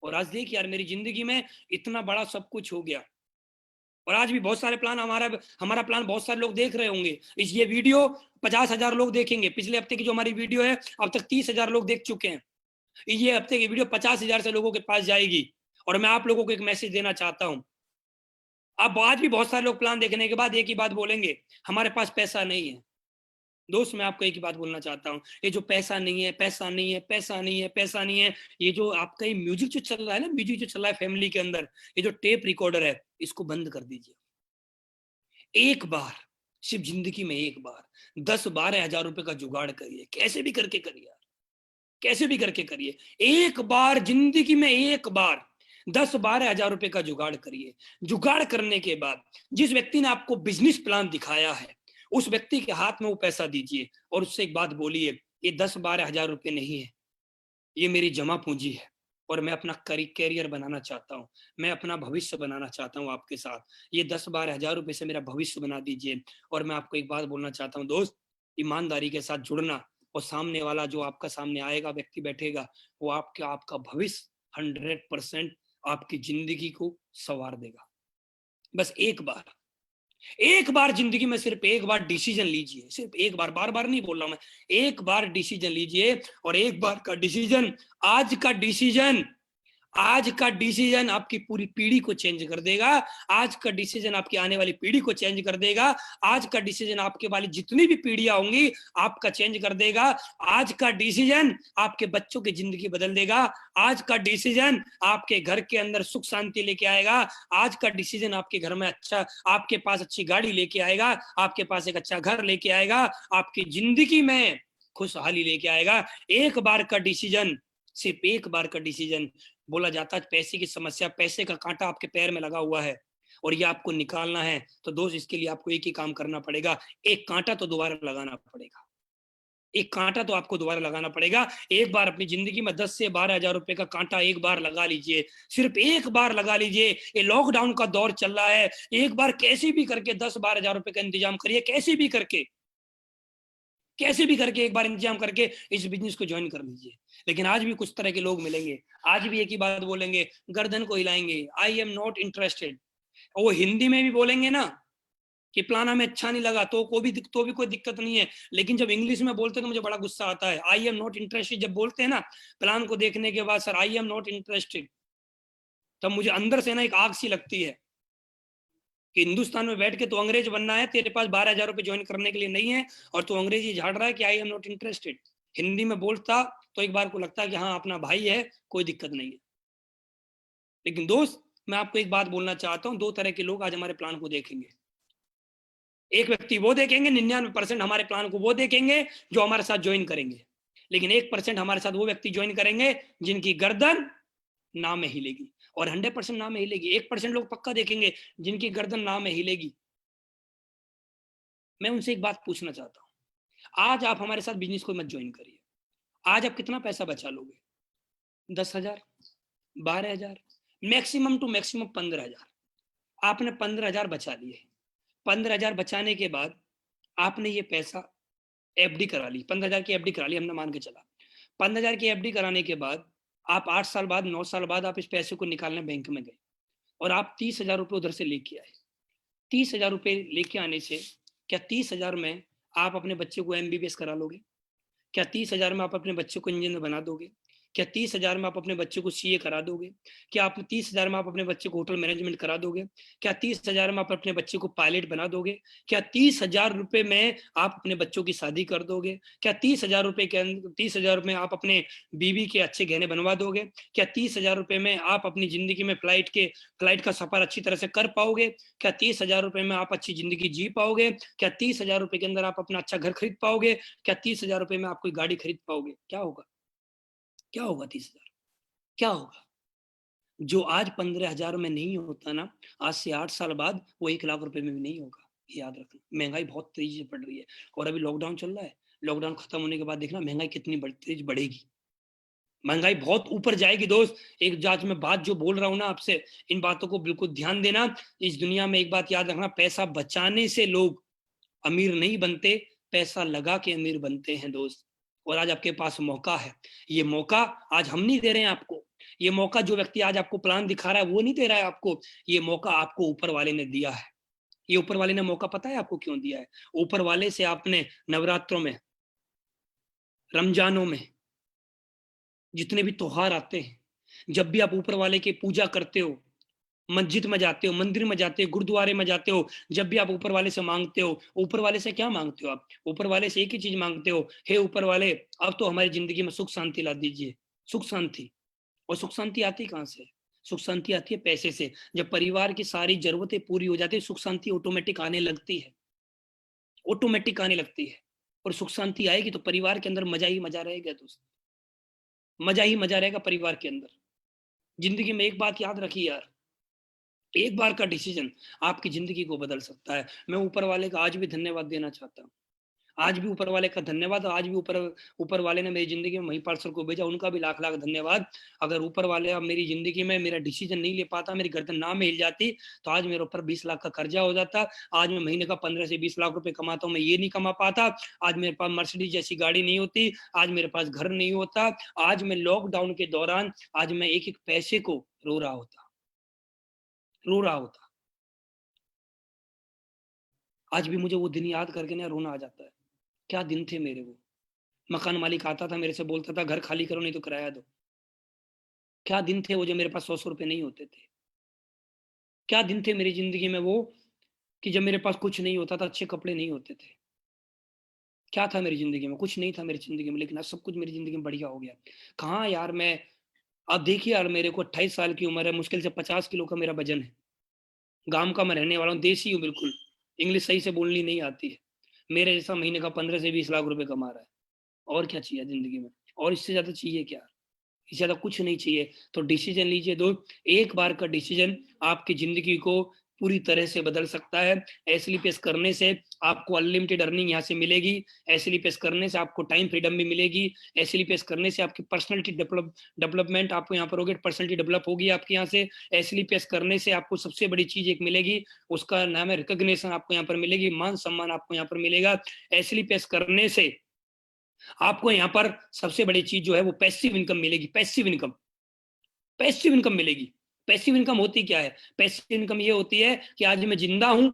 और आज देख यार, मेरी जिंदगी में इतना बड़ा सब कुछ हो गया, और आज भी बहुत सारे प्लान, हमारा प्लान बहुत सारे लोग देख रहे होंगे। ये वीडियो 50,000 लोग देखेंगे। पिछले हफ्ते की जो हमारी वीडियो है, अब तक 30,000 लोग देख चुके हैं। ये हफ्ते की वीडियो 50,000 से लोगों के पास जाएगी। और मैं आप लोगों को एक मैसेज देना चाहता हूं, अब आज भी बहुत सारे लोग प्लान देखने के बाद एक ही बात बोलेंगे, हमारे पास पैसा नहीं है। दोस्त मैं आपको एक ही बात बोलना चाहता हूँ, ये जो पैसा नहीं है, पैसा नहीं है, पैसा नहीं है, पैसा नहीं है, ये जो आपका ये म्यूजिक जो चल रहा है ना, म्यूजिक जो चल रहा है फैमिली के अंदर, ये जो टेप रिकॉर्डर है, इसको बंद कर दीजिए। एक बार, सिर्फ जिंदगी में एक बार 10-12 हजार रुपए का जुगाड़ करिए, कैसे भी करके करिए यार, कैसे भी करके करिए। एक बार जिंदगी में, एक बार 10-12 हजार रुपए का जुगाड़ करिए। जुगाड़ करने के बाद जिस व्यक्ति ने आपको बिजनेस प्लान दिखाया है, उस व्यक्ति के हाथ में वो पैसा दीजिए, और उससे एक बात बोलिए, ये 10-12 हजार रुपए नहीं है, ये मेरी जमा पूंजी है, और मैं अपना कैरियर बनाना चाहता हूँ, मैं अपना भविष्य बनाना चाहता हूँ आपके साथ। ये 10-12 हजार रुपए से मेरा भविष्य बना दीजिए। और मैं आपको एक बात बोलना चाहता हूँ दोस्त, ईमानदारी के साथ जुड़ना, और सामने वाला जो आपका सामने आएगा व्यक्ति बैठेगा, वो आपका भविष्य 100% आपकी जिंदगी को संवार देगा। बस एक बार जिंदगी में सिर्फ एक बार डिसीजन लीजिए, सिर्फ एक बार, बार बार नहीं बोल रहा मैं, एक बार डिसीजन लीजिए। और एक बार का डिसीजन, आज का डिसीजन आपकी पूरी पीढ़ी को चेंज कर देगा। आज का डिसीजन आपकी आने वाली पीढ़ी को चेंज कर देगा। आज का डिसीजन आपके वाली जितनी भी पीढ़ियां होंगी आपका चेंज कर देगा। आज का डिसीजन आपके बच्चों की जिंदगी बदल देगा। आज का डिसीजन आपके घर के अंदर सुख शांति लेके आएगा। आज का डिसीजन आपके घर में आपके पास अच्छी गाड़ी लेके आएगा, आपके पास एक अच्छा घर लेके आएगा, आपकी जिंदगी में खुशहाली लेके आएगा। एक बार का डिसीजन, सिर्फ एक बार का डिसीजन। बोला जाता है पैसे की समस्या, पैसे का कांटा आपके पैर में लगा हुआ है और ये आपको निकालना है, तो दोस्त इसके लिए आपको एक ही काम करना पड़ेगा, एक कांटा तो दोबारा लगाना पड़ेगा, एक कांटा तो आपको दोबारा लगाना पड़ेगा। एक बार अपनी जिंदगी में 10 से 12 हजार रुपए का कांटा एक बार लगा लीजिए, सिर्फ एक बार लगा लीजिए। ये लॉकडाउन का दौर चल रहा है, एक बार कैसे भी करके 10-12 हजार रुपए का इंतजाम करिए, कैसे भी करके एक बार इंतजाम करके इस बिजनेस को ज्वाइन कर लीजिए। लेकिन आज भी कुछ तरह के लोग मिलेंगे, आज भी एक ही बात बोलेंगे, गर्दन को हिलाएंगे, आई एम नॉट इंटरेस्टेड। वो हिंदी में भी बोलेंगे ना कि प्लान हमें अच्छा नहीं लगा, तो भी कोई दिक्कत नहीं है, लेकिन जब इंग्लिश में बोलते हैं तो मुझे बड़ा गुस्सा आता है। आई एम नॉट इंटरेस्टेड जब बोलते हैं ना प्लान को देखने के बाद, sir I am not interested, तब मुझे अंदर से ना एक आग सी लगती है कि हिंदुस्तान में बैठ के तो अंग्रेज बनना है, तेरे पास 12 हजार रुपए ज्वाइन करने के लिए नहीं है, और तू अंग्रेजी झाड़ रहा है कि I am not interested. Hindi में बोलता तो एक बार को लगता है कि हाँ अपना भाई है, कोई दिक्कत नहीं है। लेकिन दोस्त मैं आपको एक बात बोलना चाहता हूँ, 2 तरह के लोग आज हमारे प्लान को देखेंगे। एक व्यक्ति वो देखेंगे, 99% हमारे प्लान को वो देखेंगे जो हमारे साथ ज्वाइन करेंगे, लेकिन 1% हमारे साथ वो व्यक्ति ज्वाइन करेंगे जिनकी गर्दन ना में हिलेगी, और 100% ना में हिलेगी। 1% लोग पक्का देखेंगे जिनकी गर्दन ना में हिलेगी। मैं उनसे एक बात पूछना चाहता हूँ, आज आप हमारे साथ बिजनेस को मत ज्वाइन करिए। आज आप कितना पैसा बचा लोगे? 10,000, 12,000, मैक्सिमम टू मैक्सिमम 15,000। आपने 15,000 बचा लिए। 15,000 बचाने के बाद आपने ये पैसा एफडी करा ली। 15,000 की एफडी करा ली, हमने मान के चला। 15,000 की एफडी कराने के बाद आप 8 साल बाद, 9 साल बाद आप इस पैसे को निकालने बैंक में गए और आप 30,000 रुपये उधर से लेके आए। 30,000 रुपये लेके आने से क्या 30,000 में आप अपने बच्चे को एमबीबीएस करा लोगे? क्या 30,000 में आप अपने बच्चे को इंजीनियर बना दोगे? क्या 30,000 में आप अपने बच्चे को सीए करा दोगे? क्या आप 30,000 में आप अपने बच्चे को होटल मैनेजमेंट करा दोगे? क्या 30,000 में आप अपने बच्चे को पायलट बना दोगे? क्या 30,000 रुपए में आप अपने बच्चों की शादी कर दोगे? क्या 30,000 रुपए के 30,000 में आप अपने बीवी के अच्छे गहने बनवा दोगे? क्या 30,000 रुपए में आप अपनी जिंदगी में फ्लाइट का सफर अच्छी तरह से कर पाओगे? क्या 30,000 रुपए में आप अच्छी जिंदगी जी पाओगे? क्या 30,000 रुपए के अंदर आप अपना अच्छा घर खरीद पाओगे? क्या 30,000 रुपए में आप कोई गाड़ी खरीद पाओगे? क्या होगा? क्या होगा 30,000? क्या होगा? जो आज 15,000 में नहीं होता ना, आज से 8 साल बाद वो 1 लाख रुपए में भी नहीं होगा। ये याद रखना। महंगाई बहुत तेजी से बढ़ रही है और अभी लॉकडाउन चल रहा है। लॉकडाउन खत्म होने के बाद देखना महंगाई कितनी तेज बढ़ेगी। महंगाई बहुत ऊपर जाएगी दोस्त। एक जांच में बात जो बोल रहा हूं ना आपसे, इन बातों को बिल्कुल ध्यान देना। इस दुनिया में एक बात याद रखना, पैसा बचाने से लोग अमीर नहीं बनते, पैसा लगा के अमीर बनते हैं दोस्त। और आज आपके पास मौका है। ये मौका आज हम नहीं दे रहे हैं आपको। ये मौका जो व्यक्ति आज आपको प्लान दिखा रहा है वो नहीं दे रहा है आपको। ये मौका आपको ऊपर वाले ने दिया है। ये ऊपर वाले ने मौका पता है आपको क्यों दिया है? ऊपर वाले से आपने नवरात्रों में, रमजानों में, जितने भी त्योहार आते हैं, जब भी आप ऊपर वाले की पूजा करते हो, मस्जिद में जाते हो, मंदिर में जाते हो, गुरुद्वारे में जाते हो, जब भी आप ऊपर वाले से मांगते हो, ऊपर वाले से क्या मांगते हो आप? ऊपर वाले से एक ही चीज मांगते हो, हे ऊपर वाले अब तो हमारी जिंदगी में सुख शांति ला दीजिए। सुख शांति। और सुख शांति आती कहां से? सुख शांति आती है पैसे से। जब परिवार की सारी जरूरतें पूरी हो जाती है, सुख शांति ऑटोमेटिक आने लगती है। ऑटोमेटिक आने लगती है। और सुख शांति आएगी तो परिवार के अंदर मजा ही मजा रहेगा दोस्त। मजा ही मजा रहेगा परिवार के अंदर। जिंदगी में एक बात याद रखिए यार, एक बार का डिसीजन आपकी जिंदगी को बदल सकता है। मैं ऊपर वाले का आज भी धन्यवाद देना चाहता हूँ। आज भी ऊपर वाले का धन्यवाद। आज भी ऊपर वाले ने मेरी जिंदगी में महिपाल सर को भेजा, उनका भी लाख लाख धन्यवाद। अगर ऊपर वाले अब मेरी जिंदगी में मेरा डिसीजन नहीं ले पाता, मेरी गर्दन ना में हिल जाती, तो आज मेरे ऊपर 20 लाख का कर्जा हो जाता। आज मैं महीने का 15 से 20 लाख रुपए कमाता हूँ, मैं ये नहीं कमा पाता। आज मेरे पास मर्सिडीज जैसी गाड़ी नहीं होती। आज मेरे पास घर नहीं होता। आज मैं लॉकडाउन के दौरान आज मैं एक एक पैसे को रो रहा होता। आज भी मुझे वो दिन याद करके ना रोना आ जाता है। क्या दिन थे मेरे वो। मकान मालिक आता था, मेरे से बोलता था घर खाली करो नहीं तो किराया दो। क्या दिन थे वो जब मेरे पास 100 रुपए नहीं होते थे। क्या दिन थे मेरी जिंदगी में वो कि जब मेरे पास कुछ नहीं होता था, अच्छे कपड़े नहीं होते थे। क्या था मेरी जिंदगी में? कुछ नहीं था मेरी जिंदगी में, लेकिन आज सब कुछ मेरी जिंदगी में बढ़िया हो गया। कहाँ यार मैं, अब देखिए यार, मेरे को 28 साल की उम्र है, मुश्किल से 50 किलो का मेरा वजन है। गांव का मैं रहने वाला हूँ, देसी हूँ बिल्कुल। इंग्लिश सही से बोलनी नहीं आती है। मेरे जैसा महीने का 15 से 20 लाख रुपए कमा रहा है। और क्या चाहिए जिंदगी में? और इससे ज्यादा चाहिए क्या? इससे ज्यादा कुछ नहीं चाहिए। तो डिसीजन लीजिए दोस्त। एक बार का डिसीजन आपकी जिंदगी को पूरी तरह से बदल सकता है। एसएलपीएस करने से आपको अनलिमिटेड अर्निंग यहाँ से मिलेगी। एसएलपीएस करने से आपको टाइम फ्रीडम भी मिलेगी। एसएलपीएस करने से आपकी पर्सनैलिटी डेवलपमेंट आपको यहाँ पर होगी, पर्सनैलिटी डेवलप होगी आपकी यहाँ से। एसएलपीएस करने से आपको सबसे बड़ी चीज एक मिलेगी, उसका नाम है रिकॉग्निशन। आपको यहाँ पर मिलेगी, मान सम्मान आपको यहाँ पर मिलेगा। एसएलपीएस करने से आपको यहाँ पर सबसे बड़ी चीज जो है वो पैसिव इनकम मिलेगी। पैसिव इनकम मिलेगी। पैसिव इनकम होती क्या है? पैसिव इनकम ये होती है कि आज मैं जिंदा हूं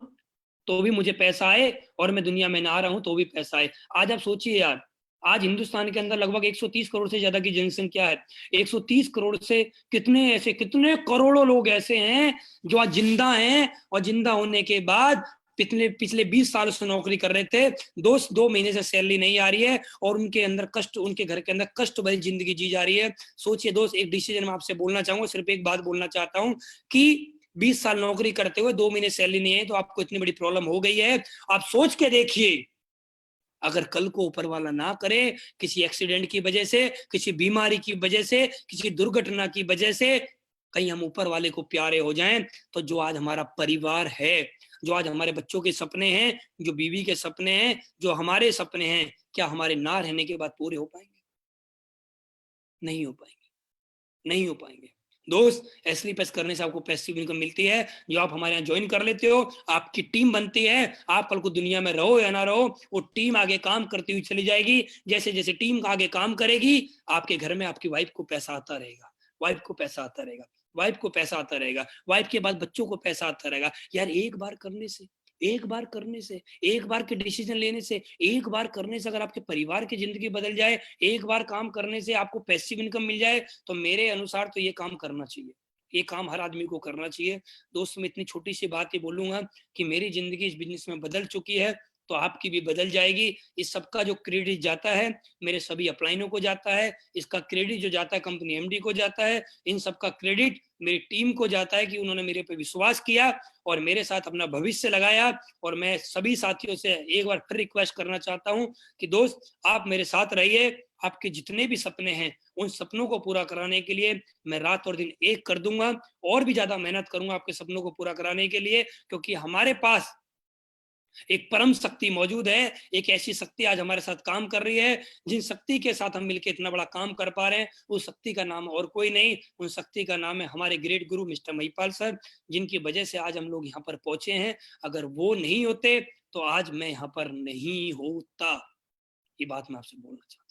तो भी मुझे पैसा आए, और मैं दुनिया में ना रहा हूं तो भी पैसा आए। आज आप सोचिए यार, आज हिंदुस्तान के अंदर लगभग 130 करोड़ से ज्यादा की जनसंख्या है। 130 करोड़ से कितने करोड़ों लोग ऐसे हैं जो आज जिंदा हैं, और जिंदा होने के बाद पिछले 20 साल से नौकरी कर रहे थे दोस्त। 2 महीने से सैलरी नहीं आ रही है और उनके अंदर कष्ट, उनके घर के अंदर कष्ट भरी जिंदगी जी जा रही है। सोचिए दोस्त, एक डिसीजन मैं आपसे बोलना चाहूंगा, सिर्फ एक बात बोलना चाहता हूं कि 20 साल नौकरी करते हुए 2 महीने सैलरी नहीं है तो आपको इतनी बड़ी प्रॉब्लम हो गई है। आप सोच के देखिए, अगर कल को ऊपर वाला ना करे, किसी एक्सीडेंट की वजह से, किसी बीमारी की वजह से, किसी दुर्घटना की वजह से कहीं हम ऊपर वाले को प्यारे हो जाएं, तो जो आज हमारा परिवार है, जो आज हमारे बच्चों के सपने हैं, जो बीवी के सपने हैं, जो हमारे सपने हैं, क्या हमारे ना रहने के बाद पूरे हो पाएंगे? नहीं हो पाएंगे, नहीं हो पाएंगे। दोस्त, एसलीपेस करने से आपको पैसिव इनकम मिलती है, जो आप हमारे यहाँ ज्वाइन कर लेते हो, आपकी टीम बनती है। आप कल को दुनिया में रहो या ना रहो, वो टीम आगे काम करती हुई चली जाएगी। जैसे जैसे टीम आगे काम करेगी, आपके घर में आपकी वाइफ को पैसा आता रहेगा, वाइफ को पैसा आता रहेगा, वाइफ को पैसा आता रहेगा, वाइफ के बाद बच्चों को पैसा आता रहेगा। यार एक बार करने से, एक बार करने से, एक बार के डिसीजन लेने से, एक बार करने से अगर आपके परिवार की जिंदगी बदल जाए, एक बार काम करने से आपको पैसिव इनकम मिल जाए, तो मेरे अनुसार तो ये काम करना चाहिए। ये काम हर आदमी को करना चाहिए। दोस्त, मैं इतनी छोटी सी बात ही बोलूंगा कि मेरी जिंदगी इस बिजनेस में बदल चुकी है, तो आपकी भी बदल जाएगी। इस सबका जो क्रेडिट जाता है मेरे सभी अपलाइनों को जाता है, इसका क्रेडिट जो जाता है कंपनी एमडी को जाता है, इन सबका क्रेडिट मेरी टीम को जाता है कि उन्होंने मेरे पे विश्वास किया और मेरे साथ अपना भविष्य लगाया। और मैं सभी साथियों से एक बार फिर रिक्वेस्ट करना चाहता हूं कि दोस्त, आप मेरे साथ रहिए। आपके जितने भी सपने हैं, उन सपनों को पूरा कराने के लिए मैं रात और दिन एक कर दूंगा, और भी ज्यादा मेहनत करूंगा आपके सपनों को पूरा कराने के लिए, क्योंकि हमारे पास एक परम शक्ति मौजूद है। एक ऐसी शक्ति आज हमारे साथ काम कर रही है, जिन शक्ति के साथ हम मिलकर इतना बड़ा काम कर पा रहे हैं, उस शक्ति का नाम और कोई नहीं, उन शक्ति का नाम है हमारे ग्रेट गुरु मिस्टर महिपाल सर, जिनकी वजह से आज हम लोग यहाँ पर पहुंचे हैं। अगर वो नहीं होते तो आज मैं यहाँ पर नहीं होता। ये बात मैं आपसे बोलना चाहता हूँ।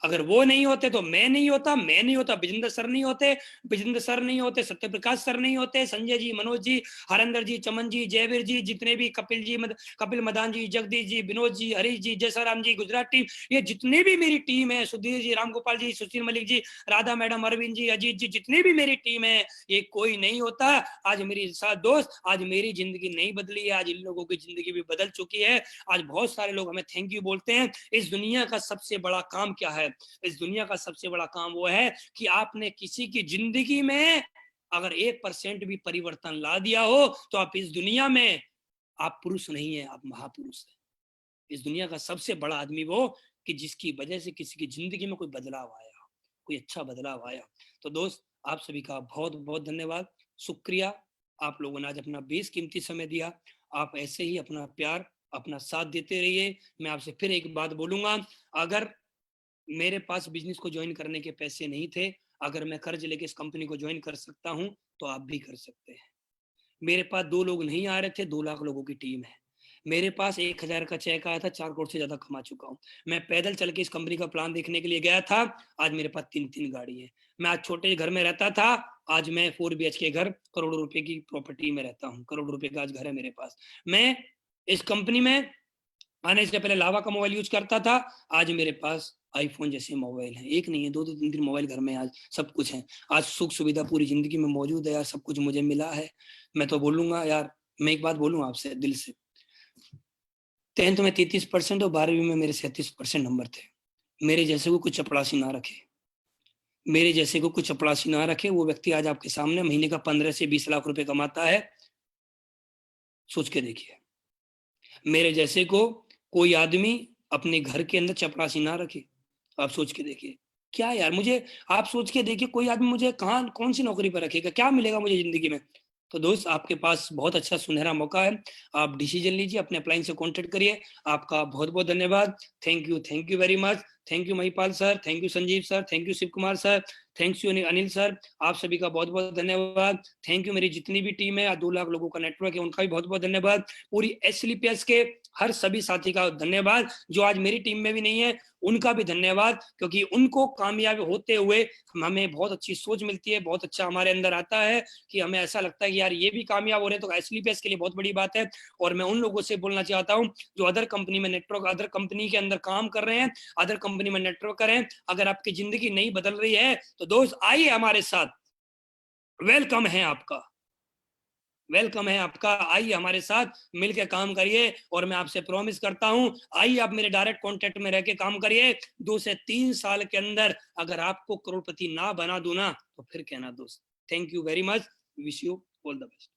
अगर वो नहीं होते तो मैं नहीं होता, मैं नहीं होता, विजेंद्र सर नहीं होते, विजेंद्र सर नहीं होते, सत्यप्रकाश सर नहीं होते, संजय जी, मनोज जी, हरेंद्र जी, चमन जी, जयवीर जी, जितने भी कपिल जी, कपिल मदान जी, जगदीश जी, विनोद जी, हरीश जी, जयसाराम जी, गुजरात टीम, ये जितने भी मेरी टीम है, सुधीर जी, रामगोपाल जी, सुशील मलिक जी, राधा मैडम, अरविंद जी, अजीत जी, जितनी भी मेरी टीम है, ये कोई नहीं होता आज मेरे साथ। दोस्त, आज मेरी जिंदगी नहीं बदली है, आज इन लोगों की जिंदगी भी बदल चुकी है। आज बहुत सारे लोग हमें थैंक यू बोलते हैं। इस दुनिया का सबसे बड़ा काम क्या है? इस दुनिया का सबसे बड़ा काम वो है कि आपने किसी की जिंदगी में अगर 1% भी परिवर्तन ला दिया हो, तो आप इस दुनिया में, आप पुरुष नहीं है, आप महापुरुष हैं। इस दुनिया का सबसे बड़ा आदमी वो कि जिसकी वजह से किसी की जिंदगी में कोई बदलाव आया, कोई अच्छा बदलाव आया। तो दोस्त, आप सभी का बहुत बहुत धन्यवाद, शुक्रिया। आप लोगों ने आज अपना बेशकीमती समय दिया। आप ऐसे ही अपना प्यार, अपना साथ देते रहिए। मैं आपसे फिर एक बात बोलूंगा, अगर मेरे पास बिजनेस को ज्वाइन करने के पैसे नहीं थे, अगर मैं कर्ज लेके इस कंपनी को ज्वाइन कर सकता हूं, तो आप भी कर सकते हैं। मेरे पास 2 लोग नहीं आ रहे थे, 2 लाख लोगों की टीम है। मेरे पास 1000 का चेक आया था, 4 करोड़ से ज्यादा कमा चुका हूं। मैं पैदल चल के इस कंपनी का प्लान देखने के लिए गया था, आज मेरे पास 3 गाड़ी है। मैं आज छोटे घर में रहता था, आज मैं 4 BHK घर, करोड़ों रुपए की प्रॉपर्टी में रहता हूँ, करोड़ रुपए का आज घर है मेरे पास। मैं इस कंपनी में आने से पहले लावा का मोबाइल यूज करता था, आज मेरे पास आईफोन जैसे मोबाइल है। एक नहीं है, 2 3 मोबाइल घर में, आज सब कुछ है। आज सुख सुविधा पूरी जिंदगी में मौजूद है यार, सब कुछ मुझे मिला है। मैं तो बोलूंगा यार, मैं एक बात बोलूँ आपसे दिल से, 10th में 33% और 12वीं में मेरे 37% नंबर थे। मेरे जैसे को कुछ चपड़ासी ना रखे, मेरे जैसे को कुछ चपड़ासी ना रखे। वो व्यक्ति आज आपके सामने महीने का 15 से 20 लाख रुपए कमाता है। सोच के देखिए, मेरे जैसे को कोई आदमी अपने घर के अंदर चपरासी ना रखे। आप सोच के देखिए क्या यार, मुझे आप सोच के देखिए, कोई आदमी मुझे कहाँ कौन सी नौकरी पर रखेगा, क्या मिलेगा मुझे जिंदगी में? तो दोस्त, आपके पास बहुत अच्छा सुनहरा मौका है, आप डिसीजन लीजिए, अपने अपलाइन से कांटेक्ट करिए। आपका बहुत बहुत धन्यवाद। Thank you very much. Thank you Mahipal sir, thank you Sanjeev sir, thank you Shiv Kumar sir, thanks you Anil sir. आप सभी का बहुत बहुत धन्यवाद। थैंक यू मेरी जितनी भी टीम है, 2 लाख लोगों का नेटवर्क है, उनका भी बहुत बहुत धन्यवाद। पूरी एसलीपीएस के हर सभी साथी का धन्यवाद, जो आज मेरी टीम में भी नहीं है, उनका भी धन्यवाद, क्योंकि उनको कामयाब होते हुए हमें बहुत अच्छी सोच मिलती है, बहुत अच्छा हमारे अंदर आता है कि हमें ऐसा लगता है कि यार ये भी कामयाब हो रहे हैं, तो एसलीपीएस के लिए बहुत बड़ी बात है। और मैं उन लोगों से बोलना चाहता हूँ जो अदर कंपनी में नेटवर्क, अदर कंपनी के अंदर काम कर रहे हैं, अदर कंपनी में नेटवर्क करें, अगर आपकी जिंदगी नहीं बदल रही है तो दोस्त आइए हमारे साथ, वेलकम है आपका, वेलकम है आपका। आइए हमारे साथ मिलकर काम करिए। और मैं आपसे प्रॉमिस करता हूं, आइए आप मेरे डायरेक्ट कांटेक्ट में रह के काम करिए। 2 से 3 साल के अंदर अगर आपको करोड़पति ना बना दूं ना, तो फिर कहना दोस्त। Thank you very much, wish you all the best.